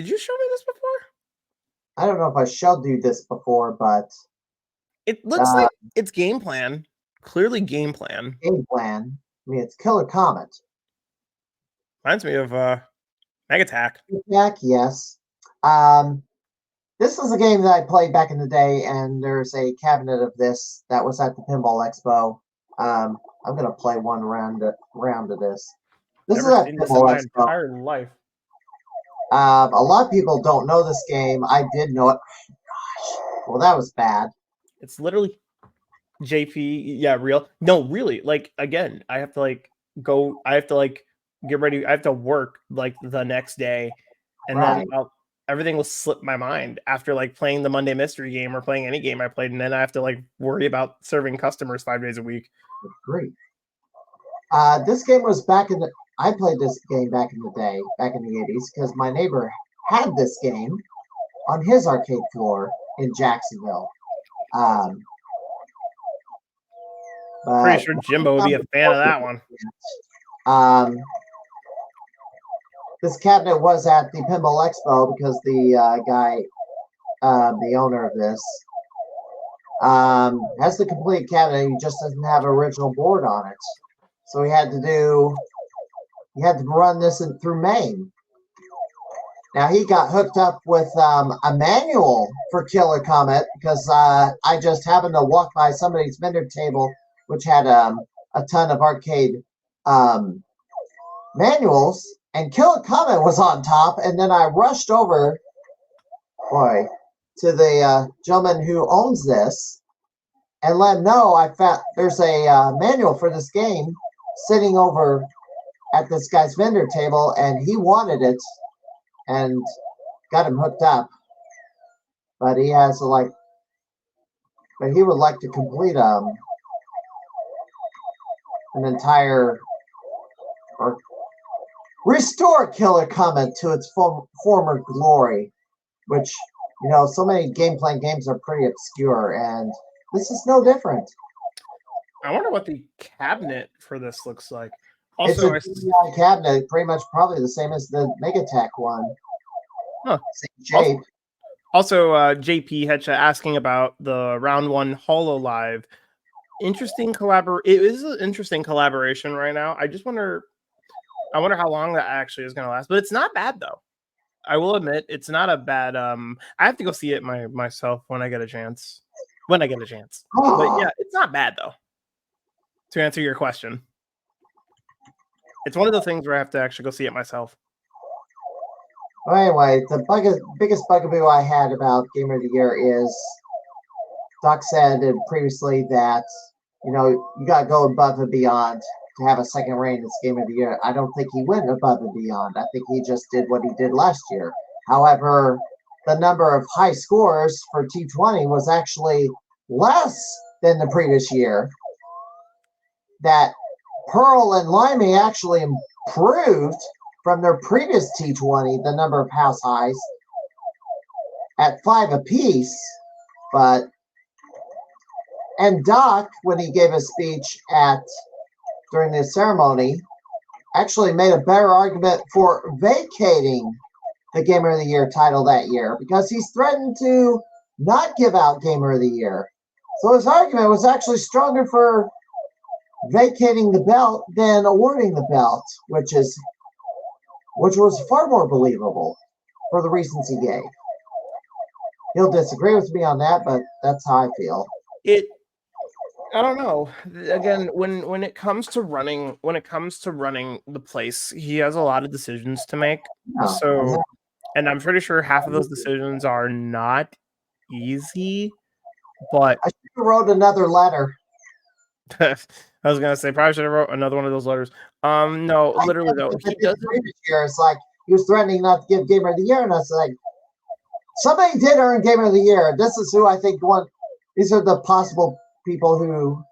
you show me this before? I don't know if I showed you this before, but it looks like it's game plan. Clearly game plan. Game plan. I mean, it's Killer Comet. Reminds me of Mega Attack. Yes. This is a game that I played back in the day, and there's a cabinet of this that was at the Pinball Expo. I'm gonna play one round of this. This is at Pinball Expo. Entire life. A lot of people don't know this game. I did know it. Gosh, well, that was bad. It's literally JP. Yeah, real. No, really. Like again, I have to go. I have to get ready. I have to work the next day, and then everything will slip my mind after playing the Monday mystery game or playing any game I played, and then I have to worry about serving customers 5 days a week. Great. This game was I played this game back in the day, back in the 80s, because my neighbor had this game on his arcade floor in Jacksonville. Pretty sure Jimbo would be a fan of that one. This cabinet was at the Pinball Expo because the guy, the owner of this, Has the complete cabinet. He just doesn't have original board on it. So he had to run this through MAME. Now he got hooked up with a manual for Killer Comet because I just happened to walk by somebody's vendor table which had a ton of arcade manuals, and Killer Comet was on top. And then I rushed over, to the gentleman who owns this and let him know I found there's a manual for this game sitting over at this guy's vendor table, and he wanted it, and got him hooked up. But he has but he would like to complete an entire or restore Killer Comet to its former glory, which, so many game playing games are pretty obscure, and this is no different. I wonder what the cabinet for this looks like. Also, Also, it's a DDI cabinet, pretty much probably the same as the Megatech one. Huh. Same shape. Also, JP Hetcha asking about the round 1 HoloLive. Interesting It is an interesting collaboration right now. I wonder how long that actually is going to last. But it's not bad, though. I will admit, it's not a bad. I have to go see it myself when I get a chance. But yeah, it's not bad, though. To answer your question, it's one of the things where I have to actually go see it myself. Well, anyway, the biggest bugaboo I had about Gamer of the Year is Doc said previously that, you got to go above and beyond to have a second reign as Gamer of the Year. I don't think he went above and beyond. I think he just did what he did last year. However, the number of high scores for T20 was actually less than the previous year. That Pearl and Limey actually improved from their previous T20, the number of house highs, at 5 apiece. And Doc, when he gave a speech during the ceremony, actually made a better argument for vacating the Gamer of the Year title that year, because he's threatened to not give out Gamer of the Year. So his argument was actually stronger for vacating the belt than awarding the belt, which was far more believable for the reasons he gave. He'll disagree with me on that, but that's how I feel. I don't know. Again, when it comes to running the place, he has a lot of decisions to make. So, and I'm pretty sure half of those decisions are not easy. But I should have wrote another letter. I was gonna say probably should have wrote another one of those letters. No, literally though, he doesn't. Year, it's like he was threatening not to give Gamer of the Year, and I was like, somebody did earn Gamer of the Year. This is who I think won. These are the possible people who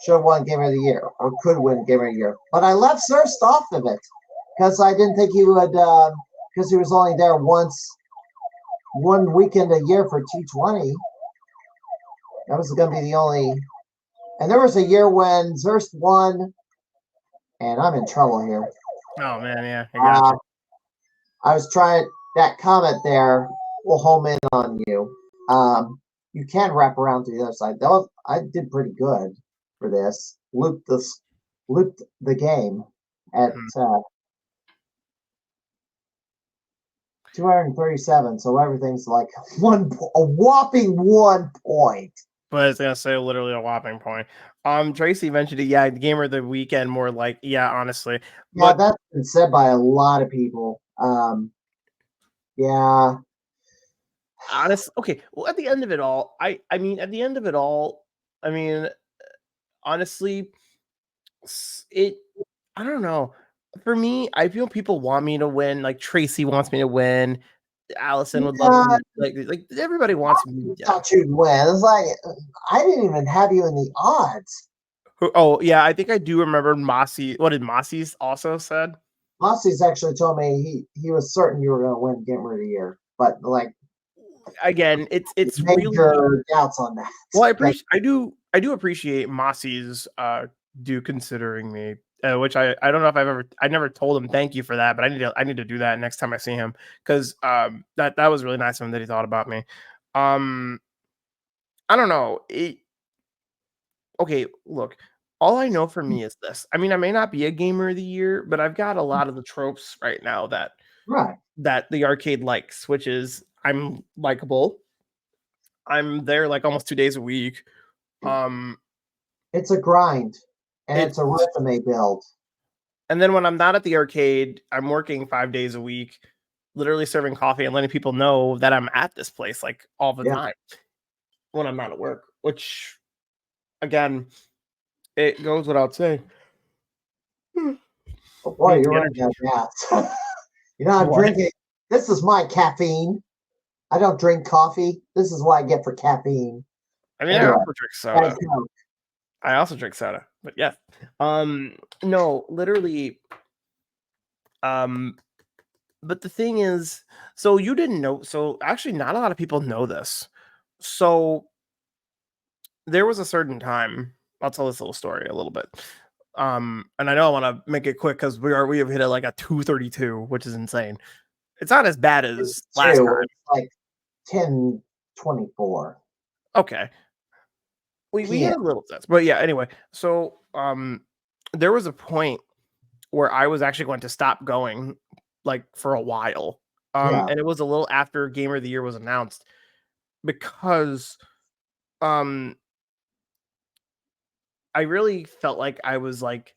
should have won Gamer of the Year or could win Gamer of the Year. But I left Zurst off of it because I didn't think he would, because he was only there one weekend a year for T20. That was going to be the only. And there was a year when Zurst won, and I'm in trouble here. Oh, man, yeah. I got you. I was trying that comment there. Will home in on you. You can wrap around to the other side. I did pretty good for this. Looped the game at 237. So everything's like a whopping 1 point. But I was gonna say literally a whopping point. Tracy mentioned it. Yeah, Gamer of the Weekend. More like, yeah, honestly. Yeah, that's been said by a lot of people. Yeah. Okay. Well, at the end of it all, I mean, honestly, I don't know. For me, I feel people want me to win. Like Tracy wants me to win. Allison would love me. Like everybody wants me. I thought you'd win. It's like I didn't even have you in the odds. Oh yeah, I think I do remember Mossy. What did Mossy's also said? Mossy's actually told me he was certain you were going to win Gamer of the Year, but like again, it's major doubts on that. Well, I do appreciate Mossy's due considering me, which I don't know if I never told him thank you for that, but I need to do that next time I see him because that was really nice of him that he thought about me. I don't know. Okay, look. All I know for me is this. I mean, I may not be a gamer of the year, but I've got a lot of the tropes right now Right. that the arcade likes, which is I'm likable. I'm there like almost 2 days a week. Um, It's a grind, and it's it's a resume build. and then when I'm not at the arcade, I'm working 5 days a week, literally serving coffee and letting people know that I'm at this place like all the Yeah. time when I'm not at work, which again, it goes without saying. Oh boy, Need you're the running energy. out of gas. I'm What? drinking. This is my caffeine. I don't drink coffee. This is what I get for caffeine. I mean, I Anyway, also drink guys, soda. I also drink soda, but yes. No, literally. Um, but the thing is, so you didn't know. So actually, not a lot of people know this. So there was a certain time. I'll tell this little story a little bit. And I know I want to make it quick because we have hit it like a 2:32, which is insane. It's not as bad as last two. time. It's like 10:24 Okay, we p.m. had a little sense, but yeah. Anyway, so there was a point where I was actually going to stop going, like, for a while. Yeah. And it was a little after Gamer of the Year was announced because um I really felt like I was like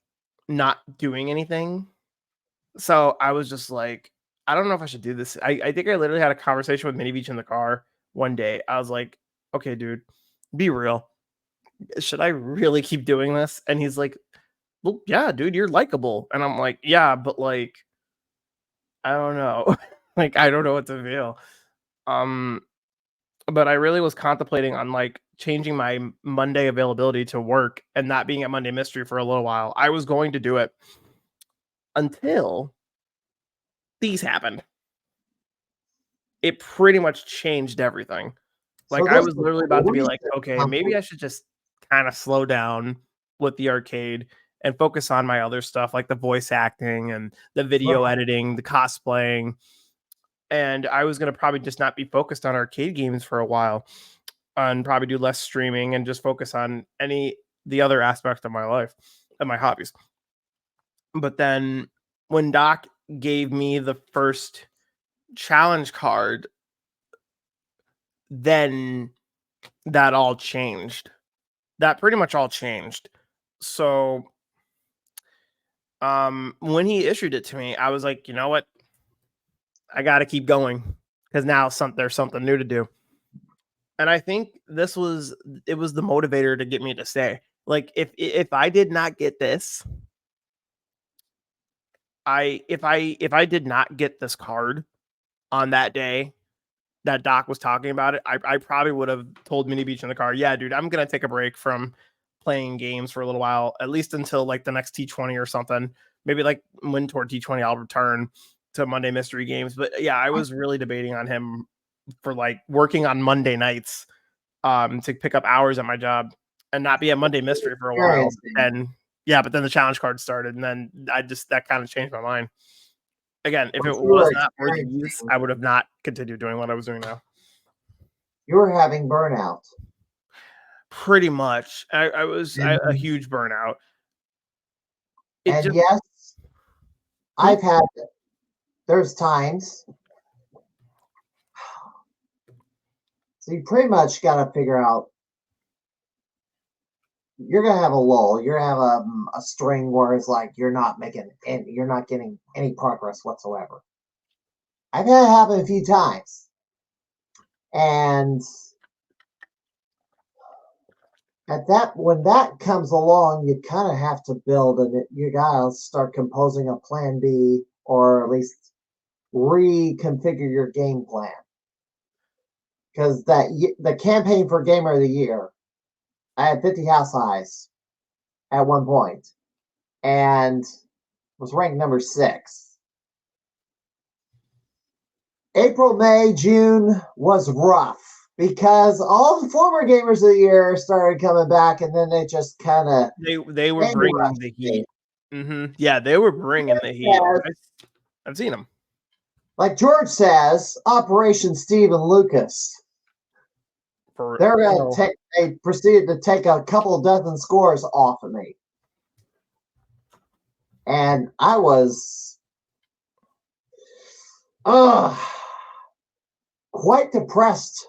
not doing anything. So I was just like, I don't know if I should do this. I think I literally had a conversation with Mini Beach in the car one day. I was like, okay, dude, be real. Should I really keep doing this? And he's like, well, yeah, dude, you're likable. And I'm like, yeah, but like, I don't know. Like, I don't know what to feel. Um, but I really was contemplating on like changing my Monday availability to work and not being at Monday Mystery for a little while. I was going to do it until these happened. It pretty much changed everything. So Like I this was is literally the about to be like, recent okay, maybe company. I should just kind of slow down with the arcade and focus on my other stuff like the voice acting and the video Right. editing, the cosplaying. And I was going to probably just not be focused on arcade games for a while and probably do less streaming and just focus on the other aspect of my life and my hobbies. But then when Doc gave me the first challenge card, then that all changed. That pretty much all changed. So when he issued it to me, I was like, you know what? I got to keep going because now there's something new to do. And I think it was the motivator to get me to stay. Like if I did not get this, if I did not get this card on that day that Doc was talking about it, I probably would have told Mini Beach in the car, yeah, dude, I'm gonna take a break from playing games for a little while, at least until like the next T20 or something. Maybe like when toward T20, I'll return to Monday Mystery Games. But yeah, I was really debating on him for like working on Monday nights to pick up hours at my job and not be at Monday Mystery for a while. Experiencing. And yeah, but then the challenge card started, and then that kind of changed my mind. Again, if What it you were was not for these, experiencing, I would have not continued doing what I was doing now. you were having burnout. Pretty much, I was And, a huge burnout. It and just yes, I've had, there's times. So you pretty much got to figure out, you're going to have a lull. You're going to have a string where it's like you're not getting any progress whatsoever. I've had it happen a few times. And when that comes along, you kind of have to build and you gotta start composing a plan B, or at least reconfigure your game plan. Because the campaign for Gamer of the Year, I had 50 house highs at one point and was ranked number 6. April, May, June was rough because all the former Gamers of the Year started coming back, and then they just kind of they were bringing the heat. Yeah, they were bringing the heat. I've seen them. Like George says, Operation Stephen Lucas. They're going to take they proceeded to take a couple dozen scores off of me. And I was quite depressed.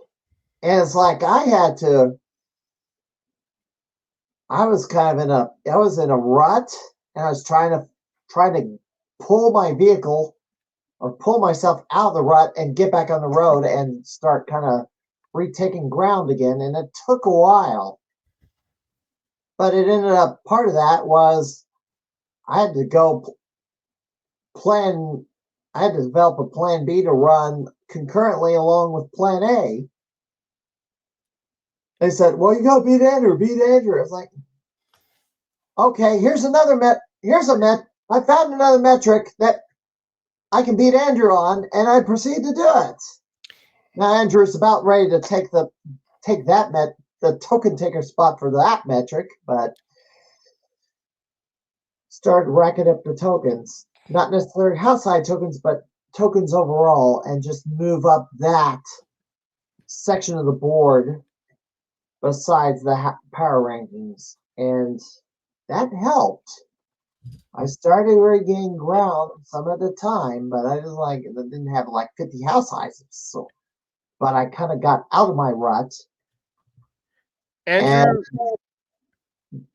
And it's like I was kind of I was in a rut, and I was trying to pull my vehicle or pull myself out of the rut and get back on the road and start kind of retaking ground again. And it took a while, but it ended up, part of that was I had to go plan, I had to develop a plan B to run concurrently along with plan A. They said, well, you gotta beat Andrew. It's like, okay, here's a I found another metric that I can beat Andrew on, and I proceed to do it. Now Andrew's about ready to take the token taker spot for that metric, but started racking up the tokens. Not necessarily house side tokens, but tokens overall, and just move up that section of the board besides the power rankings. And that helped. I started regaining ground some at the time, but I didn't have like 50 house sizes. So, but I kind of got out of my rut. Andrew, and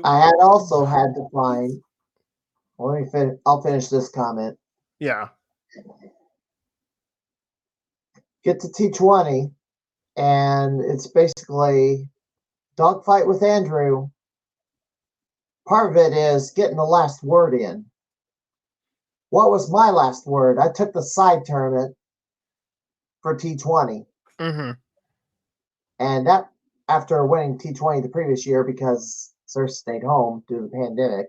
I had also had to find. I'll finish this comment. Yeah. Get to T20, and it's basically dogfight with Andrew. Part of it is getting the last word in. What was my last word? I took the side tournament for T20. Mm-hmm. And that, after winning T20 the previous year because Sir stayed home due to the pandemic.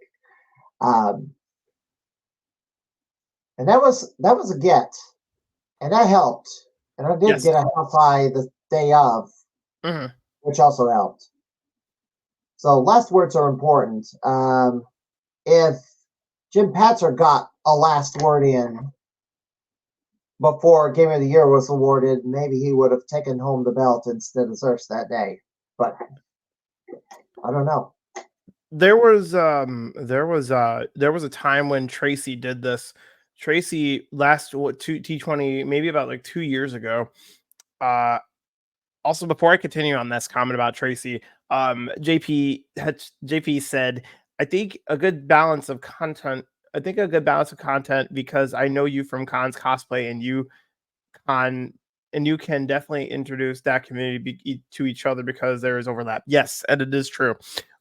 And that was a get. And that helped. And I did get a half high the day of, which also helped. So last words are important. If Jim Patzer got a last word in before Game of the Year was awarded, maybe he would have taken home the belt instead of Zeus that day. But I don't know. There was a time when Tracy did this. Tracy last T20, maybe about like 2 years ago. Also, before I continue on this comment about Tracy, JP said, I think a good balance of content because I know you from Khan's cosplay, and you can definitely introduce that community to each other because there is overlap. Yes, and it is true.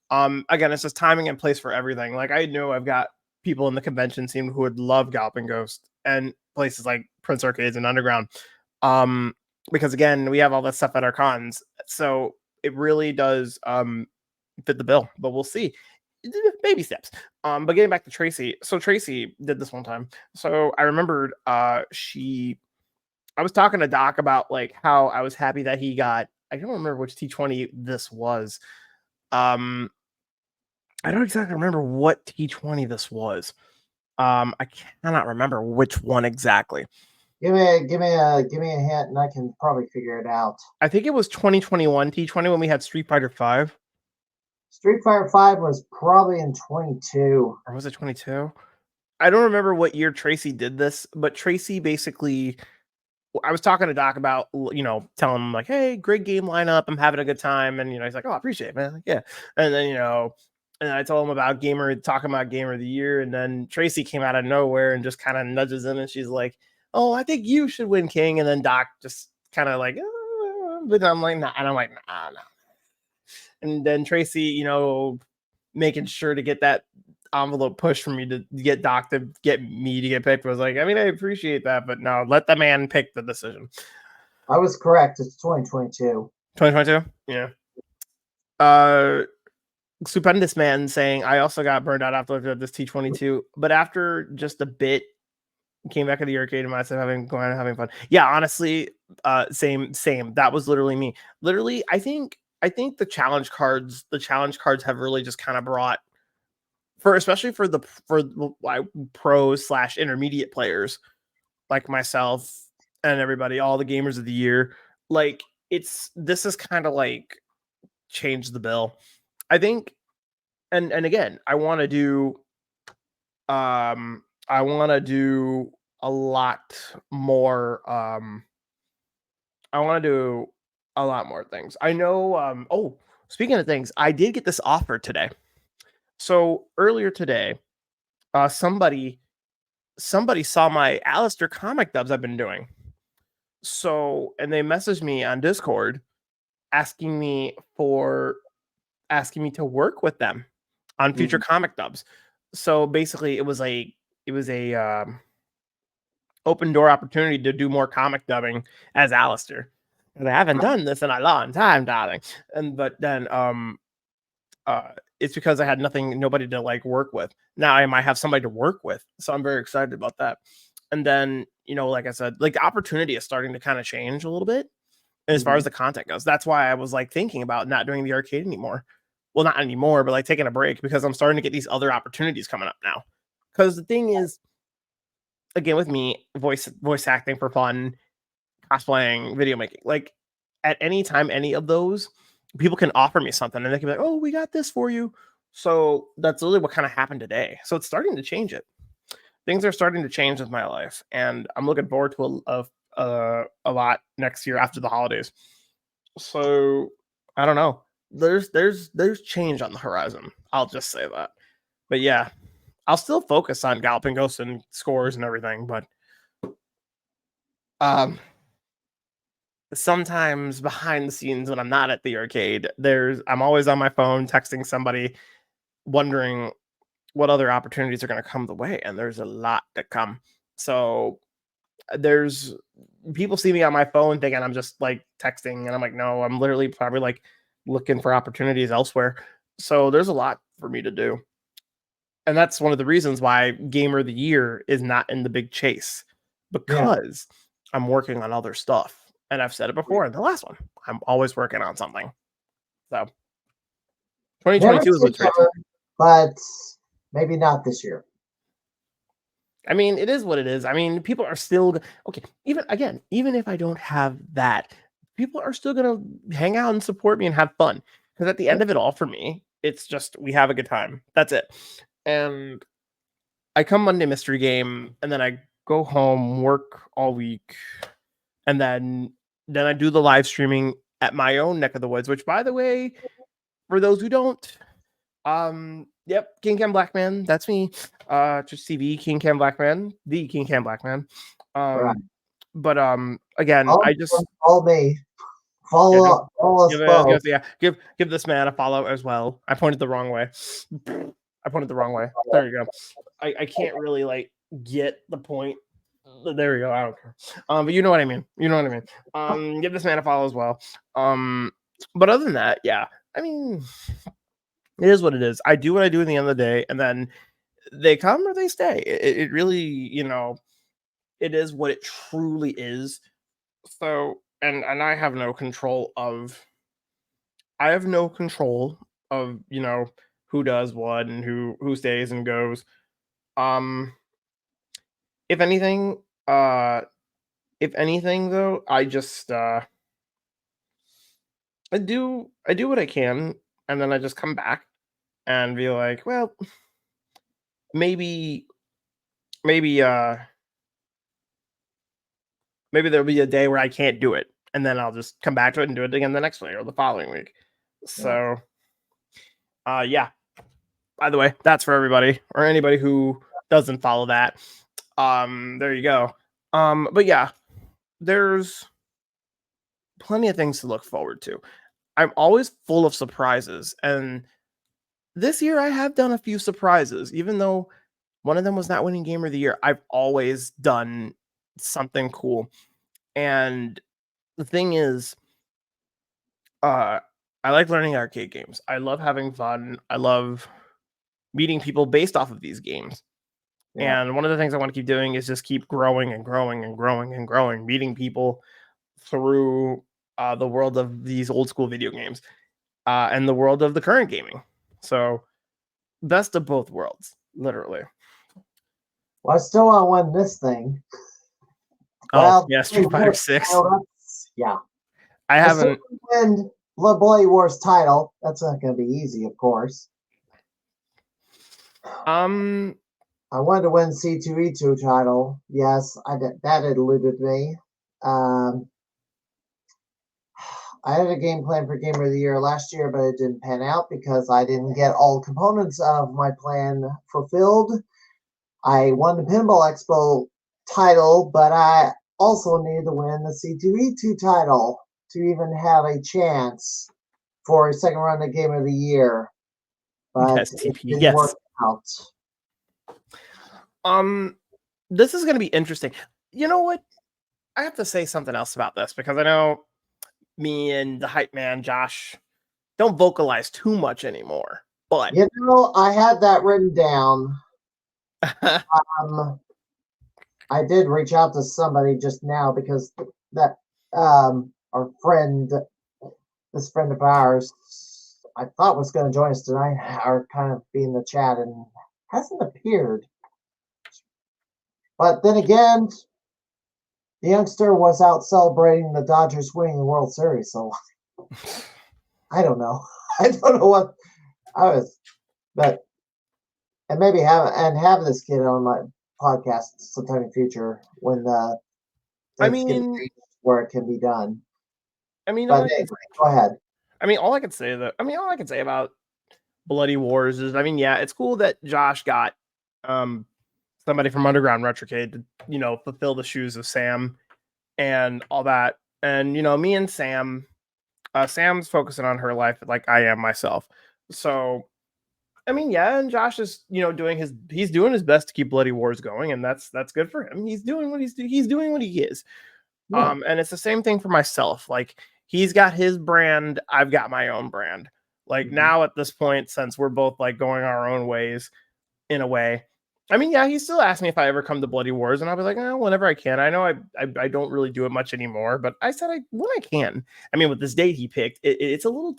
Again, it's just timing and place for everything. Like, I know I've got people in the convention scene who would love Galloping Ghost and places like Prince Arcades and Underground. Because again, we have all that stuff at our cons. So it really does fit the bill, but we'll see. Baby steps. But getting back to Tracy. So Tracy did this one time. So I remembered I was talking to Doc about like how I was happy that he got, I don't remember which T20 this was. I don't exactly remember what T20 this was. I cannot remember which one exactly. Give me a hint, and I can probably figure it out. I think it was 2021 T20 when we had Street Fighter 5. Street Fighter 5 was probably in 22. Or was it 22? I don't remember what year Tracy did this, but Tracy basically, I was talking to Doc about, telling him like, hey, great game lineup. I'm having a good time. And, he's like, oh, I appreciate it, man. Like, yeah. And then, and I told him about talking about Gamer of the Year. And then Tracy came out of nowhere and just kind of nudges him. And she's like, oh, I think you should win King. And then Doc just kind of like, but I'm like, nah. And I'm like, nah. And then Tracy, making sure to get that envelope pushed for me to get Doc to get me to get picked was like, I mean, I appreciate that, but no, let the man pick the decision. I was correct. It's 2022. 2022? Yeah. Stupendous Man saying, I also got burned out after this T22, but after just a bit, came back to the arcade and myself having fun. Yeah, honestly, same. That was literally me. Literally, I think the challenge cards have really just kind of brought, especially for pros / intermediate players like myself and everybody, all the gamers of the year. Like, this is kind of like change the bill. I think, and again, I want to do I want to do a lot more. I want to do a lot more things. I know. Oh, speaking of things, I did get this offer today. So earlier today, somebody saw my Alistair comic dubs I've been doing. So, and they messaged me on Discord asking me to work with them on future comic dubs. So basically, it was a open door opportunity to do more comic dubbing as Alistair. And I haven't done this in a long time, darling. But then it's because I had nobody to like work with. Now I might have somebody to work with, so I'm very excited about that. And then, like I said, like the opportunity is starting to kind of change a little bit as far as the content goes. That's why I was like thinking about not doing the arcade anymore. Well, not anymore, but like taking a break, because I'm starting to get these other opportunities coming up now. Because the thing is, again, with me, voice acting for fun, cosplaying, video making, like at any time, any of those, people can offer me something and they can be like, oh, we got this for you. So that's literally what kind of happened today. So it's starting to change it. Things are starting to change with my life, and I'm looking forward to a lot next year after the holidays. So I don't know. There's change on the horizon. I'll just say that. But yeah, I'll still focus on Galloping Ghosts and scores and everything, but sometimes behind the scenes when I'm not at the arcade, I'm always on my phone texting somebody, wondering what other opportunities are going to come the way, and there's a lot to come. So there's people see me on my phone thinking I'm just like texting, and I'm like, no, I'm literally probably like looking for opportunities elsewhere. So there's a lot for me to do. And that's one of the reasons why Gamer of the Year is not in the big chase, because I'm working on other stuff. And I've said it before in the last one, I'm always working on something. So 2022 is what's right. But maybe not this year. I mean, it is what it is. I mean, people are still okay. Even if I don't have that, people are still gonna hang out and support me and have fun. Because at the end of it all, for me, it's just we have a good time. That's it. And I come Monday mystery game, and then I go home, work all week, and then I do the live streaming at my own neck of the woods. Which, by the way, for those who don't, yep, King Cam Blackman, that's me. Just TV King Cam Blackman, the King Cam Blackman. Right. But again, I just follow me. Follow us both. Give this man a follow as well. I pointed the wrong way. There you go. I can't really like get the point. There we go. I don't care. But you know what I mean. Give this man a follow as well. But other than that, yeah. I mean, it is what it is. I do what I do at the end of the day, and then they come or they stay. It really, it is what it truly is. So, and I have no control of. I have no control of who does what and who stays and goes. If anything, though, I just I do what I can, and then I just come back and be like, well, maybe there'll be a day where I can't do it, and then I'll just come back to it and do it again the next week or the following week. So yeah. By the way, that's for everybody or anybody who doesn't follow that. There you go. But yeah, there's plenty of things to look forward to. I'm always full of surprises, and this year I have done a few surprises, even though one of them was not winning Gamer of the Year. I've always done something cool. And the thing is, I like learning arcade games. I love having fun. I love meeting people based off of these games. Yeah. And one of the things I want to keep doing is just keep growing and growing and growing and growing, meeting people through the world of these old school video games and the world of the current gaming. So best of both worlds, literally. Well, I still want to win this thing. Oh, yeah, Street Fighter 6. Yeah. I haven't win Bloody Wars title. That's not going to be easy, of course. I wanted to win C2E2 title. Yes, I did. That eluded me. I had a game plan for Gamer of the Year last year, but it didn't pan out because I didn't get all components of my plan fulfilled. I won the Pinball Expo title, but I also needed to win the C2E2 title to even have a chance for a second run of Game of the Year. But Yes, it TP, didn't yes. work out. This is going to be interesting. You know what? I have to say something else about this because I know me and the hype man Josh don't vocalize too much anymore. But You know, I had that written down. I did reach out to somebody just now because that our friend, this friend of ours, I thought was going to join us tonight, or kind of be in the chat, and hasn't appeared. But then again, the youngster was out celebrating the Dodgers winning the World Series, so I don't know. I don't know what I was, but and maybe have this kid on my podcast sometime in the future when I things get mean, where it can be done. I mean, But hey, go ahead. I mean, all I can say about Bloody Wars is, I mean, yeah, it's cool that Josh got somebody from Underground Retrocade to, you know, fulfill the shoes of Sam and all that. And, you know, me and Sam, Sam's focusing on her life like I am myself. So, I mean, yeah, and Josh is, you know, he's doing his best to keep Bloody Wars going, and that's good for him. He's doing what he's doing what he is. Yeah. And it's the same thing for myself. Like, he's got his brand, I've got my own brand. Like, now at this point, since we're both like going our own ways in a way. I mean, yeah, he still asks me if I ever come to Bloody Wars, and I'll be like, oh, whenever I can. I know I don't really do it much anymore, but I said when I can. I mean, with this date he picked, it's a little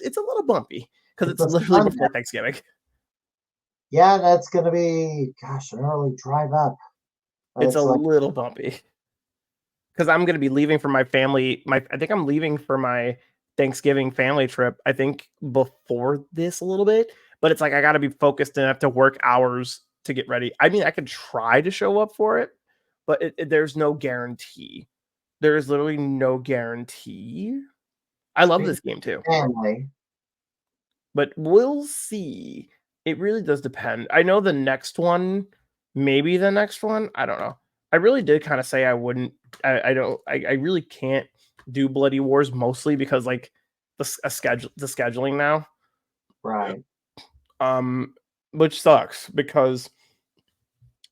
bumpy because it's literally before Thanksgiving. Yeah, that's gonna be an early drive up. It's a little bumpy because I'm going to be leaving for my family. I think I'm leaving for my Thanksgiving family trip. I think before this a little bit, but it's like I got to be focused enough to work hours to get ready. I mean, I could try to show up for it, but there's no guarantee. There is literally no guarantee. I love this game too, but we'll see. It really does depend. I know the next one, maybe the next one. I don't know. I really did kind of say I wouldn't. I really can't do Bloody Wars mostly because like the scheduling now, right? Which sucks because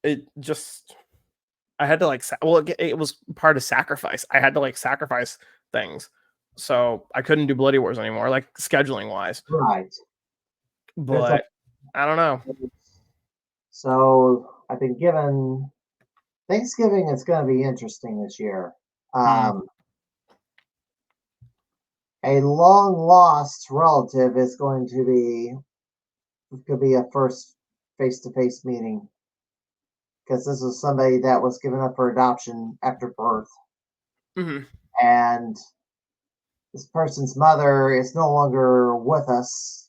it just I had to like it was part of sacrifice. I had to like sacrifice things, so I couldn't do Bloody Wars anymore, like scheduling wise. Right. But I don't know. So I've been given Thanksgiving is going to be interesting this year. A long lost relative is going to be a first face-to-face meeting because this is somebody that was given up for adoption after birth, and this person's mother is no longer with us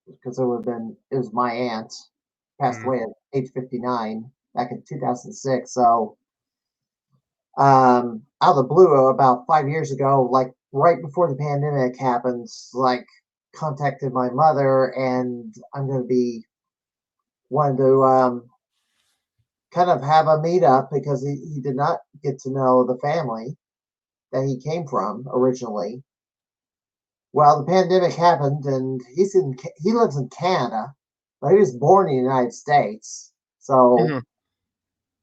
because it was my aunt, passed away at age 59 back in 2006. So out of the blue, about 5 years ago, like right before the pandemic happened, like contacted my mother, and I'm going to be wanting to kind of have a meetup because he did not get to know the family that he came from originally. Well, the pandemic happened, and he lives in Canada, but he was born in the United States. So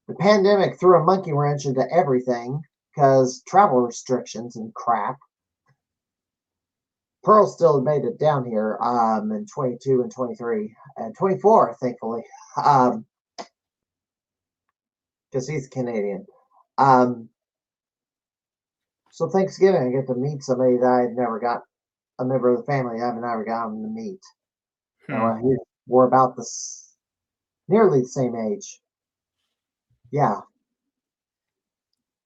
the pandemic threw a monkey wrench into everything because travel restrictions and crap. Pearl still made it down here in 22 and 23 and 24, thankfully, because he's Canadian. So Thanksgiving, I get to meet somebody that I had never got, a member of the family I've never gotten to meet. We're about nearly the same age. Yeah.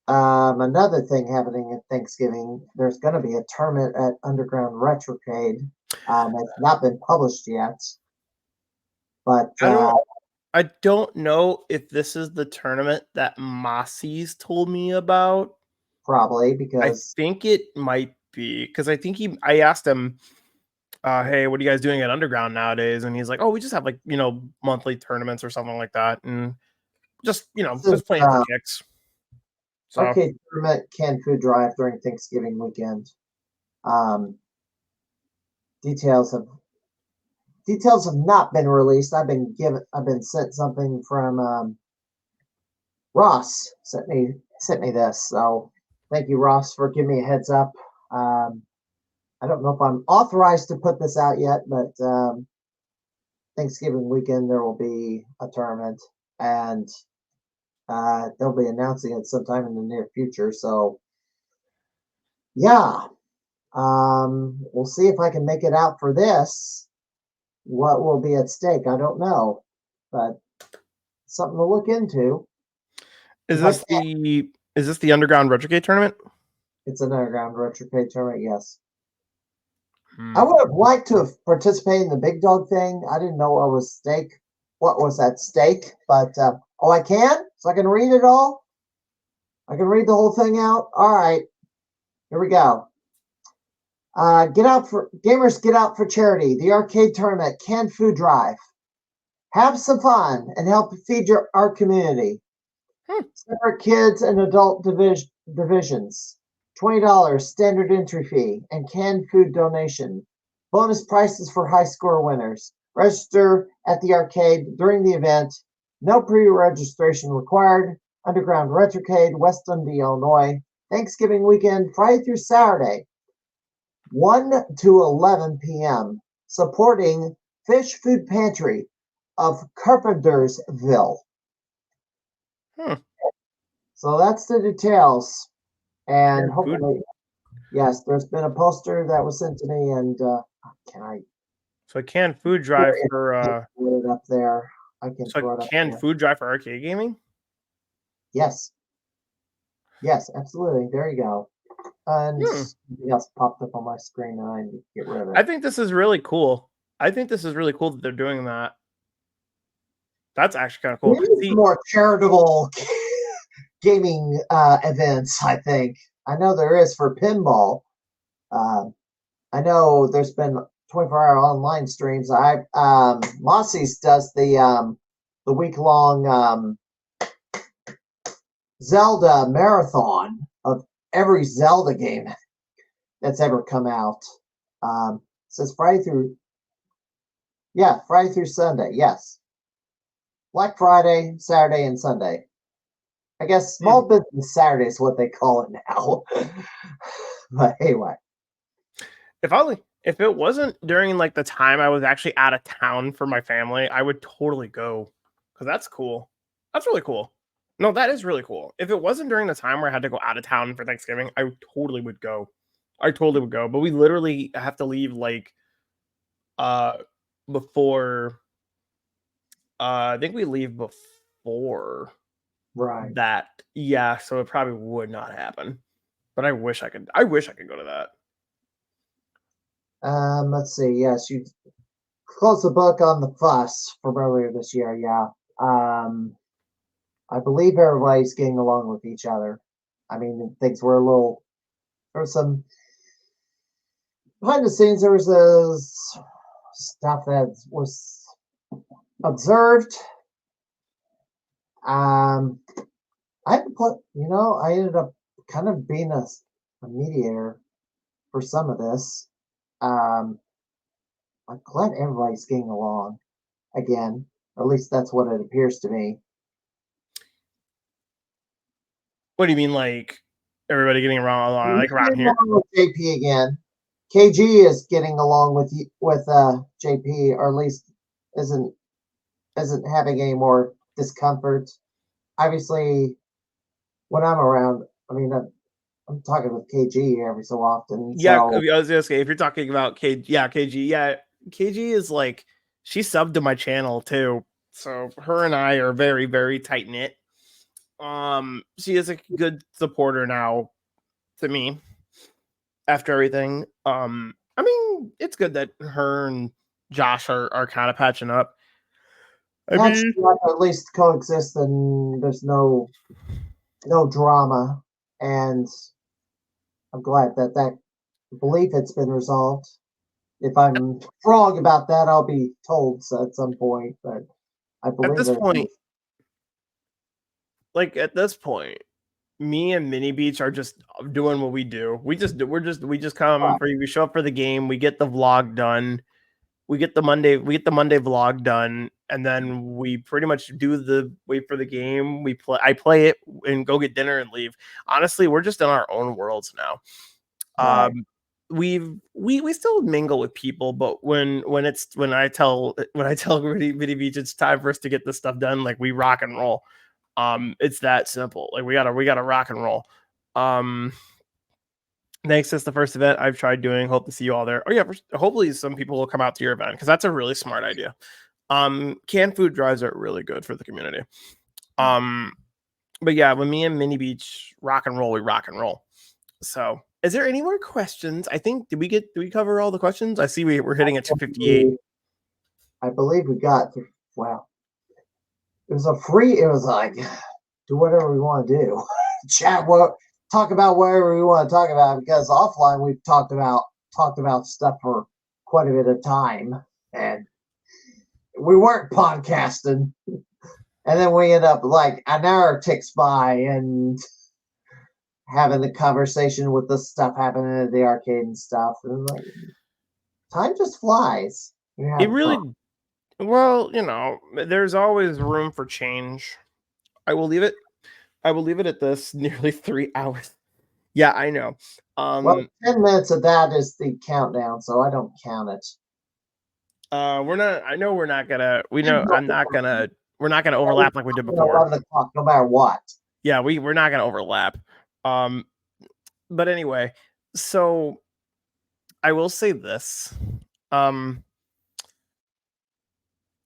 Another thing happening at Thanksgiving, there's going to be a tournament at Underground Retrocade. It's not been published yet, but I don't know if this is the tournament that Mossy's told me about. probably I because think it might be because I think I asked him, hey, what are you guys doing at Underground nowadays? And he's like, oh, we just have like, monthly tournaments or something like that. And just, this is, just playing for kicks. So Arcade Tournament canned food drive during Thanksgiving weekend. Details have not been released. I've been sent something from Ross sent me this. So thank you, Ross, for giving me a heads up. I don't know if I'm authorized to put this out yet, but Thanksgiving weekend there will be a tournament, and they'll be announcing it sometime in the near future. So yeah, we'll see if I can make it out for this. What will be at stake, I don't know, but something to look into. is this the Underground Retrocade tournament? It's an Underground Retrocade tournament, yes. I would have liked to have participated in the big dog thing. I didn't know what was at stake, but I can, so I can read it all. I can read the whole thing out. All right, here we go. Gamers get out for charity. The arcade tournament, canned food drive. Have some fun and help feed our community. Separate kids and adult divisions. $20 standard entry fee and canned food donation. Bonus prices for high score winners. Register at the arcade during the event. No pre-registration required. Underground Retrocade, West Dundee, Illinois. Thanksgiving weekend, Friday through Saturday, 1 to 11 p.m. Supporting Fish Food Pantry of Carpentersville. So that's the details. And hopefully, yes, there's been a poster that was sent to me, and So a canned food drive for put it up there. I can throw it up canned there. food drive for arcade gaming? Yes. Yes, absolutely. There you go. And something else popped up on my screen, and I need to get rid of it. I think this is really cool. I think this is really cool that they're doing that. That's actually kind of cool. We need more charitable gaming events, I think. I know there is for pinball. I know there's been 24-hour online streams. Mossy's does the week-long Zelda marathon of every Zelda game that's ever come out. It says Friday through Sunday. Yes, Black Friday, Saturday, and Sunday. I guess Small Business Saturday is what they call it now. But anyway, if it wasn't during like the time I was actually out of town for my family, I would totally go because that's cool. That's really cool. No, that is really cool. If it wasn't during the time where I had to go out of town for Thanksgiving, I totally would go. But we literally have to leave like before I think we leave before that. Yeah, so it probably would not happen. But I wish I could go to that. Let's see. Yes, you closed the book on the fuss from earlier this year. Yeah. I believe everybody's getting along with each other. I mean, things were there was some behind the scenes. There was stuff that was observed. I ended up kind of being a mediator for some of this. I'm glad everybody's getting along again. Or at least that's what it appears to me. What do you mean, like everybody getting along like around here? With JP again. KG is getting along with JP, or at least isn't having any more discomfort. Obviously, when I'm around, I mean, I'm talking with KG every so often. Yeah, so. I was gonna say if you're talking about KG, KG is like she subbed to my channel too. So her and I are very, very tight knit. She is a good supporter now to me after everything. I mean, it's good that her and Josh are kind of patching up. I Patch mean, up, at least coexist, and there's no drama. And I'm glad that belief it's been resolved. If I'm wrong about that, I'll be told so at some point. But I at believe this it. point, me and Mini Beach are just doing what we do. We just come for you. We show up for the game. We get the vlog done. We get the Monday vlog done, and then we pretty much wait for the game. I play it and go get dinner and leave. Honestly, we're just in our own worlds now. Right. We still mingle with people, but when I tell Mini Beach it's time for us to get this stuff done, like we rock and roll. It's that simple. Like we gotta rock and roll. Thanks. That's the first event I've tried doing. Hope to see you all there. Oh yeah, hopefully some people will come out to your event because that's a really smart idea. Canned food drives are really good for the community. But yeah, when me and Mini Beach rock and roll, we rock and roll. So, is there any more questions? I think did we cover all the questions? I see we're hitting at 258. I believe we got to, wow. It was like do whatever we want to do. Chat talk about whatever we want to talk about, because offline we've talked about stuff for quite a bit of time, and we weren't podcasting, and then we end up like an hour ticks by and having the conversation with the stuff happening at the arcade and stuff, and like time just flies. It really well, there's always room for change. I will leave it at this. Nearly 3 hours. Yeah, I know. Well, 10 minutes of that is the countdown, so I don't count it. We're not gonna overlap like we did before. 11 o'clock, no matter what. Yeah, we're not gonna overlap. But anyway, so I will say this.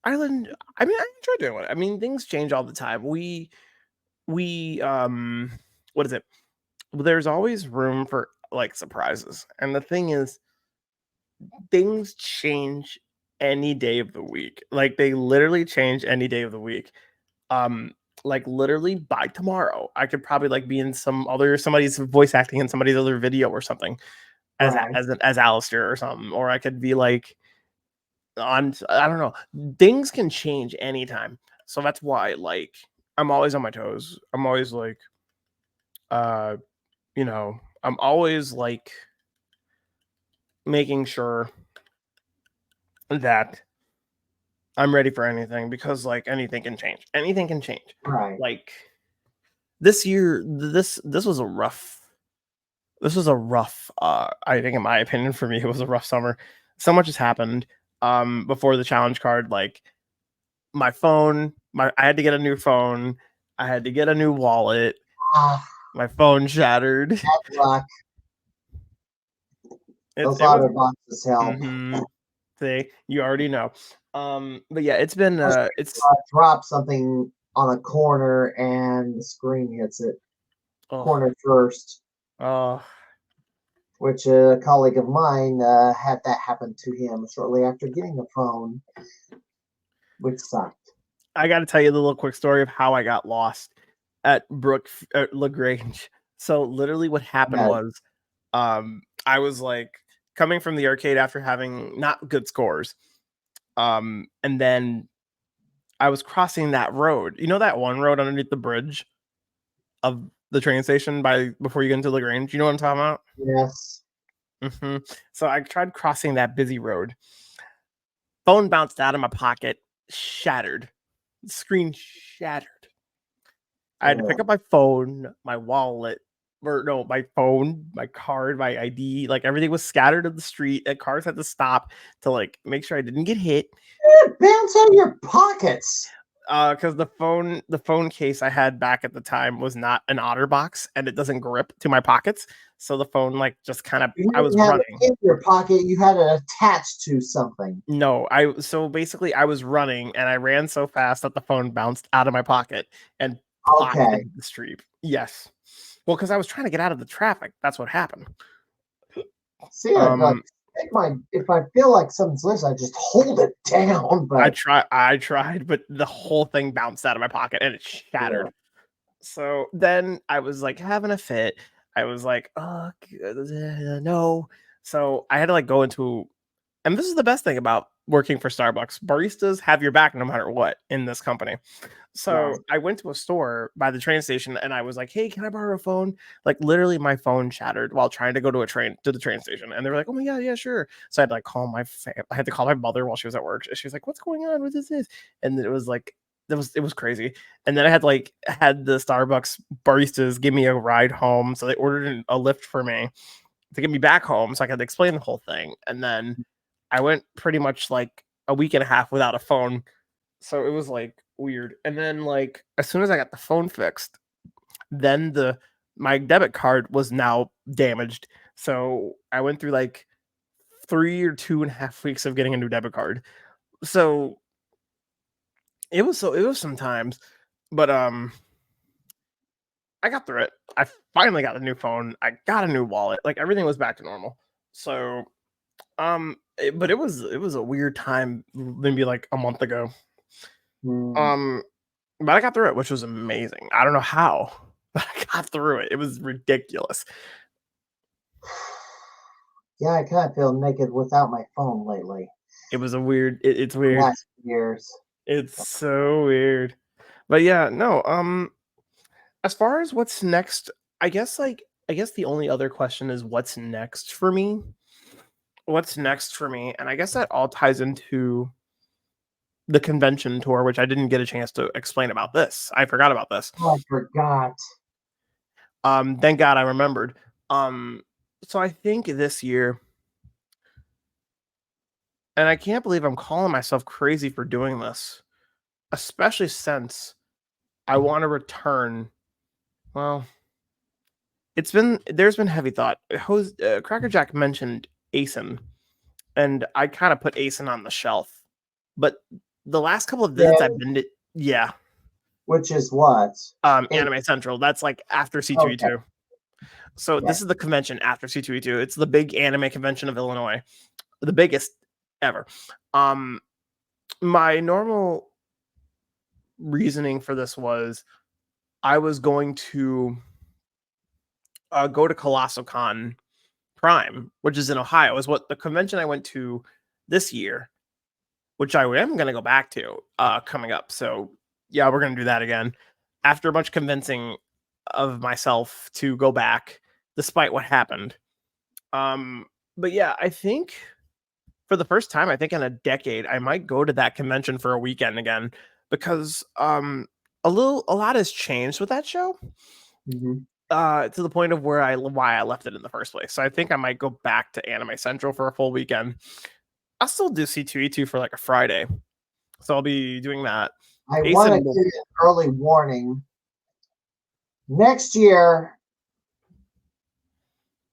Island, I mean, I enjoy doing it. I mean, things change all the time. We what is it? There's always room for like surprises. And the thing is, things change any day of the week. Like they literally change any day of the week. Like literally by tomorrow, I could probably like be in somebody's voice acting in somebody's other video or something as Right. as Alistair or something, or I could be like I don't know. Things can change anytime. So that's why like I'm always on my toes. I'm always like I'm always like making sure that I'm ready for anything, because like anything can change. Anything can change. Right. Like this year, this was a rough I think in my opinion, for me, it was a rough summer. So much has happened before the challenge card. Like my phone, I had to get a new phone. I had to get a new wallet. My phone shattered. Those other boxes help. See, you already know. But yeah, it's been drop something on a corner and the screen hits it. Corner first. Which a colleague of mine had that happen to him shortly after getting the phone, which sucked. I got to tell you the little quick story of how I got lost at LaGrange. So literally what happened was I was like coming from the arcade after having not good scores. And then I was crossing that road. You know that one road underneath the bridge of the train station before you get into LaGrange? You know what I'm talking about? Yes. So I tried crossing that busy road. Phone bounced out of my pocket, shattered. Screen shattered. I had to pick up my phone, my wallet, my phone, my card, my ID, like everything was scattered in the street. And cars had to stop to like make sure I didn't get hit. It bounced out of your pockets. Because the phone case I had back at the time was not an OtterBox, and it doesn't grip to my pockets. So the phone like just kind of I was running in your pocket. You had it attached to something. No, so basically I was running and I ran so fast that the phone bounced out of my pocket and popped Okay. into the street. Yes. Well, because I was trying to get out of the traffic. That's what happened. See, if I feel like something's loose, I just hold it down. But I tried, but the whole thing bounced out of my pocket and it shattered. Yeah. So then I was like having a fit. I was like, no. So I had to like go into, and this is the best thing about working for Starbucks. Baristas have your back no matter what in this company. So Yes. I went to a store by the train station and I was like, hey, can I borrow a phone? Like literally my phone shattered while trying to go to the train station. And they were like, oh my God, yeah, sure. So I had to like I had to call my mother while she was at work. She was like, what's going on? What is this? And it was like, it was crazy. And then I had the Starbucks baristas give me a ride home. So they ordered a Lyft for me to get me back home. So I could explain the whole thing. And then I went pretty much like a week and a half without a phone. So it was like weird. And then like as soon as I got the phone fixed, then my debit card was now damaged. So I went through like 3 or 2.5 weeks of getting a new debit card. So it was sometimes, but I got through it. I finally got a new phone. I got a new wallet. Like everything was back to normal. So but it was a weird time maybe like a month ago. Mm. But I got through it, which was amazing. I don't know how, but I got through it. It was ridiculous. Yeah, I kind of feel naked without my phone lately. It was a weird. It's The weird. last years. It's so weird. But yeah, no. As far as what's next, I guess the only other question is what's next for me. What's next for me, and I guess that all ties into the convention tour, which I didn't get a chance to explain about this. I forgot about this. Oh, I forgot. Thank God I remembered. So I think this year, and I can't believe I'm calling myself crazy for doing this, especially since I want to return. Well, there's been heavy thought. Crackerjack mentioned Asen, and I kind of put Asen on the shelf. But the last couple of visits I've been to, yeah. Which is what? Anime Central. That's like after C2E2. Okay. So this is the convention after C2E2. It's the big anime convention of Illinois, the biggest ever. My normal reasoning for this was I was going to go to Colossal Con Prime, which is in Ohio, is what the convention I went to this year, which I am going to go back to coming up. So yeah, we're going to do that again after a bunch of convincing of myself to go back despite what happened. But yeah, I think for the first time, I think in a decade, I might go to that convention for a weekend again because a lot has changed with that show. Mm-hmm. To the point of why I left it in the first place. So I think I might go back to Anime Central for a full weekend. I'll still do C2E2 for like a Friday. So I'll be doing that. I want to give you an early warning. Next year,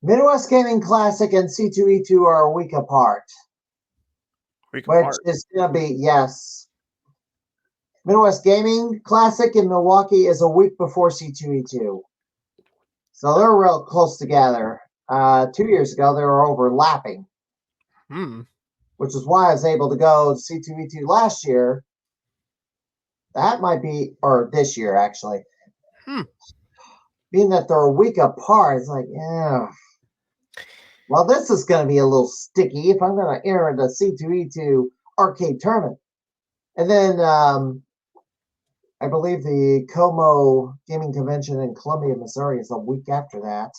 Midwest Gaming Classic and C2E2 are a week apart. Which is going to be, yes. Midwest Gaming Classic in Milwaukee is a week before C2E2. So they're real close together. 2 years ago, they were overlapping. Which is why I was able to go to C2E2 last year. That might be, or this year, actually. Being that they're a week apart, it's like, yeah. Well, this is going to be a little sticky if I'm going to enter the C2E2 arcade tournament. And then I believe the Cosmo Gaming Convention in Columbia, Missouri is a week after that.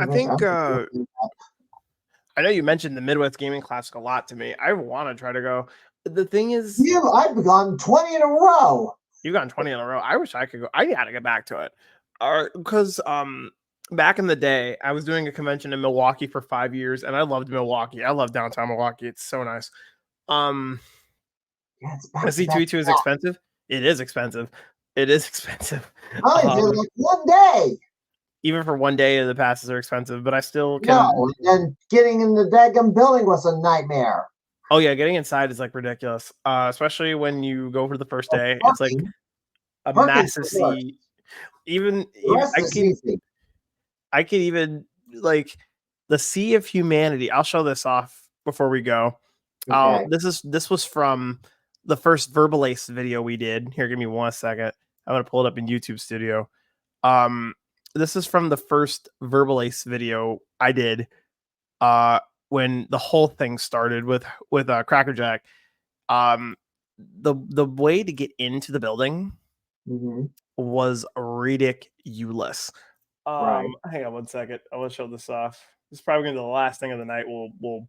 I think I know you mentioned the Midwest Gaming Classic a lot to me. I want to try to go. The thing is, I've gone 20 in a row. You've gone 20 in a row. I wish I could go. I got to get back to it. Because back in the day, I was doing a convention in Milwaukee for 5 years, and I loved Milwaukee. I love downtown Milwaukee. It's so nice. C2E2 is expensive. It is expensive. It is expensive. Like one day. Even for 1 day, the passes are expensive, but I still can. No, and getting in the daggum building was a nightmare. Oh yeah, getting inside is like ridiculous. Especially when you go for the first day. It's like a Parking's massive the worst. sea. Even The rest I is can easy. even like the sea of humanity. I'll show this off before we go. Okay. This was from the first Verbal Ace video we did. Here, give me 1 second. I'm gonna pull it up in YouTube Studio. Um, this is from the first Verbal Ace video I did. When the whole thing started with Crackerjack. The way to get into the building Mm-hmm. was ridiculous. Right. Hang on 1 second. I want to show this off. This is probably gonna be the last thing of the night. We'll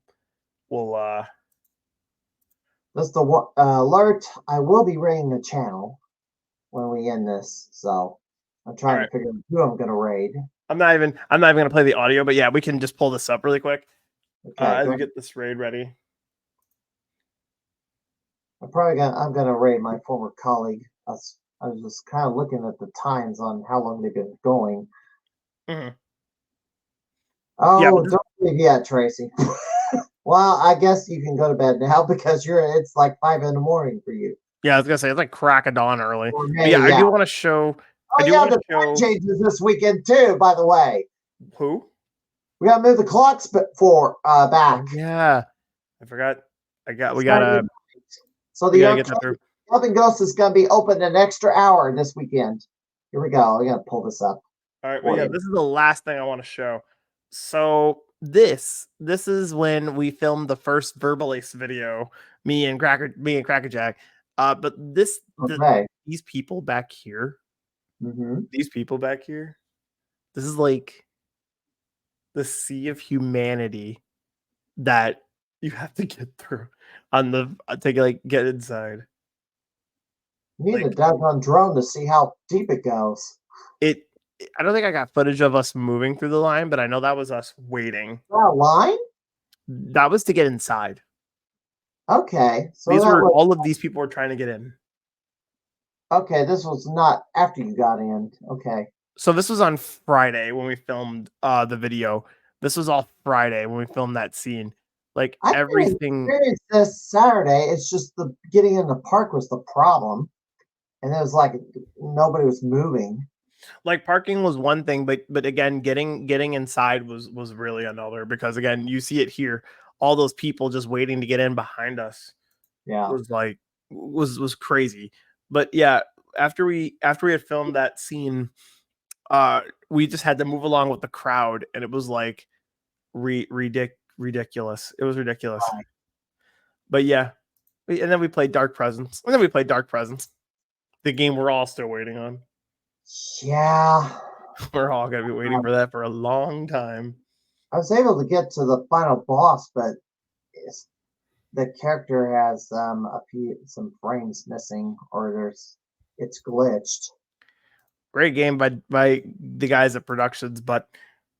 Just the alert. I will be raiding the channel when we end this, so I'm trying Alright. to figure out who I'm gonna raid. I'm not even gonna play the audio, but yeah, we can just pull this up really quick. Okay. As we get this raid ready. I'm gonna raid my former colleague. I was just kind of looking at the times on how long they've been going. Mhm. Oh, Yeah, but this- don't leave yet, Tracy. Well, I guess you can go to bed now because it's like 5 in the morning for you. Yeah, I was gonna say it's like crack of dawn early. Or But maybe, yeah, I yeah. do want to show. Oh I do yeah, want the to time show changes this weekend too. By the way, who. we gotta move the clocks for back. Yeah, I forgot. We Saturday gotta night. So we the gotta get that through. Club Ghost is gonna be open an extra hour this weekend. Here we go. We gotta pull this up. All right, but for yeah, you. this is the last thing I want to show. So this is when we filmed the first Verbal Ace video, me and Crackerjack. But Okay. these people back here, Mm-hmm. this is like the sea of humanity that you have to get through on the to get inside. You need a Like doggone drone to see how deep it goes. it. I don't think I got footage of us moving through the line, but I know that was us waiting. That line? That was to get inside. Okay. So These that were was all of these people were trying to get in. okay. This was not after you got in. Okay. So this was on Friday when we filmed the video. This was all Friday when we filmed that scene. Like I didn't everything, experience this Saturday. It's just the getting in the park was the problem, and it was like nobody was moving. like parking was one thing, but again, getting inside was really another, because again, you see it here. All those people just waiting to get in behind us Yeah. was like was crazy. But yeah, after we had filmed that scene, we just had to move along with the crowd, and it was like ridiculous. It was ridiculous. Right. But yeah, and then we played Dark Presence. The game we're all still waiting on. Yeah. We're all gonna be waiting for that for a long time. I was able to get to the final boss, but the character has some frames missing, or it's glitched. Great game by the guys at Productions, but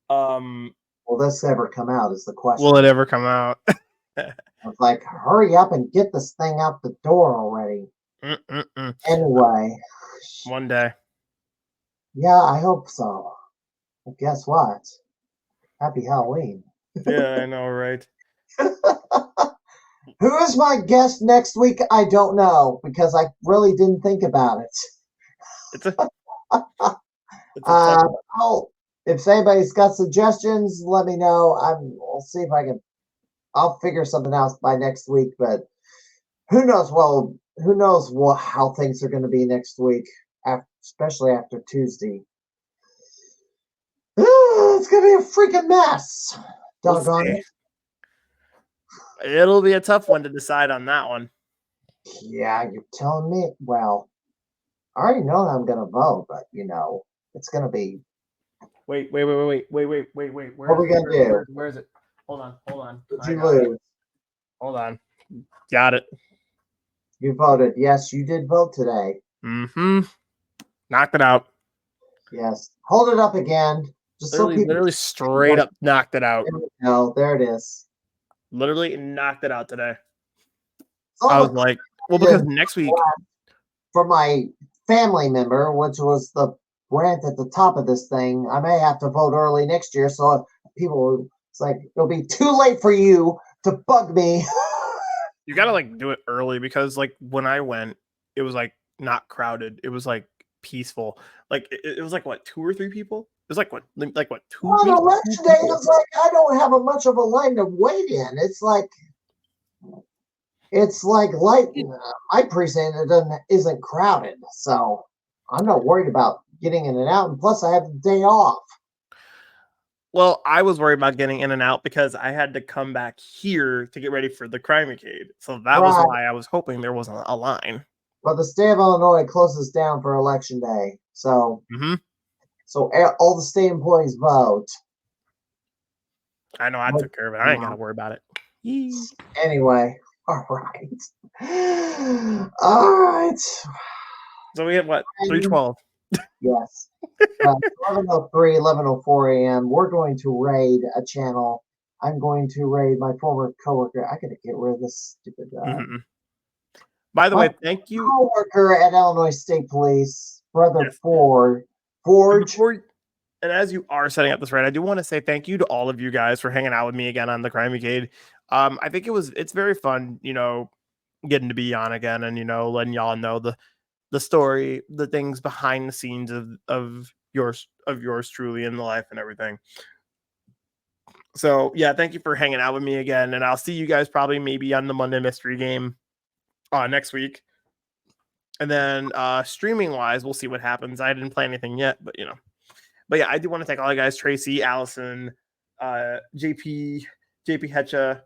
Will this ever come out is the question. will it ever come out? I was like, hurry up and get this thing out the door already. Anyway. One day. Yeah, I hope so. But guess what? Happy Halloween. Yeah, I know, right? Who is my guest next week? I don't know, because I really didn't think about it. It's a tough one. If anybody's got suggestions, let me know. I'll see if I can. I'll figure something else by next week. But who knows? Well, who knows how things are going to be next week, especially after Tuesday. It's going to be a freaking mess. Doggone it. It'll be a tough one to decide on that one. Yeah, you're telling me. Well, I already know how I'm going to vote, but it's going to be. Wait. What are we gonna do? Where is it? Hold on. Did you lose? Hold on. Got it. You voted. Yes, you did vote today. Mm-hmm. Knocked it out. Yes. Hold it up again. Just Literally straight up knocked it out. No, there it is. Literally knocked it out today. So I was like, well, because next week. For my family member, which was the rant at the top of this thing, I may have to vote early next year. So people, it's like, it'll be too late for you to bug me You gotta like do it early because like when I went, it was like not crowded. It was like peaceful. Like it was like what 2 or 3 people. It was like what two, On maybe 2 election day, people. it's like I don't have a much of a line to wait in. It's like light. My precinct isn't crowded, so I'm not worried about getting in and out. And plus, I have the day off. Well, I was worried about getting in and out because I had to come back here to get ready for the Crimeycade. So that was Right. why I was hoping there wasn't a line. But the state of Illinois closes down for election day, so Mm-hmm. all the state employees vote. I know I But, took care of it. I ain't got to worry about it. Yee. anyway, all right, all right. So we have what 312. Yes. 11:03, 11:04 a.m. We're going to raid a channel. I'm going to raid my former coworker. I gotta get rid of this stupid By the my way, thank you. coworker at Illinois State Police, Brother Yes. Forge. And as you are setting up this raid, I do want to say thank you to all of you guys for hanging out with me again on the Crimeycade. I think it's very fun, getting to be on again and letting y'all know the story, the things behind the scenes of yours truly in the life and everything. So yeah, thank you for hanging out with me again, and I'll see you guys probably maybe on the Monday mystery game next week. And then streaming wise, we'll see what happens. I didn't play anything yet, but yeah, I do want to thank all you guys: Tracy, Allison, JP Hetcha,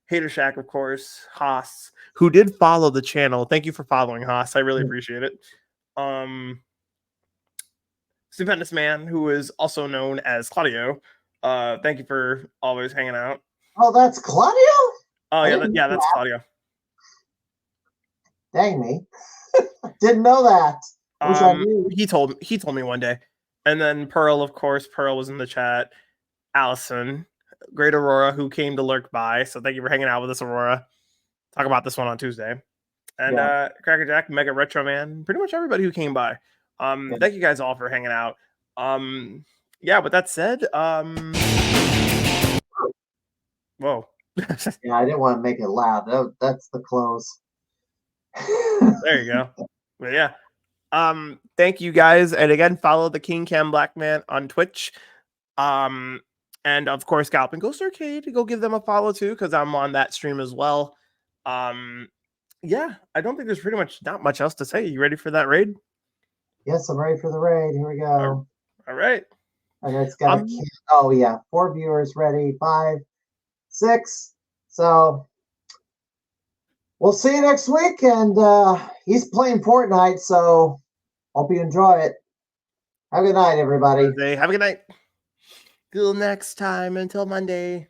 Hater Shack, of course, Haas, who did follow the channel. Thank you for following, Haas. I really appreciate it. Stupendous Man, who is also known as Claudio. Thank you for always hanging out. Oh, that's Claudio? Oh yeah, that's Claudio. Dang me. Didn't know that. Wish I knew. He told me one day. And then Pearl, of course. Pearl was in the chat. Allison, Great Aurora, who came to lurk by. So thank you for hanging out with us, Aurora. Talk about this one on Tuesday. And Cracker Jack, Mega Retro Man, pretty much everybody who came by. Thank you guys all for hanging out. Yeah, with that said, whoa. Yeah, I didn't want to make it loud. That's the close. There you go. But yeah. Thank you guys. And again, follow the King Cam Black Man on Twitch. And of course, Gallop and Ghost Arcade. Go give them a follow too, because I'm on that stream as well. Yeah, I don't think there's pretty much not much else to say. You ready for that raid? Yes, I'm ready for the raid. Here we go. All right. And it's got oh yeah, 4 viewers ready, 5, 6. So we'll see you next week. And he's playing Fortnite, so hope you enjoy it. Have a good night, everybody. Have a good night. Till next time. Until Monday.